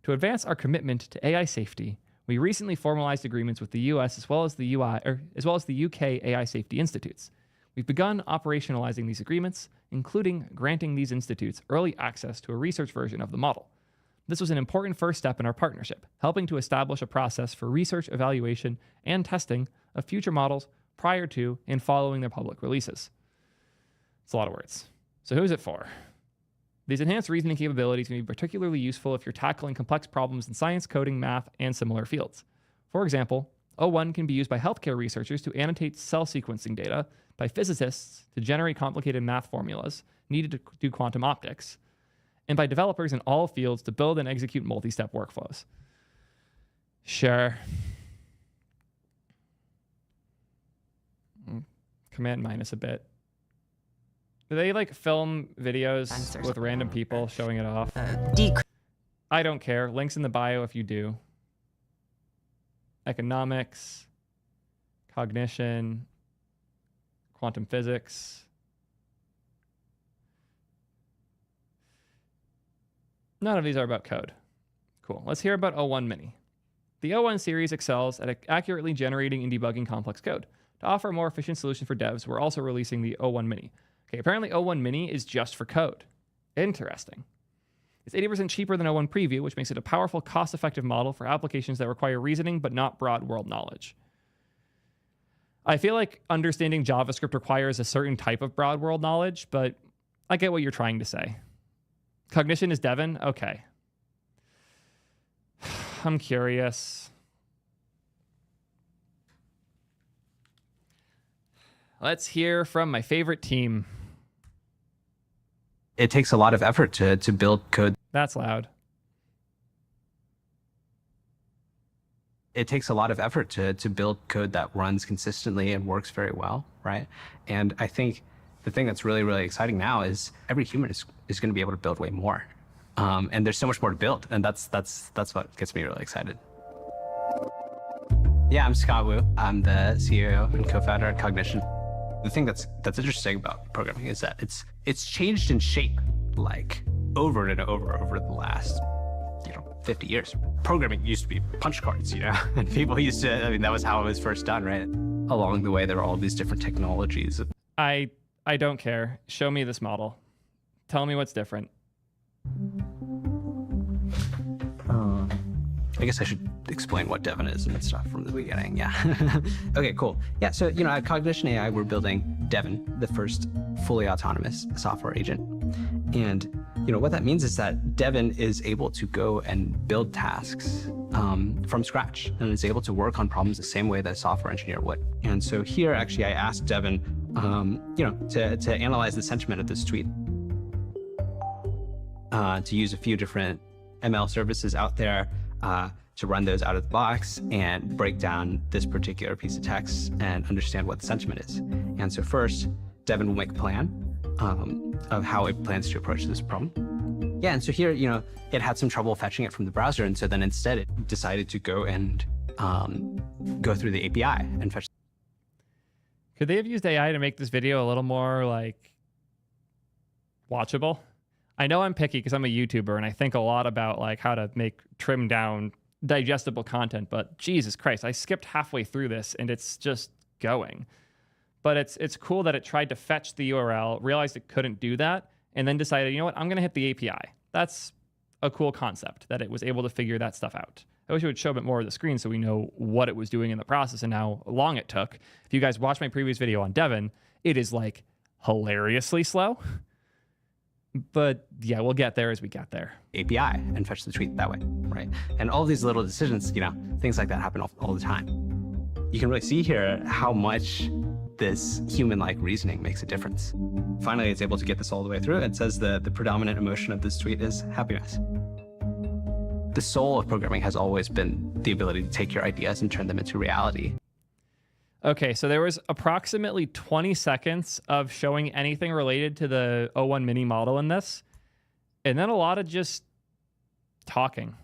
To advance our commitment to AI safety, we recently formalized agreements with the US as well as the UK AI Safety Institutes. We've begun operationalizing these agreements, including granting these institutes early access to a research version of the model. This was an important first step in our partnership, helping to establish a process for research, evaluation, and testing of future models prior to and following their public releases. It's a lot of words. So who's it for? These enhanced reasoning capabilities can be particularly useful if you're tackling complex problems in science, coding, math, and similar fields. For example, O1 can be used by healthcare researchers to annotate cell sequencing data, by physicists to generate complicated math formulas needed to do quantum optics, and by developers in all fields to build and execute multi-step workflows. Sure. Command minus a bit. Do they like film videos with random people showing it off? I don't care. Links in the bio if you do. Economics, cognition, quantum physics. None of these are about code. Cool. Let's hear about O1 Mini. The O1 series excels at accurately generating and debugging complex code. To offer a more efficient solution for devs, we're also releasing the O1 Mini. Okay, apparently O1 Mini is just for code. Interesting. It's 80% cheaper than O1 Preview, which makes it a powerful, cost-effective model for applications that require reasoning but not broad world knowledge. I feel like understanding JavaScript requires a certain type of broad world knowledge, but I get what you're trying to say. Cognition is Devin? Okay. I'm curious. Let's hear from my favorite team.
It takes a lot of effort to build code.
That's loud.
It takes a lot of effort to build code that runs consistently and works very well, right? And I think the thing that's really, really exciting now is every human is going to be able to build way more. And there's so much more to build. And that's what gets me really excited. Yeah, I'm Scott Wu. I'm the CEO and co-founder at Cognition. The thing that's interesting about programming is that it's changed in shape like over and over the last 50 years. Programming used to be punch cards, and people used to, that was how it was first done, right? Along the way, there were all these different technologies.
I don't care. Show me this model. Tell me what's different.
I guess I should explain what Devin is and stuff from the beginning. Yeah. Okay, cool. Yeah. So, at Cognition AI, we're building Devin, the first fully autonomous software agent. And, what that means is that Devin is able to go and build tasks from scratch and is able to work on problems the same way that a software engineer would. And so here, actually, I asked Devin, to analyze the sentiment of this tweet, to use a few different ML services out there, to run those out of the box and break down this particular piece of text and understand what the sentiment is. And so first, Devin will make a plan of how it plans to approach this problem. Yeah, and so here, it had some trouble fetching it from the browser, and so then instead it decided to go and go through the API and fetch.
Could they have used AI to make this video a little more watchable? I know I'm picky because I'm a YouTuber and I think a lot about how to make trimmed down digestible content, but Jesus Christ, I skipped halfway through this and it's just going. But it's cool that it tried to fetch the URL, realized it couldn't do that, and then decided, you know what, I'm going to hit the API. That's a cool concept that it was able to figure that stuff out. I wish it would show a bit more of the screen so we know what it was doing in the process and how long it took. If you guys watched my previous video on Devin, it is hilariously slow. But yeah, we'll get there as we get there.
API and fetch the tweet that way, right? And all these little decisions, things like that happen all the time. You can really see here how much this human-like reasoning makes a difference. Finally, it's able to get this all the way through. It says the predominant emotion of this tweet is happiness. The soul of programming has always been the ability to take your ideas and turn them into reality.
Okay, so there was approximately 20 seconds of showing anything related to the O1 mini model in this, and then a lot of just talking.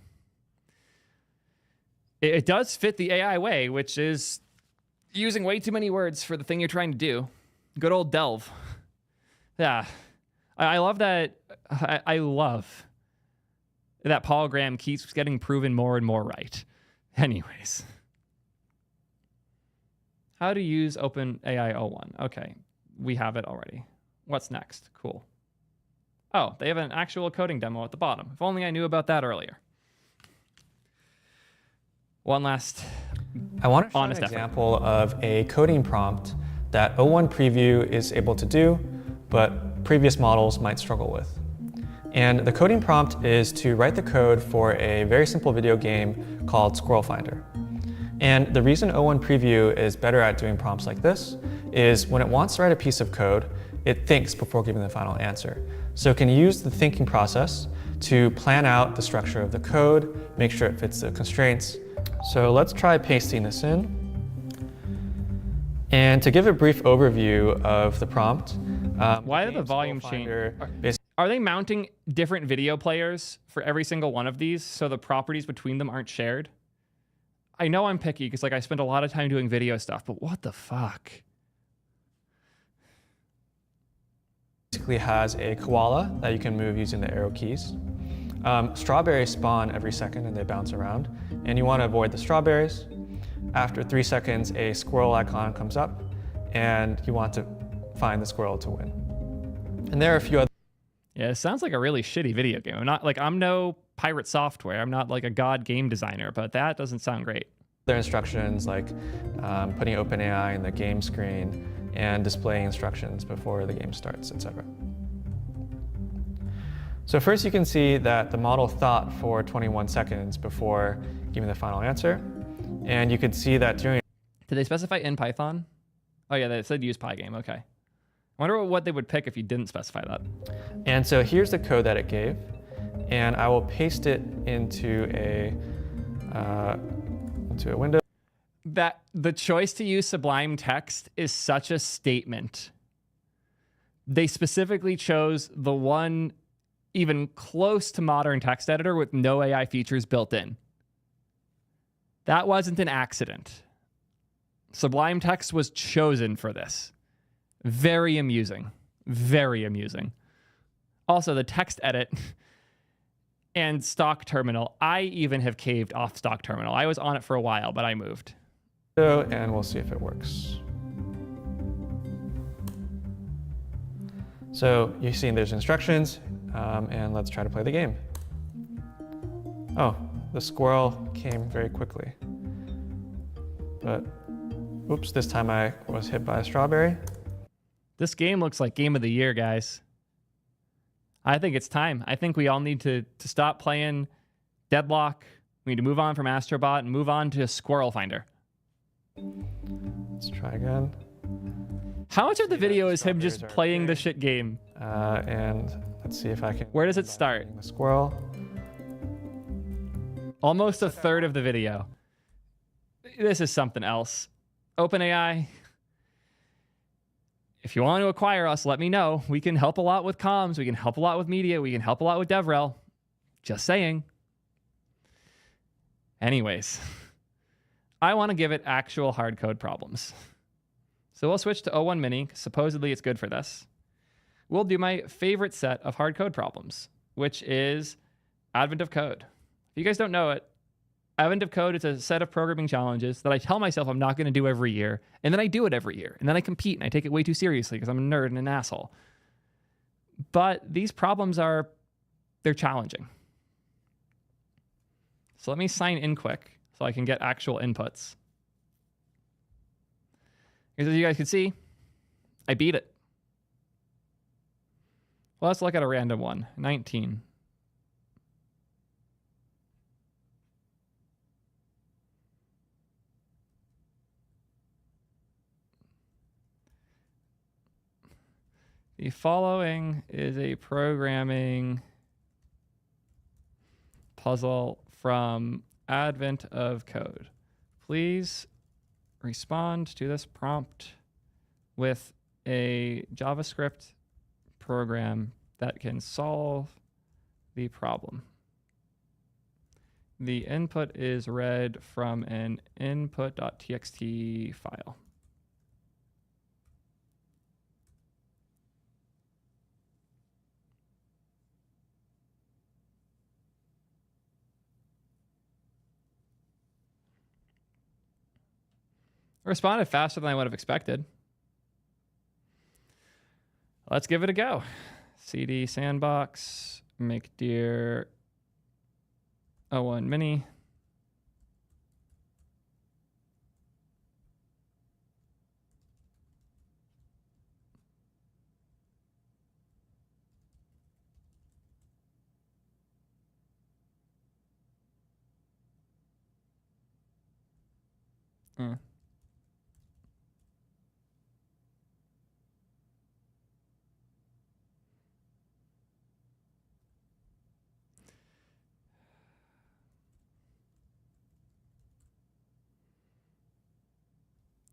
It does fit the AI way, which is using way too many words for the thing you're trying to do. Good old Delve. Yeah, I love that. I love that Paul Graham keeps getting proven more and more right. Anyways. How to use OpenAI O1. Okay, we have it already. What's next? Cool. Oh, they have an actual coding demo at the bottom. If only I knew about that earlier. One last
I want to show an
honest
example of a coding prompt that O1 Preview is able to do, but previous models might struggle with. And the coding prompt is to write the code for a very simple video game called Squirrel Finder. And the reason O1 Preview is better at doing prompts like this is when it wants to write a piece of code, it thinks before giving the final answer. So it can use the thinking process to plan out the structure of the code, make sure it fits the constraints. So let's try pasting this in. And to give a brief overview of the prompt.
Why did the volume change? Are they mounting different video players for every single one of these so the properties between them aren't shared? I know I'm picky because I spend a lot of time doing video stuff, but what the fuck?
Basically has a koala that you can move using the arrow keys. Strawberries spawn every second and they bounce around, and you want to avoid the strawberries. After 3 seconds, a squirrel icon comes up, and you want to find the squirrel to win. And there are a few other.
Yeah, it sounds like a really shitty video game. I'm no Pirate Software. I'm not a god game designer, but that doesn't sound great.
Other instructions like putting OpenAI in the game screen and displaying instructions before the game starts, etc. So first you can see that the model thought for 21 seconds before giving the final answer. And you could see that during...
Did they specify in Python? Oh yeah, they said use Pygame, okay. I wonder what they would pick if you didn't specify that.
And so here's the code that it gave. And I will paste it into a window.
That the choice to use Sublime Text is such a statement. They specifically chose the one even close to modern text editor with no AI features built in. That wasn't an accident. Sublime Text was chosen for this. Very amusing. Very amusing. Also, the text edit and stock terminal. I even have caved off stock terminal. I was on it for a while, but I moved.
And we'll see if it works. So you've seen there's instructions, and let's try to play the game. Oh, the squirrel came very quickly. But, oops, this time I was hit by a strawberry.
This game looks like game of the year, guys. I think it's time. I think we all need to stop playing Deadlock. We need to move on from Astrobot and move on to Squirrel Finder.
Let's try again.
How much of the video is him just playing the shit game?
And let's see if I can...
Where does it start?
The squirrel.
Almost a third of the video. This is something else. OpenAI, if you want to acquire us, let me know. We can help a lot with comms. We can help a lot with media. We can help a lot with DevRel. Just saying. Anyways, I want to give it actual hard code problems. So we'll switch to O1 Mini. Supposedly it's good for this. We'll do my favorite set of hard code problems, which is Advent of Code. If you guys don't know it, Advent of Code is a set of programming challenges that I tell myself I'm not going to do every year, and then I do it every year, and then I compete, and I take it way too seriously because I'm a nerd and an asshole. But these problems they're challenging. So let me sign in quick so I can get actual inputs. Because as you guys can see, I beat it. Well, let's look at a random one. 19. The following is a programming puzzle from Advent of Code. Please respond to this prompt with a JavaScript program that can solve the problem. The input is read from an input.txt file. Responded faster than I would have expected. Let's give it a go. CD sandbox, make dear O1 Mini.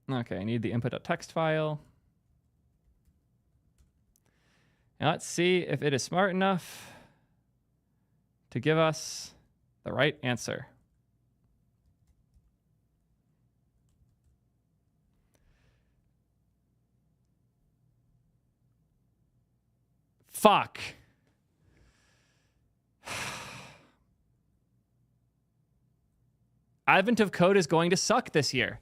Okay, I need the input.txt file. Now let's see if it is smart enough to give us the right answer. Fuck. Advent of Code is going to suck this year.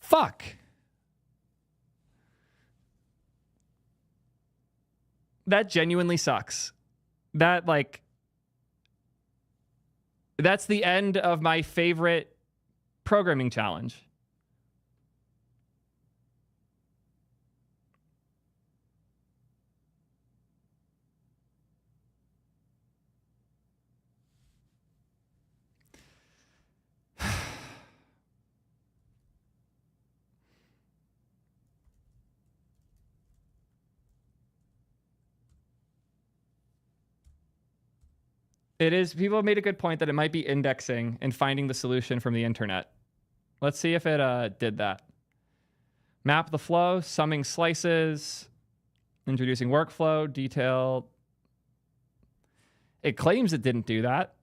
Fuck. That genuinely sucks. That's the end of my favorite programming challenge. It is, people have made a good point that it might be indexing and finding the solution from the internet. Let's see if it did that. Map the flow, summing slices, introducing workflow, detail. It claims it didn't do that.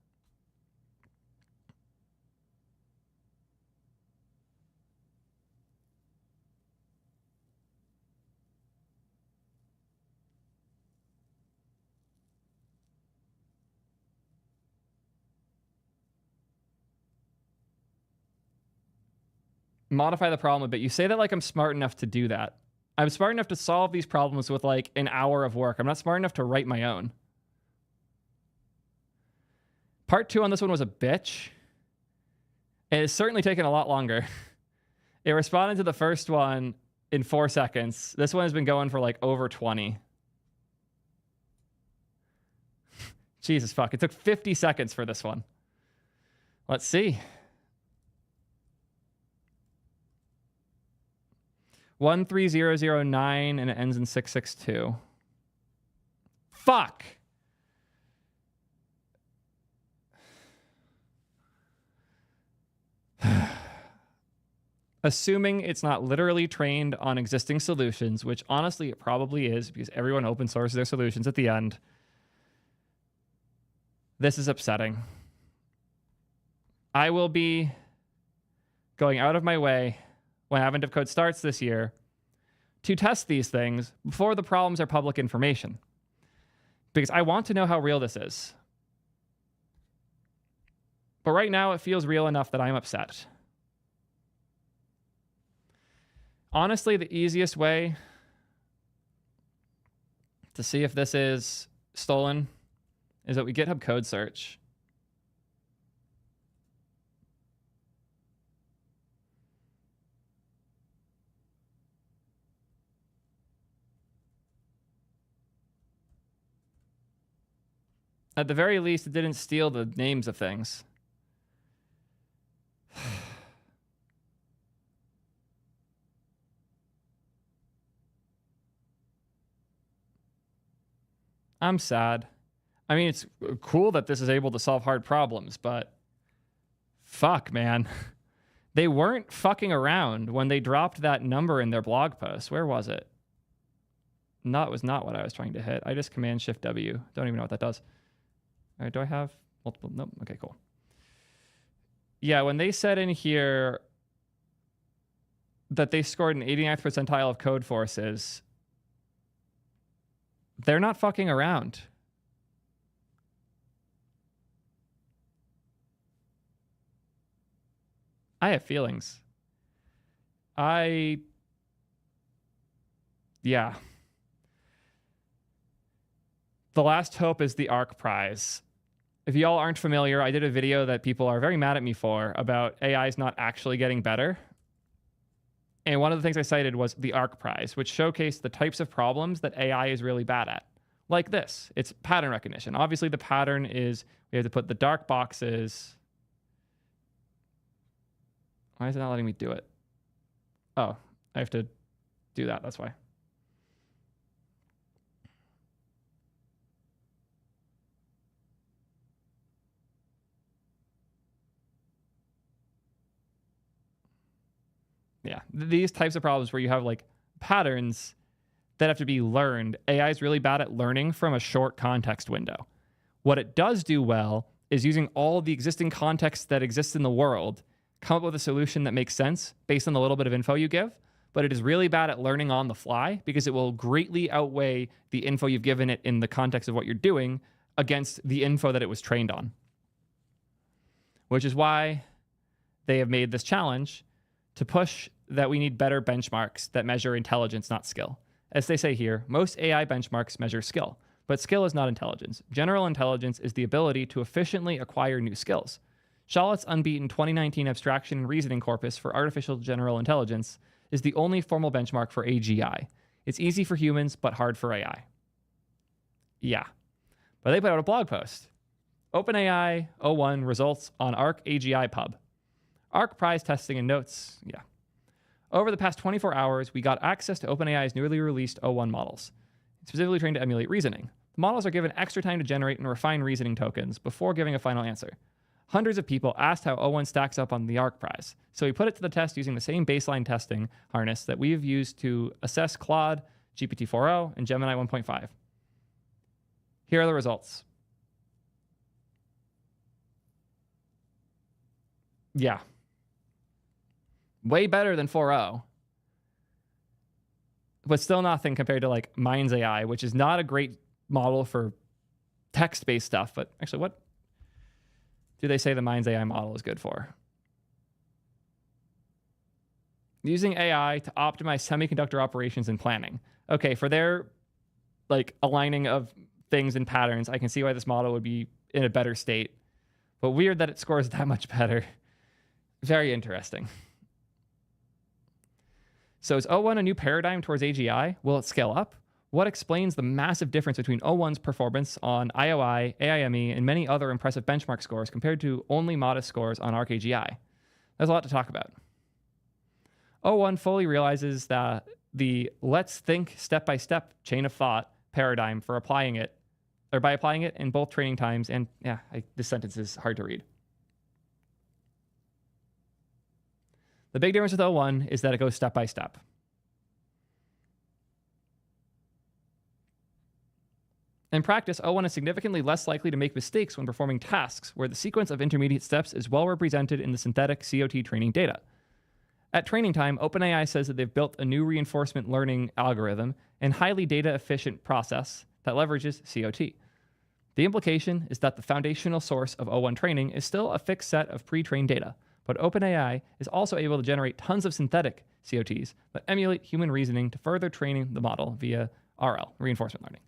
Modify the problem a bit. You say that like I'm smart enough to do that. I'm smart enough to solve these problems with like an hour of work. I'm not smart enough to write my own. Part 2 on this one was a bitch. And it's certainly taken a lot longer. It responded to the first one in 4 seconds. This one has been going for like over 20. Jesus fuck. It took 50 seconds for this one. Let's see. 13009 and it ends in 662. Fuck. Assuming it's not literally trained on existing solutions, which honestly it probably is because everyone open sources their solutions at the end. This is upsetting. I will be going out of my way when Advent of Code starts this year to test these things before the problems are public information. Because I want to know how real this is. But right now it feels real enough that I'm upset. Honestly, the easiest way to see if this is stolen is that we GitHub code search. At the very least, it didn't steal the names of things. I'm sad. I mean, it's cool that this is able to solve hard problems, but fuck, man. They weren't fucking around when they dropped that number in their blog post. Where was it? No, it was not what I was trying to hit. I just Command-Shift-W. Don't even know what that does. All right, do I have multiple? Nope. Okay, cool. Yeah, when they said in here that they scored an 89th percentile of code forces, they're not fucking around. I have feelings. Yeah. The last hope is the ARC prize. If y'all aren't familiar, I did a video that people are very mad at me for about AI's not actually getting better. And one of the things I cited was the ARC prize, which showcased the types of problems that AI is really bad at. Like this, it's pattern recognition. Obviously the pattern is we have to put the dark boxes. Why is it not letting me do it? Oh, I have to do that, that's why. Yeah, these types of problems where you have like patterns that have to be learned. AI is really bad at learning from a short context window. What it does do well is using all of the existing context that exists in the world, come up with a solution that makes sense based on the little bit of info you give, but it is really bad at learning on the fly because it will greatly outweigh the info you've given it in the context of what you're doing against the info that it was trained on. Which is why they have made this challenge to push that we need better benchmarks that measure intelligence, not skill. As they say here, most AI benchmarks measure skill, but skill is not intelligence. General intelligence is the ability to efficiently acquire new skills. Charlotte's unbeaten 2019 abstraction and reasoning corpus for artificial general intelligence is the only formal benchmark for AGI. It's easy for humans, but hard for AI. Yeah. But they put out a blog post. OpenAI o1 results on ARC AGI Pub. ARC prize testing and notes. Yeah. Over the past 24 hours, we got access to OpenAI's newly released o1 models, specifically trained to emulate reasoning. The models are given extra time to generate and refine reasoning tokens before giving a final answer. Hundreds of people asked how o1 stacks up on the ARC prize, so we put it to the test using the same baseline testing harness that we've used to assess Claude, GPT-4o, and Gemini 1.5. Here are the results. Yeah. Way better than 4o. But still nothing compared to like Minds AI, which is not a great model for text-based stuff. But actually, what do they say the Minds AI model is good for? Using AI to optimize semiconductor operations and planning. Okay, for their like aligning of things and patterns, I can see why this model would be in a better state. But weird that it scores that much better. Very interesting. So is o1 a new paradigm towards AGI? Will it scale up? What explains the massive difference between o1's performance on IOI, AIME, and many other impressive benchmark scores compared to only modest scores on ARC AGI? There's a lot to talk about. o1 fully realizes that the let's think step-by-step chain of thought paradigm for applying it, or by applying it in both training times and, this sentence is hard to read. The big difference with o1 is that it goes step by step. In practice, o1 is significantly less likely to make mistakes when performing tasks where the sequence of intermediate steps is well represented in the synthetic COT training data. At training time, OpenAI says that they've built a new reinforcement learning algorithm and highly data-efficient process that leverages COT. The implication is that the foundational source of o1 training is still a fixed set of pre-trained data, but OpenAI is also able to generate tons of synthetic COTs that emulate human reasoning to further training the model via RL, reinforcement learning.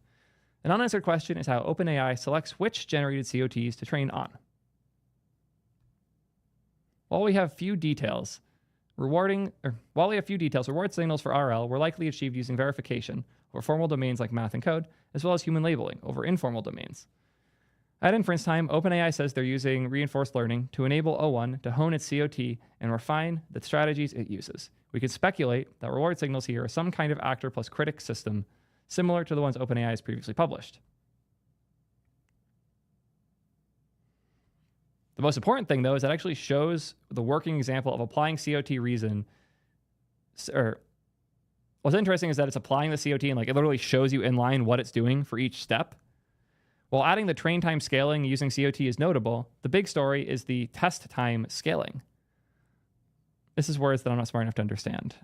An unanswered question is how OpenAI selects which generated COTs to train on. While we have few details, reward signals for RL were likely achieved using verification over formal domains like math and code, as well as human labeling over informal domains. At inference time, OpenAI says they're using reinforced learning to enable o1 to hone its COT and refine the strategies it uses. We could speculate that reward signals here are some kind of actor plus critic system, similar to the ones OpenAI has previously published. The most important thing, though, is that it actually shows the working example of applying COT reason. Or what's interesting is that it's applying the COT and like it literally shows you in line what it's doing for each step. While adding the train time scaling using COT is notable, the big story is the test time scaling. This is words that I'm not smart enough to understand.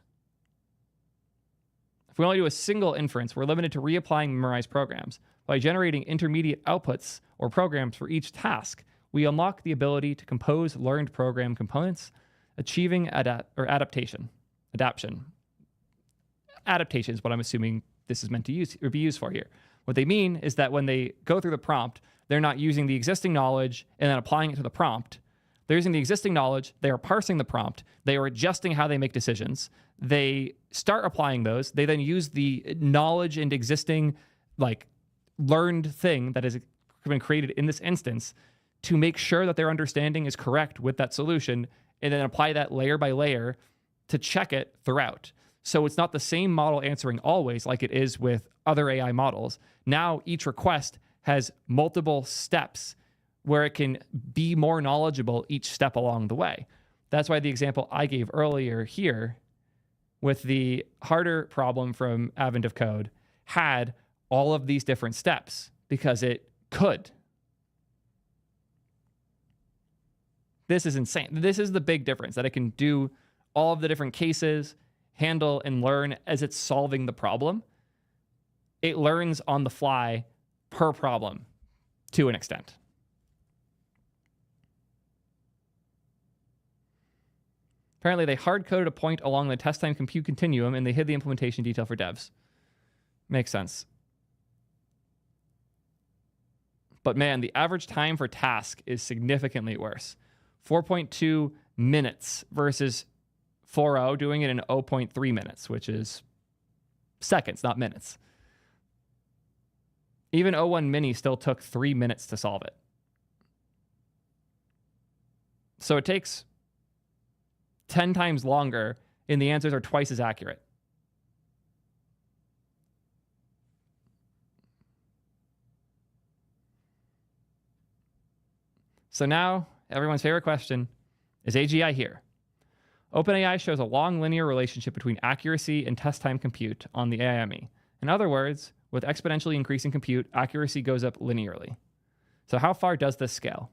If we only do a single inference, we're limited to reapplying memorized programs. By generating intermediate outputs or programs for each task, we unlock the ability to compose learned program components, achieving adaptation. Adaptation is what I'm assuming this is meant to be used for here. What they mean is that when they go through the prompt, they're not using the existing knowledge and then applying it to the prompt. They're using the existing knowledge, they are parsing the prompt, they are adjusting how they make decisions, they start applying those, they then use the knowledge and existing like learned thing that has been created in this instance to make sure that their understanding is correct with that solution, and then apply that layer by layer to check it throughout. So it's not the same model answering always like it is with other AI models. Now each request has multiple steps where it can be more knowledgeable each step along the way. That's why the example I gave earlier here with the harder problem from Advent of Code had all of these different steps because it could. This is insane. This is the big difference, that it can do all of the different cases, handle and learn as it's solving the problem. It learns on the fly per problem to an extent. Apparently, they hard-coded a point along the test time compute continuum and they hid the implementation detail for devs. Makes sense. But man, the average time for task is significantly worse. 4.2 minutes versus 4.0 doing it in 0.3 minutes, which is seconds, not minutes. Even 01 Mini still took 3 minutes to solve it. So it takes 10 times longer, and the answers are twice as accurate. So now, everyone's favorite question, is AGI here? OpenAI shows a long linear relationship between accuracy and test time compute on the AIME. In other words, with exponentially increasing compute, accuracy goes up linearly. So how far does this scale?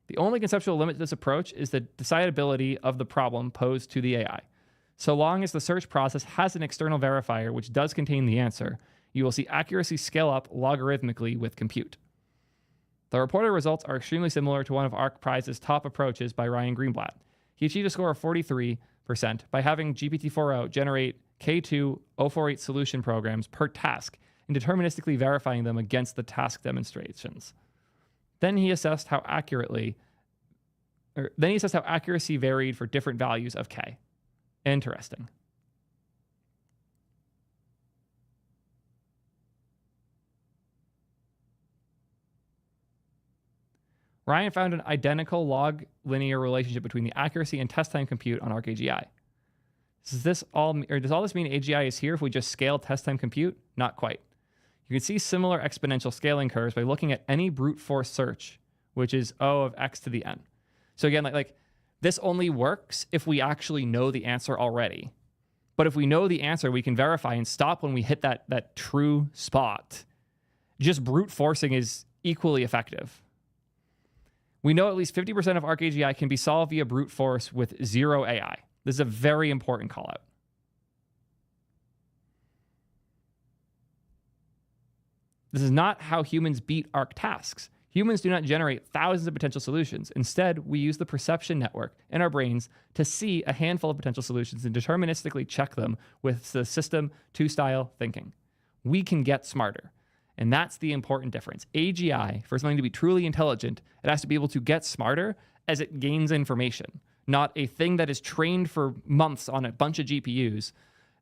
The only conceptual limit to this approach is the decidability of the problem posed to the AI. So long as the search process has an external verifier which does contain the answer, you will see accuracy scale up logarithmically with compute. The reported results are extremely similar to one of ArcPrize's top approaches by Ryan Greenblatt. He achieved a score of 43% by having GPT-4o generate K2 solution programs per task and deterministically verifying them against the task demonstrations. Then he assessed how accuracy varied for different values of K. Interesting. Ryan found an identical log linear relationship between the accuracy and test time compute on ArcAGI. Does all this mean AGI is here if we just scale test time compute? Not quite. You can see similar exponential scaling curves by looking at any brute force search, which is O of x to the n. So again, like this only works if we actually know the answer already. But if we know the answer, we can verify and stop when we hit that true spot. Just brute forcing is equally effective. We know at least 50% of ArcAGI can be solved via brute force with zero AI. This is a very important call out. This is not how humans beat Arc tasks. Humans do not generate thousands of potential solutions. Instead, we use the perception network in our brains to see a handful of potential solutions and deterministically check them with the system two-style thinking. We can get smarter. And that's the important difference. AGI, for something to be truly intelligent, it has to be able to get smarter as it gains information, not a thing that is trained for months on a bunch of GPUs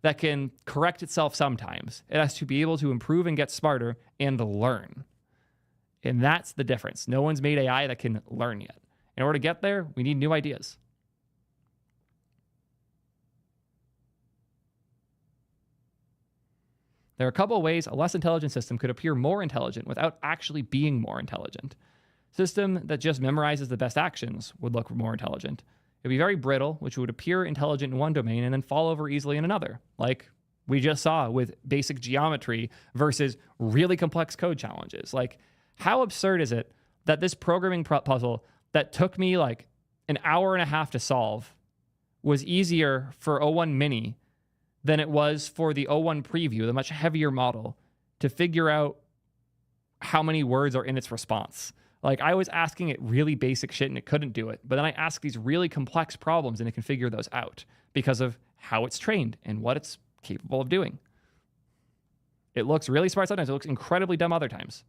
that can correct itself sometimes. It has to be able to improve and get smarter and learn. And that's the difference. No one's made AI that can learn yet. In order to get there, we need new ideas. There are a couple of ways a less intelligent system could appear more intelligent without actually being more intelligent. A system that just memorizes the best actions would look more intelligent. It would be very brittle, which would appear intelligent in one domain and then fall over easily in another, like we just saw with basic geometry versus really complex code challenges. Like, how absurd is it that this programming puzzle that took me like an hour and a half to solve was easier for 01 Mini than it was for the 01 Preview, the much heavier model, to figure out how many words are in its response. Like, I was asking it really basic shit and it couldn't do it. But then I asked these really complex problems and it can figure those out because of how it's trained and what it's capable of doing. It looks really smart sometimes. It looks incredibly dumb other times.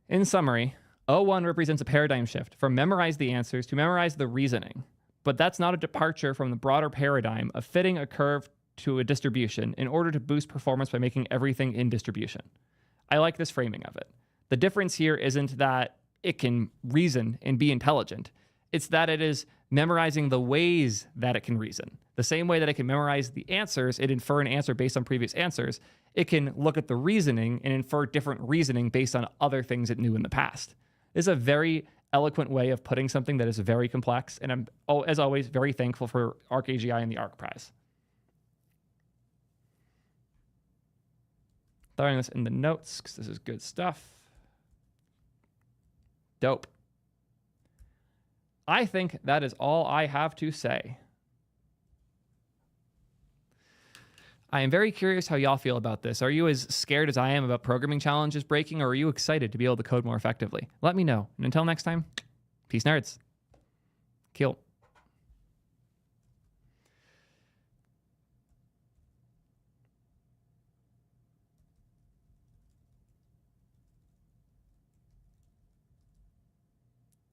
In summary, 01 represents a paradigm shift from memorize the answers to memorize the reasoning. But that's not a departure from the broader paradigm of fitting a curve to a distribution in order to boost performance by making everything in distribution. I like this framing of it. The difference here isn't that it can reason and be intelligent. It's that it is memorizing the ways that it can reason. The same way that it can memorize the answers and infer an answer based on previous answers, it can look at the reasoning and infer different reasoning based on other things it knew in the past. This is a very eloquent way of putting something that is very complex, and I'm, as always, very thankful for ArcAGI and the Arc Prize. Throwing this in the notes because this is good stuff. Dope. I think that is all I have to say. I am very curious how y'all feel about this. Are you as scared as I am about programming challenges breaking, or are you excited to be able to code more effectively? Let me know. And until next time, peace, nerds. Kill.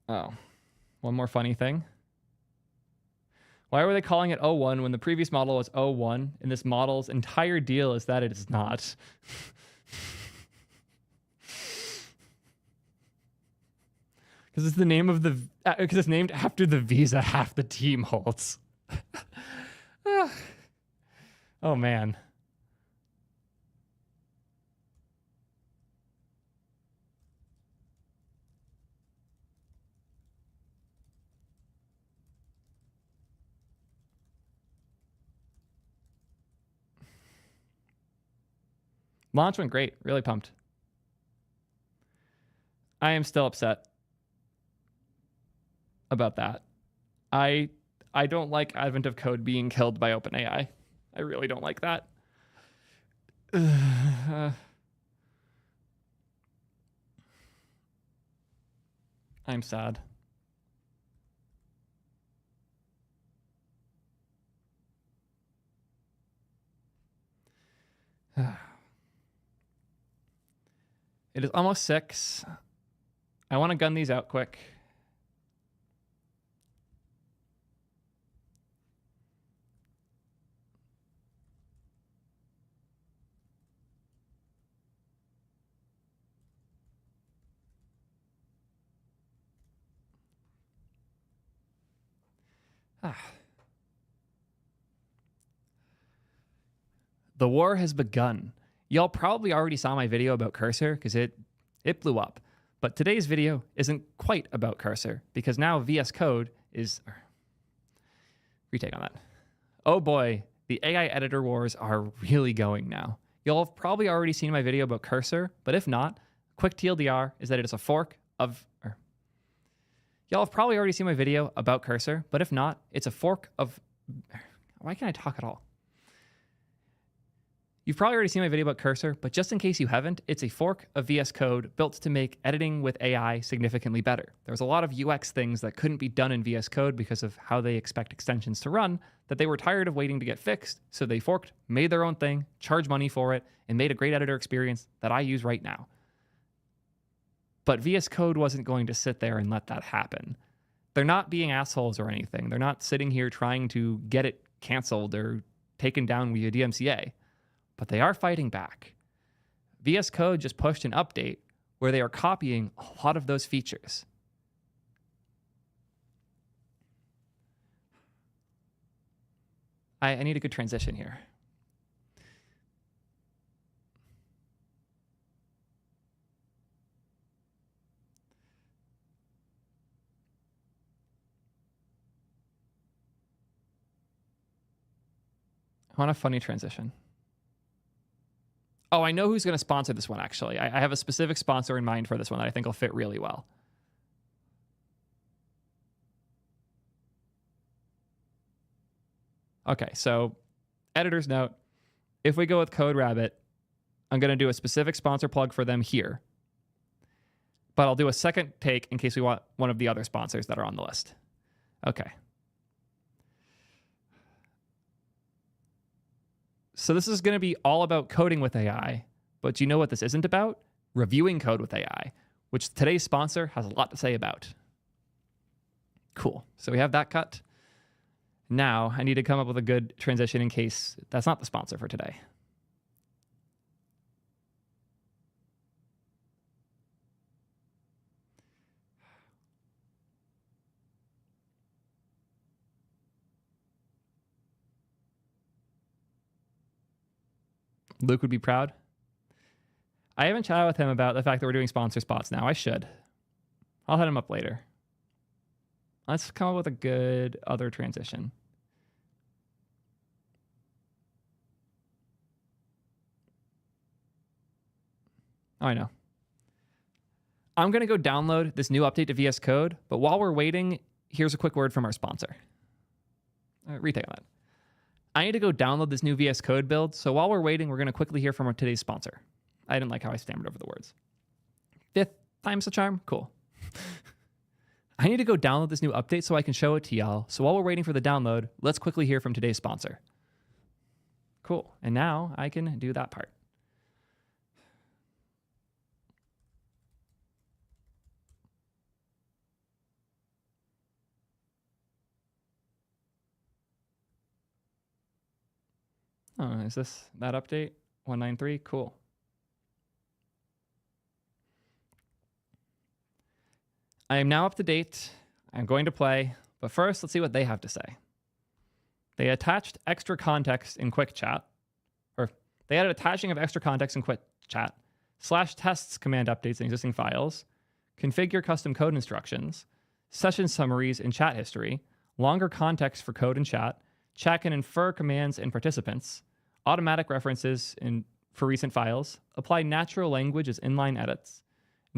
Oh, one more funny thing. Why were they calling it 01 when the previous model was 01 and this model's entire deal is that it is not? Because it's the name of the, because it's named after the visa half the team holds. Oh man. Launch went great. Really pumped. I am still upset about that. I don't like Advent of Code being killed by OpenAI. I really don't like that. I'm sad. It is almost 6. I want to gun these out quick. The war has begun. Y'all probably already saw my video about Cursor because it blew up. But today's video isn't quite about Cursor because now VS Code is... Retake on that. Oh boy, the AI editor wars are really going now. Y'all have probably already seen my video about Cursor, but if not, quick TLDR is that it is a fork of... Y'all have probably already seen my video about Cursor, but if not, it's a fork of... Why can't I talk at all? You've probably already seen my video about Cursor, but just in case you haven't, it's a fork of VS Code built to make editing with AI significantly better. There's a lot of UX things that couldn't be done in VS Code because of how they expect extensions to run that they were tired of waiting to get fixed, so they forked, made their own thing, charged money for it, and made a great editor experience that I use right now. But VS Code wasn't going to sit there and let that happen. They're not being assholes or anything. They're not sitting here trying to get it canceled or taken down via DMCA. But they are fighting back. VS Code just pushed an update where they are copying a lot of those features. I need a good transition here. I want a funny transition. Oh, I know who's going to sponsor this one, actually. I have a specific sponsor in mind for this one that I think will fit really well. Okay, so editor's note. If we go with CodeRabbit, I'm going to do a specific sponsor plug for them here. But I'll do a second take in case we want one of the other sponsors that are on the list. Okay. So this is going to be all about coding with AI, but do you know what this isn't about? Reviewing code with AI, which today's sponsor has a lot to say about. Cool. So we have that cut. Now I need to come up with a good transition in case that's not the sponsor for today. Luke would be proud. I haven't chatted with him about the fact that we're doing sponsor spots now. I should. I'll hit him up later. Let's come up with a good other transition. Oh, I know. I'm going to go download this new update to VS Code, but while we're waiting, here's a quick word from our sponsor. Retake on that. I need to go download this new VS Code build. So while we're waiting, we're going to quickly hear from today's sponsor. I didn't like how I stammered over the words. 5th time's the charm? Cool. I need to go download this new update so I can show it to y'all. So while we're waiting for the download, let's quickly hear from today's sponsor. Cool. And now I can do that part. Oh, is this that update? 193? Cool. I am now up to date. I'm going to play, but first, let's see what they have to say. They attached extra context in quick chat, or they added attaching of extra context in quick chat, /tests command updates in existing files, configure custom code instructions, session summaries in chat history, longer context for code and chat can infer commands in participants, automatic references for recent files, apply natural language as inline edits,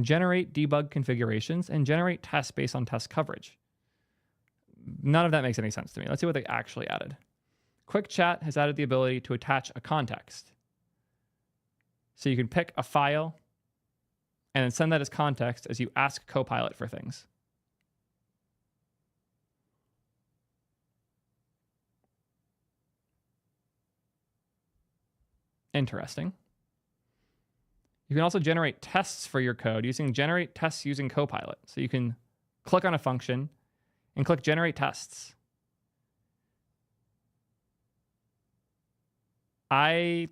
generate debug configurations, and generate tests based on test coverage. None of that makes any sense to me. Let's see what they actually added. Quick Chat has added the ability to attach a context. So you can pick a file and then send that as context as you ask Copilot for things. Interesting. You can also generate tests for your code using generate tests using Copilot. So you can click on a function and click generate tests. I'm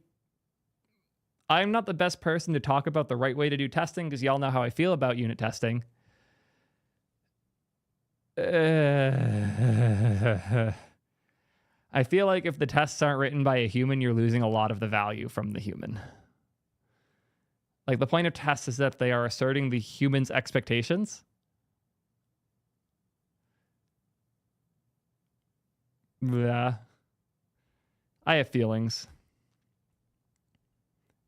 not the best person to talk about the right way to do testing because y'all know how I feel about unit testing. I feel like if the tests aren't written by a human, you're losing a lot of the value from the human. Like, the point of tests is that they are asserting the human's expectations. Yeah. I have feelings.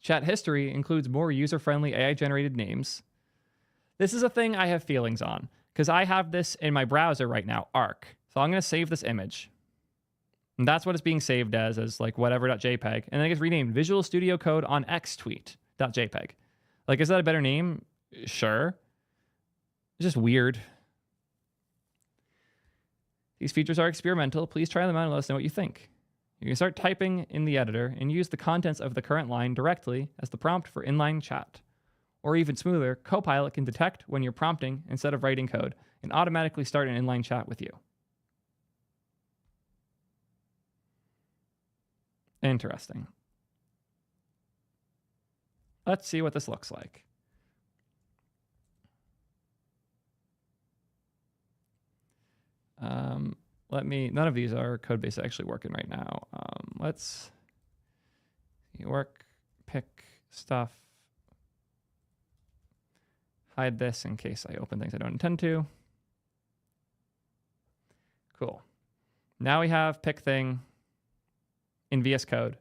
Chat history includes more user-friendly AI-generated names. This is a thing I have feelings on, because I have this in my browser right now, Arc. So I'm going to save this image. And that's what it's being saved as like whatever.jpg. And then it gets renamed Visual Studio Code on xtweet.jpg. Like, is that a better name? Sure. It's just weird. These features are experimental. Please try them out and let us know what you think. You can start typing in the editor and use the contents of the current line directly as the prompt for inline chat. Or even smoother, Copilot can detect when you're prompting instead of writing code and automatically start an inline chat with you. Interesting. Let's see what this looks like. None of these are code base actually working right now. Let's work, pick stuff, hide this in case I open things I don't intend to. Cool. Now we have pick thing in VS Code.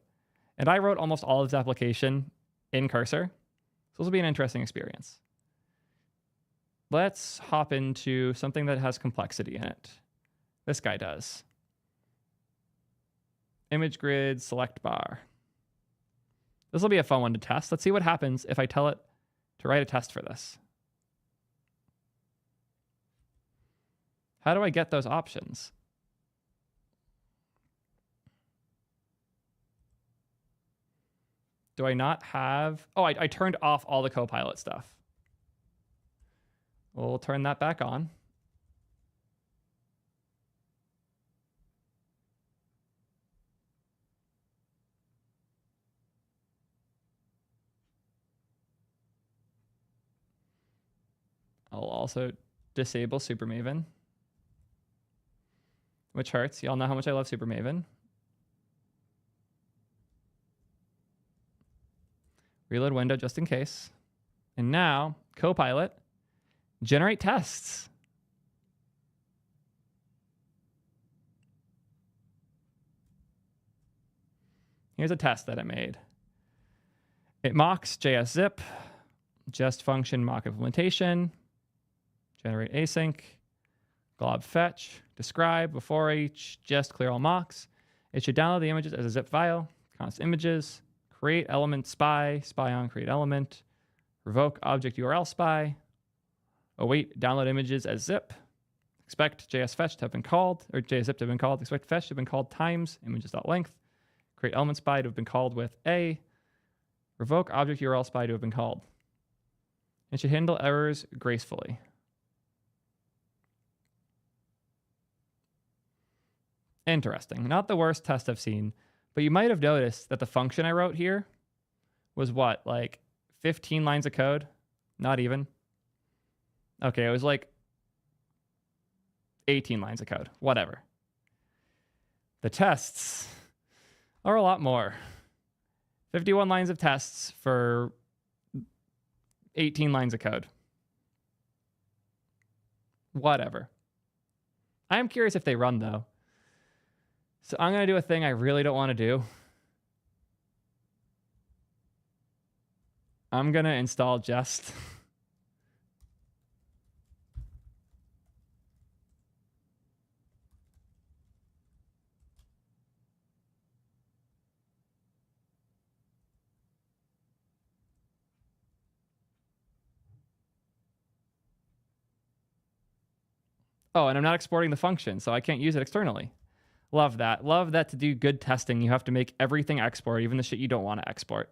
And I wrote almost all of this application in Cursor. So this will be an interesting experience. Let's hop into something that has complexity in it. This guy does. Image grid, select bar. This will be a fun one to test. Let's see what happens if I tell it to write a test for this. How do I get those options? Do I not have... Oh, I turned off all the Copilot stuff. We'll turn that back on. I'll also disable SuperMaven, which hurts. Y'all know how much I love SuperMaven. Reload window just in case. And now, Copilot, generate tests. Here's a test that I made. It mocks JS-zip, just function mock implementation, generate async, glob fetch, describe, before each, just clear all mocks, It should download the images as a zip file, const images, create element spy, spy on create element, revoke object URL spy, await download images as zip, expect JS-fetch to have been called, or JS-zip to have been called, expect fetch to have been called times images.length, create element spy to have been called with a, revoke object URL spy to have been called. It should handle errors gracefully. Interesting. Not the worst test I've seen, but you might have noticed that the function I wrote here was what, like 15 lines of code? Not even. Okay, it was like 18 lines of code. Whatever. The tests are a lot more. 51 lines of tests for 18 lines of code. Whatever. I am curious if they run, though. So I'm going to do a thing I really don't want to do. I'm going to install Jest. Oh, and I'm not exporting the function, so I can't use it externally. Love that. Love that to do good testing, you have to make everything export, even the shit you don't want to export.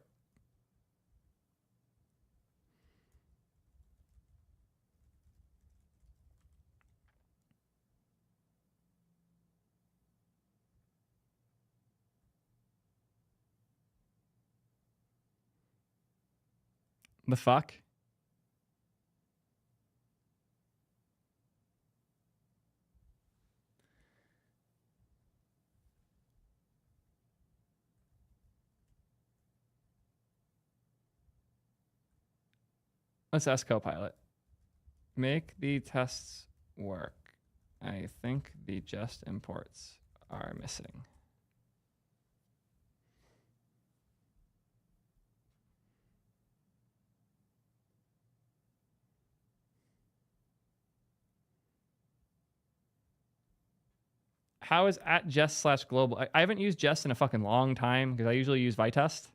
The fuck? Let's ask Copilot. Make the tests work. I think the Jest imports are missing. How is at Jest/global? I haven't used Jest in a fucking long time because I usually use Vitest.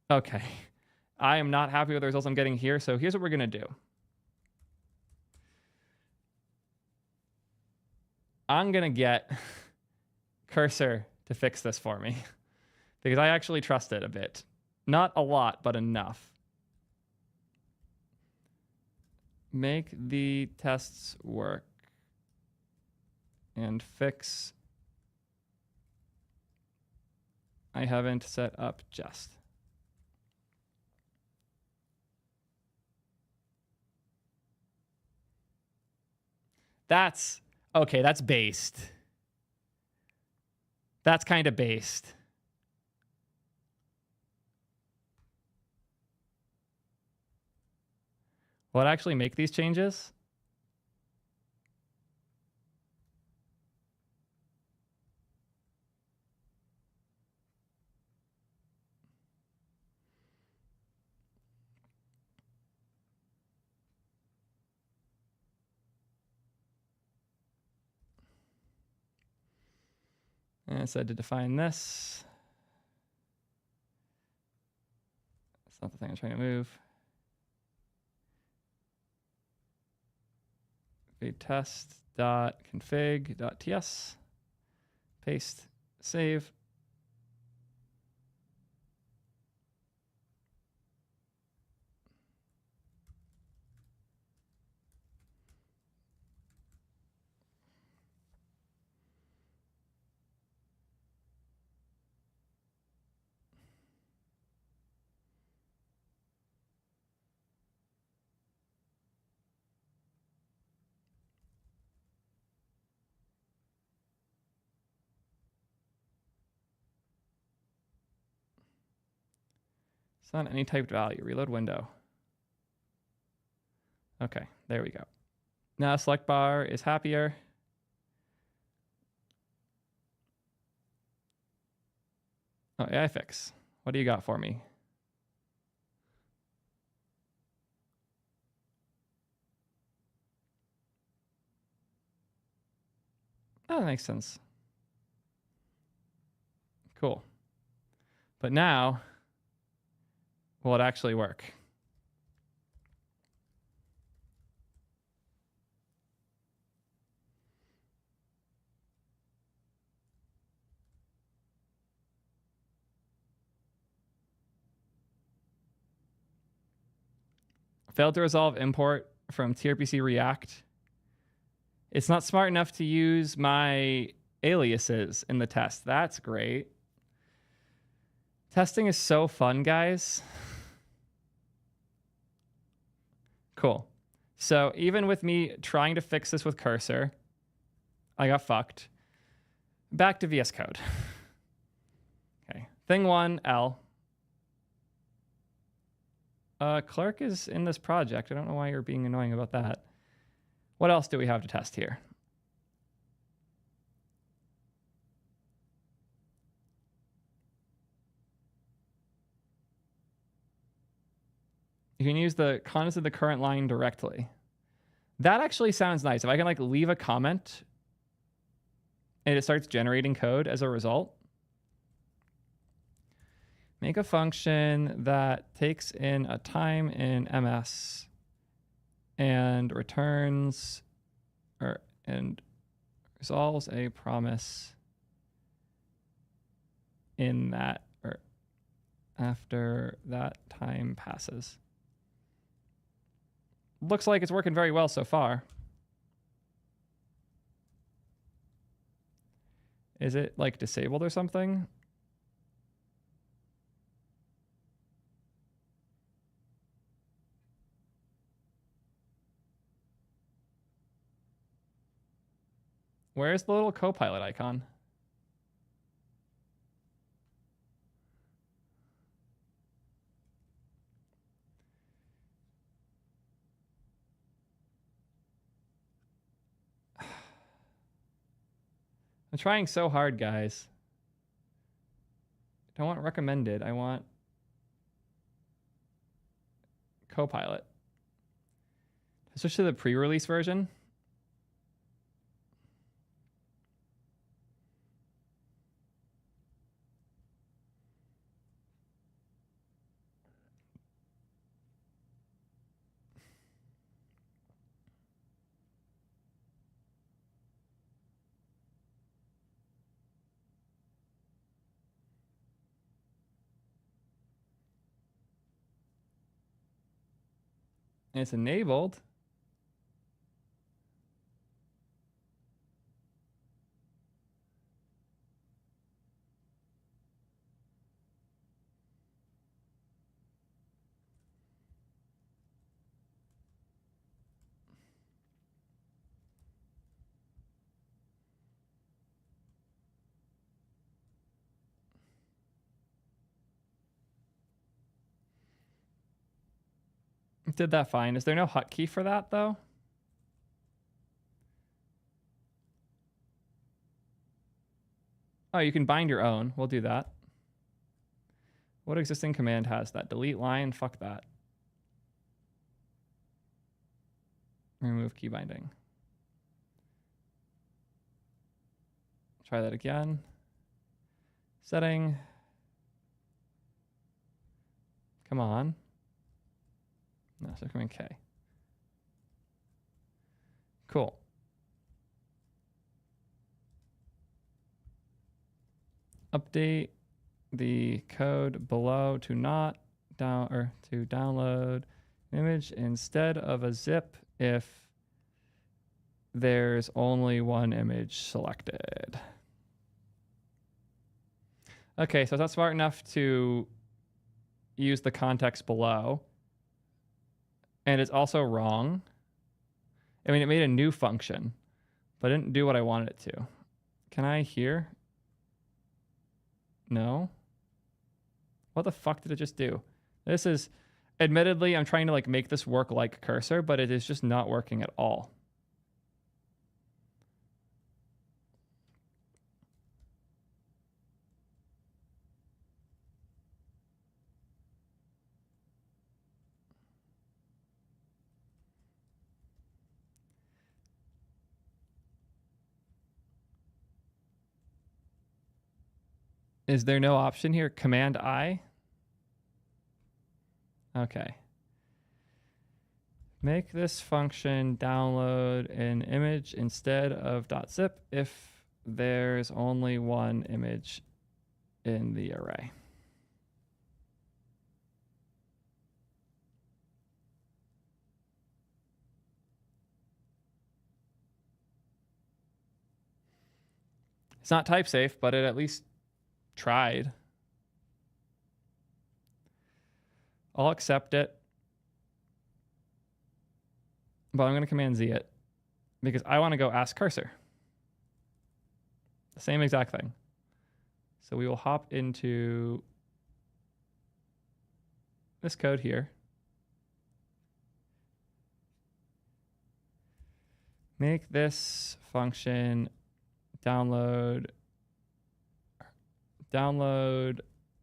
Okay. I am not happy with the results I'm getting here, so here's what we're going to do. I'm going to get Cursor to fix this for me because I actually trust it a bit. Not a lot, but enough. Make the tests work and fix. I haven't set up Jest. That's okay. That's based. That's kind of based. Will it actually make these changes? And it said to define this. That's not the thing I'm trying to move. test.config.ts. Paste, save. It's not any typed value. Reload window. Okay, there we go. Now select bar is happier. Oh, AI fix. What do you got for me? Oh, that makes sense. Cool. But now, will it actually work? Failed to resolve import from TRPC React. It's not smart enough to use my aliases in the test. That's great. Testing is so fun, guys. Cool. So even with me trying to fix this with cursor, I got fucked. Back to VS Code. Okay. Thing 1, L. Clark is in this project. I don't know why you're being annoying about that. What else do we have to test here? You can use the contents of the current line directly. That actually sounds nice. If I can like leave a comment and it starts generating code as a result. Make a function that takes in a time in MS and returns and resolves a promise in that or after that time passes. Looks like it's working very well so far. Is it like disabled or something? Where's the little Copilot icon? I'm trying so hard, guys. I don't want recommended. I want Copilot. Switch to the pre-release version. And it's enabled. Did that fine. Is there no hotkey for that though? Oh, you can bind your own. We'll do that. What existing command has that? Delete line? Fuck that. Remove key binding. Try that again. Setting. Come on. No, so command K. Cool. Update the code below to not down or to download image instead of a zip if there's only one image selected. Okay, so it's not smart enough to use the context below. And it's also wrong. I mean, it made a new function, but it didn't do what I wanted it to. Can I hear? No. What the fuck did it just do? This is, admittedly, I'm trying to like make this work like cursor, but it is just not working at all. Is there no option here? Command I? Okay. Make this function download an image instead of .zip if there's only one image in the array. It's not type safe, but it at least tried. I'll accept it, but I'm going to command Z it because I want to go ask cursor. The same exact thing. So we will hop into this code here. Make this function download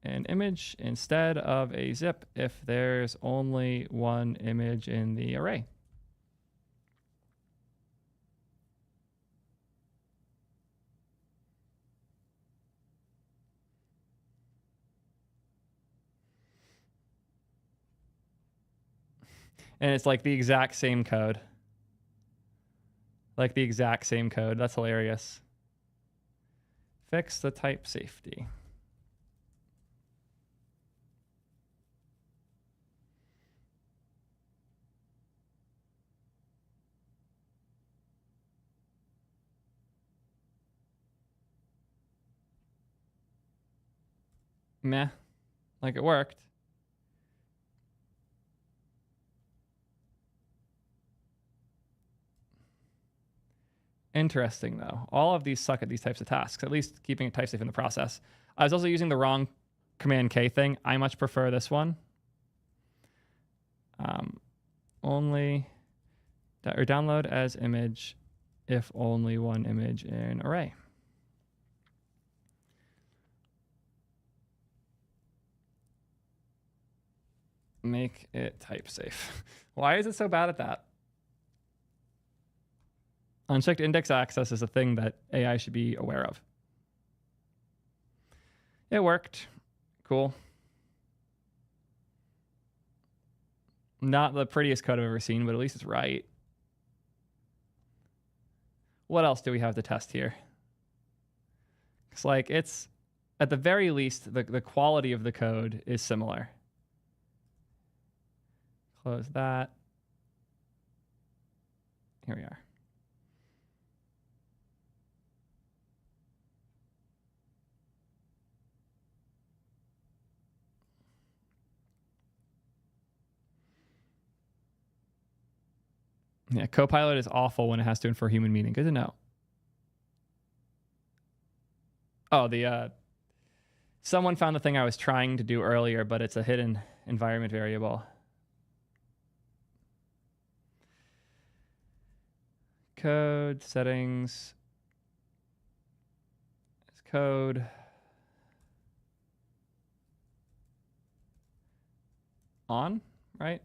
an image instead of a zip if there's only one image in the array. And it's like the exact same code. Like the exact same code. That's hilarious. Fix the type safety. Meh. Like it worked. Interesting, though. All of these suck at these types of tasks, at least keeping it type safe in the process. I was also using the wrong Command K thing. I much prefer this one. Only or download as image if only one image in array. Make it type safe. Why is it so bad at that? Unchecked index access is a thing that AI should be aware of. It worked. Cool. Not the prettiest code I've ever seen, but at least it's right. What else do we have to test here? It's like it's, at the very least, the quality of the code is similar. Close that. Here we are. Yeah, Copilot is awful when it has to infer human meaning. Good to know. Oh, someone found the thing I was trying to do earlier, but it's a hidden environment variable. Code settings. It's code. On, right?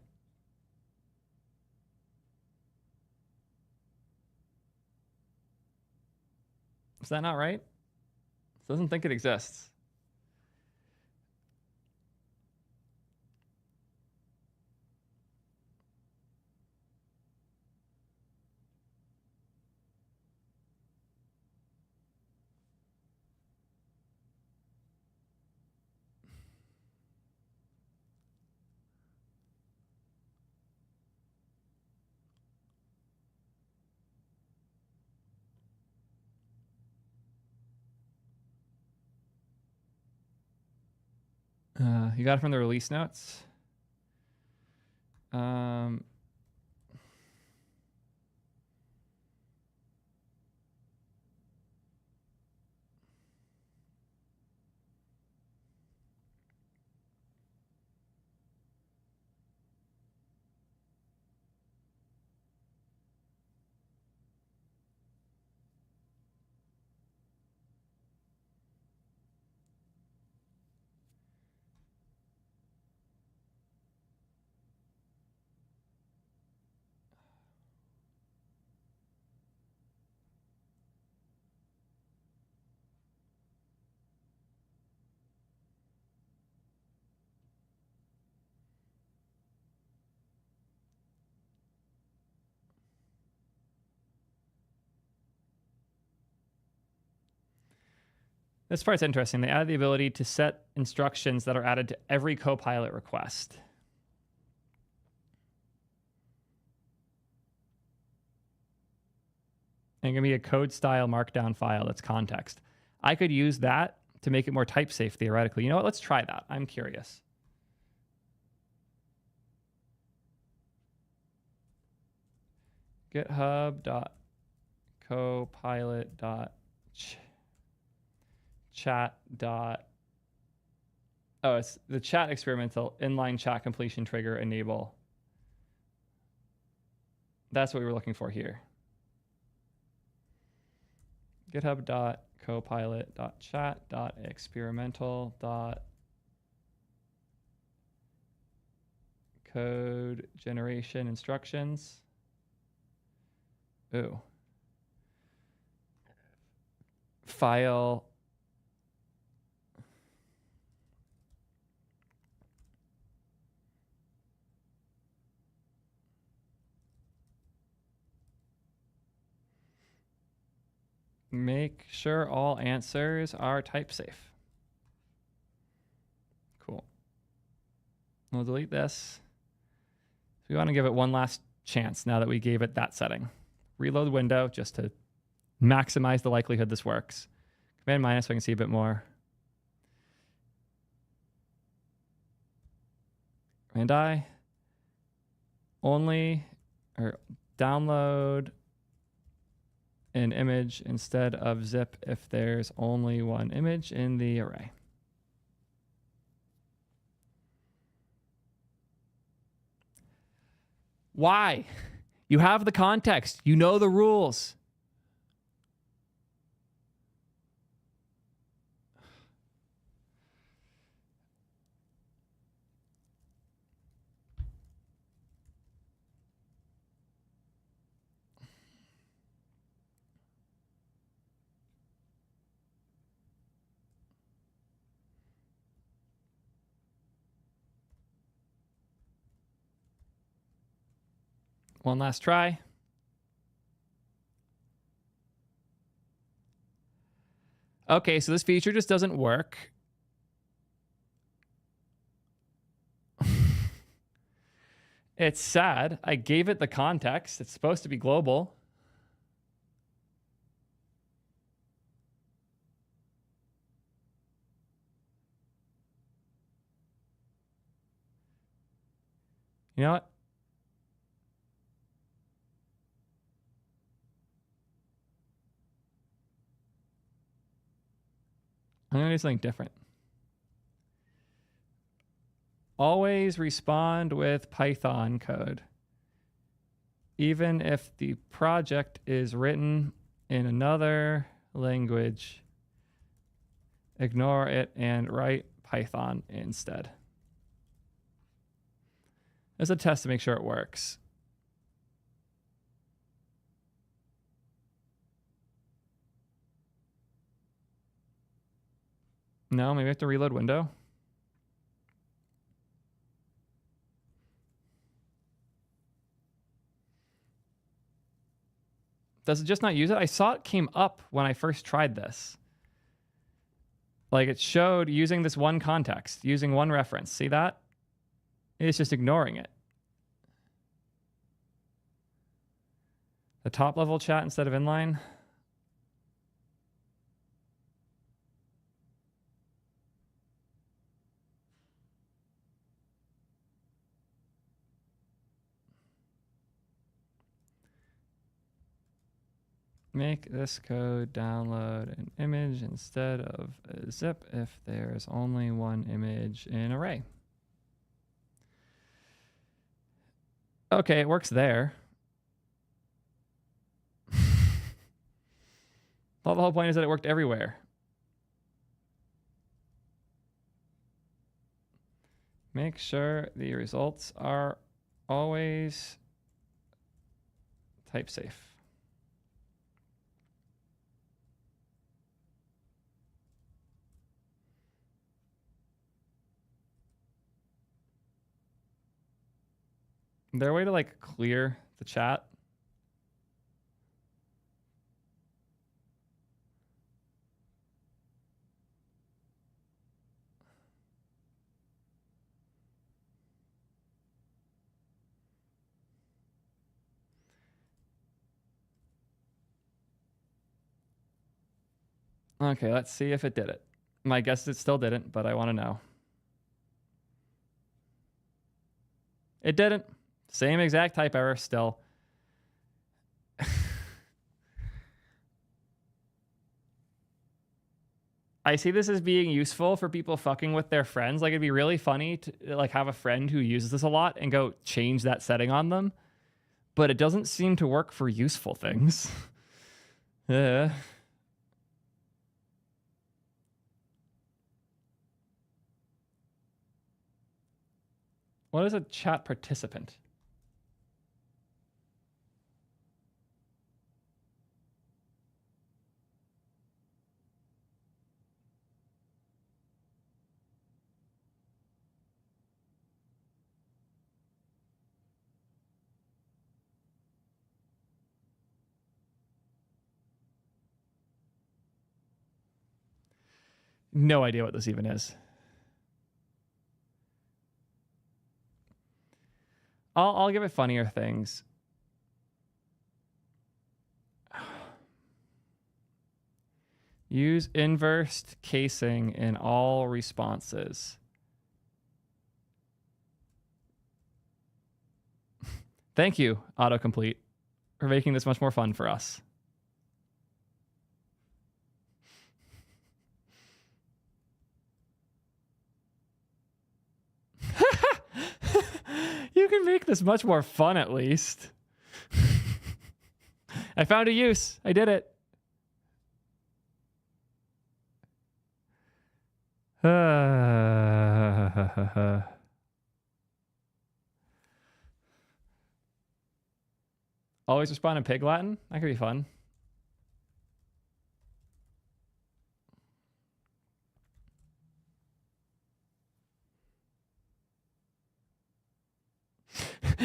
Is that not right? It doesn't think it exists. You got it from the release notes. This part's interesting. They added the ability to set instructions that are added to every Copilot request. And going to be a code style markdown file that's context. I could use that to make it more type safe theoretically. You know what? Let's try that. I'm curious. GitHub.copilot.chat. Oh, it's the chat experimental inline chat completion trigger enable. That's what we were looking for here. github.copilot.chat.experimental.code generation instructions. Ooh. File. Make sure all answers are type safe. Cool. We'll delete this. We want to give it one last chance now that we gave it that setting. Reload window just to maximize the likelihood this works. Command minus so I can see a bit more. Command I. Only, or download an image instead of zip if there's only one image in the array. Why? You have the context. You know the rules. One last try. Okay, so this feature just doesn't work. It's sad. I gave it the context. It's supposed to be global. You know what? I'm going to do something different. Always respond with Python code. Even if the project is written in another language, ignore it and write Python instead. As a test to make sure it works. No, maybe I have to reload window. Does it just not use it? I saw it came up when I first tried this. Like it showed using this one context, using one reference. See that? It's just ignoring it. The top level chat instead of inline. Make this code download an image instead of a zip if there's only one image in an array. Okay, it works there. Well, the whole point is that it worked everywhere. Make sure the results are always type safe. Is there a way to like clear the chat? Okay, let's see if it did it. My guess is it still didn't, but I want to know. It didn't. Same exact type error still. I see this as being useful for people fucking with their friends. Like, it'd be really funny to like have a friend who uses this a lot and go change that setting on them. But it doesn't seem to work for useful things. Yeah. What is a chat participant? No idea what this even is. I'll give it funnier things. Use inversed casing in all responses. Thank you, autocomplete, for making this much more fun for us. You can make this much more fun, at least. I found a use. I did it. Always respond in Pig Latin? That could be fun.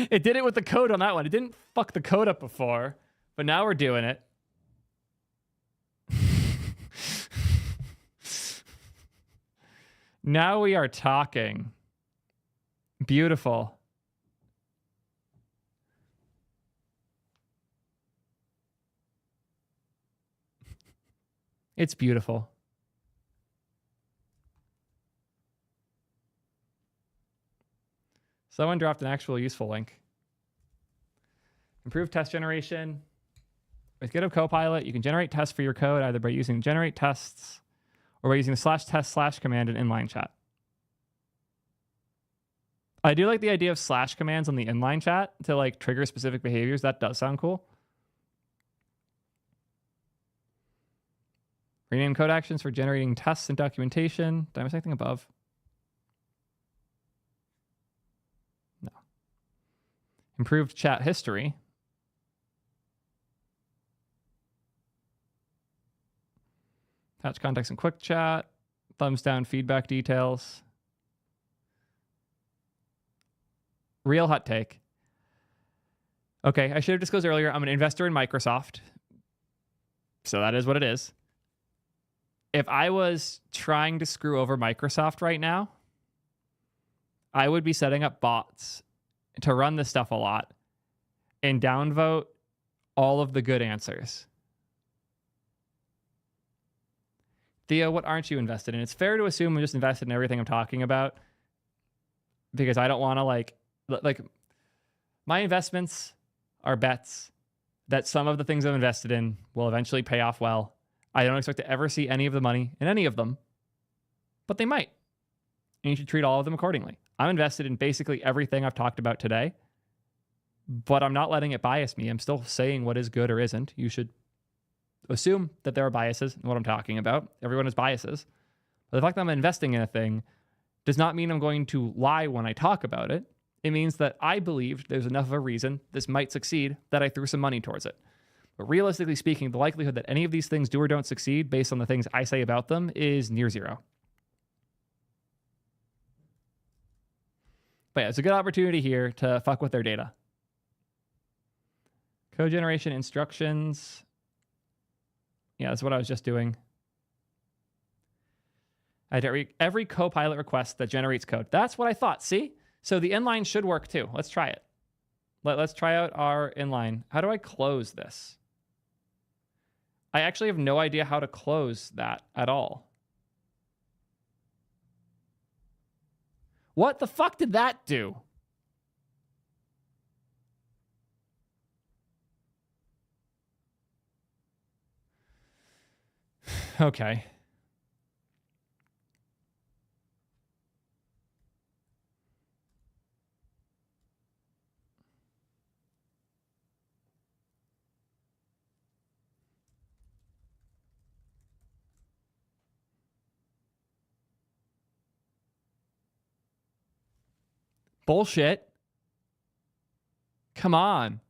It did it with the code on that one. It didn't fuck the code up before, but now we're doing it. Now we are talking. Beautiful. It's beautiful. Someone dropped an actual useful link. Improved test generation. With GitHub Copilot, you can generate tests for your code either by using generate tests or by using the /test/ command in inline chat. I do like the idea of / commands on the inline chat to like trigger specific behaviors. That does sound cool. Rename code actions for generating tests and documentation. Did I miss anything above? No. Improved chat history. Attach context in quick chat. Thumbs down feedback details. Real hot take. Okay, I should have disclosed earlier, I'm an investor in Microsoft. So that is what it is. If I was trying to screw over Microsoft right now, I would be setting up bots to run this stuff a lot and downvote all of the good answers. Theo, what aren't you invested in? It's fair to assume I'm just invested in everything I'm talking about because I don't want to like my investments are bets that some of the things I'm invested in will eventually pay off well. I don't expect to ever see any of the money in any of them, but they might. And you should treat all of them accordingly. I'm invested in basically everything I've talked about today, but I'm not letting it bias me. I'm still saying what is good or isn't. You should assume that there are biases in what I'm talking about. Everyone has biases. But the fact that I'm investing in a thing does not mean I'm going to lie when I talk about it. It means that I believed there's enough of a reason this might succeed that I threw some money towards it. But realistically speaking, the likelihood that any of these things do or don't succeed based on the things I say about them is near zero. But yeah, it's a good opportunity here to fuck with their data. Code generation instructions. Yeah, that's what I was just doing. Every Copilot request that generates code. That's what I thought. See? So the inline should work too. Let's try it. Let's try out our inline. How do I close this? I actually have no idea how to close that at all. What the fuck did that do? Okay. Bullshit. Come on.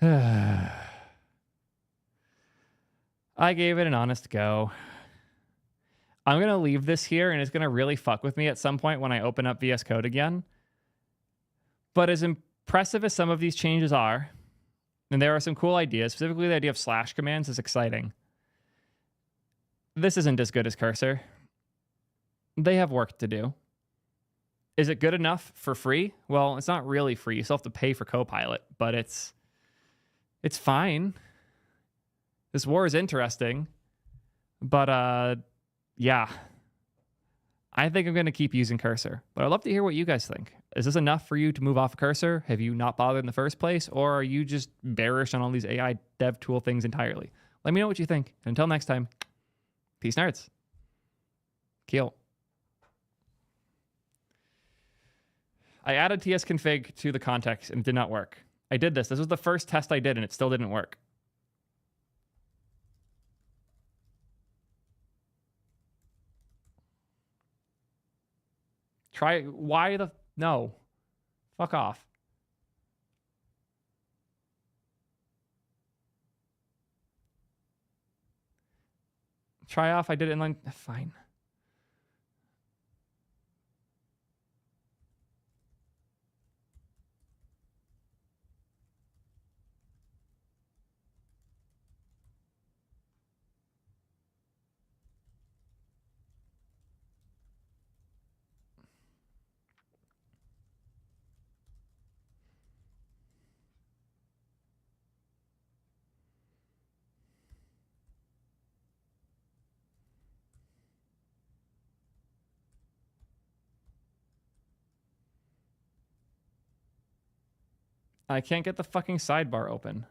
I gave it an honest go. I'm going to leave this here, and it's going to really fuck with me at some point when I open up VS Code again. But as impressive as some of these changes are, and there are some cool ideas, specifically the idea of slash commands is exciting. This isn't as good as Cursor. They have work to do. Is it good enough for free? Well, it's not really free. You still have to pay for Copilot, but it's fine. This war is interesting, but yeah. I think I'm going to keep using Cursor, but I'd love to hear what you guys think. Is this enough for you to move off of Cursor? Have you not bothered in the first place, or are you just bearish on all these AI dev tool things entirely? Let me know what you think. Until next time, peace, nerds. Kiel. I added tsconfig to the context and it did not work. I did this. This was the first test I did and it still didn't work. Try, why the, no. Fuck off. Try off, I did it inline, fine. I can't get the fucking sidebar open.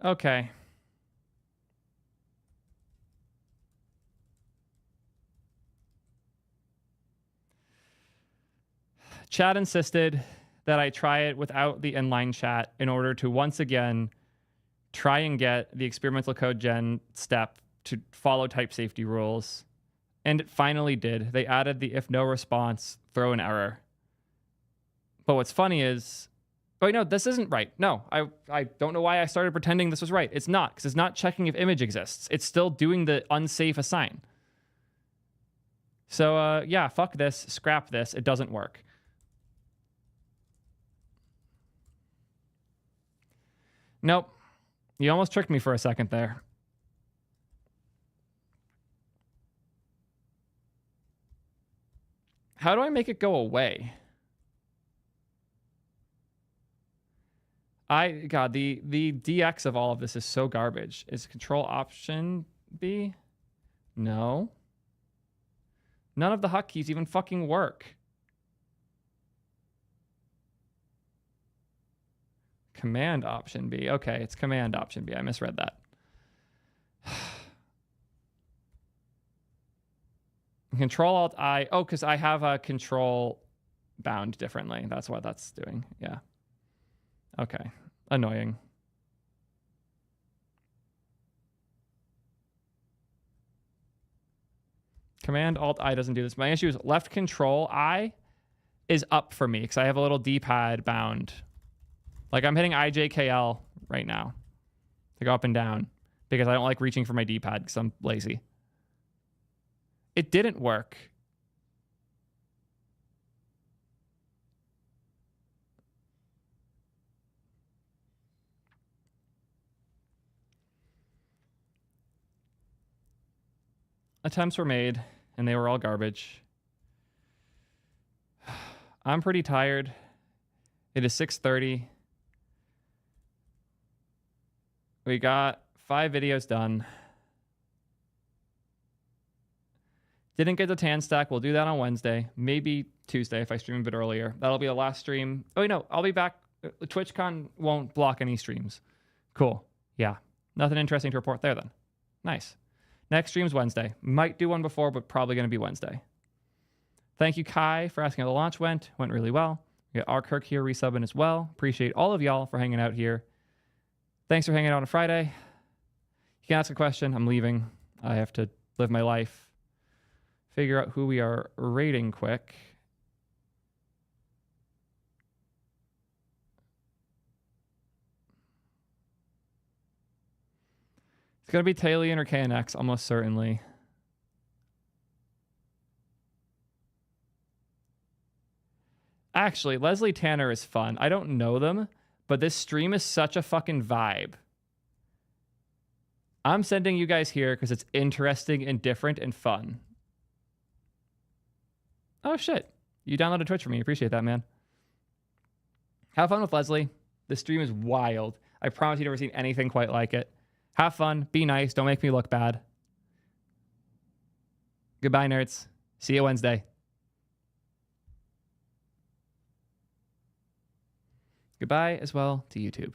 Okay. Chat insisted that I try it without the inline chat in order to once again try and get the experimental code gen step to follow type safety rules. And it finally did. They added the if no response, throw an error. But what's funny is, oh, no, this isn't right. No, I don't know why I started pretending this was right. It's not, because it's not checking if image exists. It's still doing the unsafe assign. So yeah, fuck this, scrap this. It doesn't work. Nope. You almost tricked me for a second there. How do I make it go away? God, the DX of all of this is so garbage. Is Control Option B? No. None of the hotkeys even fucking work. Command Option B. Okay, it's Command Option B. I misread that. Control Alt I. Oh, because I have a control bound differently. That's what that's doing. Yeah. Okay. Annoying. Command Alt I doesn't do this. My issue is left Control I is up for me because I have a little D-pad bound. Like I'm hitting IJKL right now to go up and down because I don't like reaching for my D-pad because I'm lazy. It didn't work. attempts were made, and they were all garbage. I'm pretty tired. It is 6:30. We got 5 videos done. Didn't get the tan stack. We'll do that on Wednesday. Maybe Tuesday if I stream a bit earlier. That'll be the last stream. Oh, no, I'll be back. TwitchCon won't block any streams. Cool. Yeah. Nothing interesting to report there then. Nice. Next stream's Wednesday. Might do one before, but probably going to be Wednesday. Thank you, Kai, for asking how the launch went. Went really well. We got R. Kirk here resubbing as well. Appreciate all of y'all for hanging out here. Thanks for hanging out on a Friday. You can ask a question. I'm leaving. I have to live my life. Figure out who we are rating quick. It's going to be Talion or KNX, almost certainly. Actually, Leslie Tanner is fun. I don't know them, but this stream is such a fucking vibe. I'm sending you guys here because it's interesting and different and fun. Oh, shit. You downloaded Twitch for me. Appreciate that, man. Have fun with Leslie. This stream is wild. I promise you've never seen anything quite like it. Have fun. Be nice. Don't make me look bad. Goodbye, nerds. See you Wednesday. Goodbye as well to YouTube.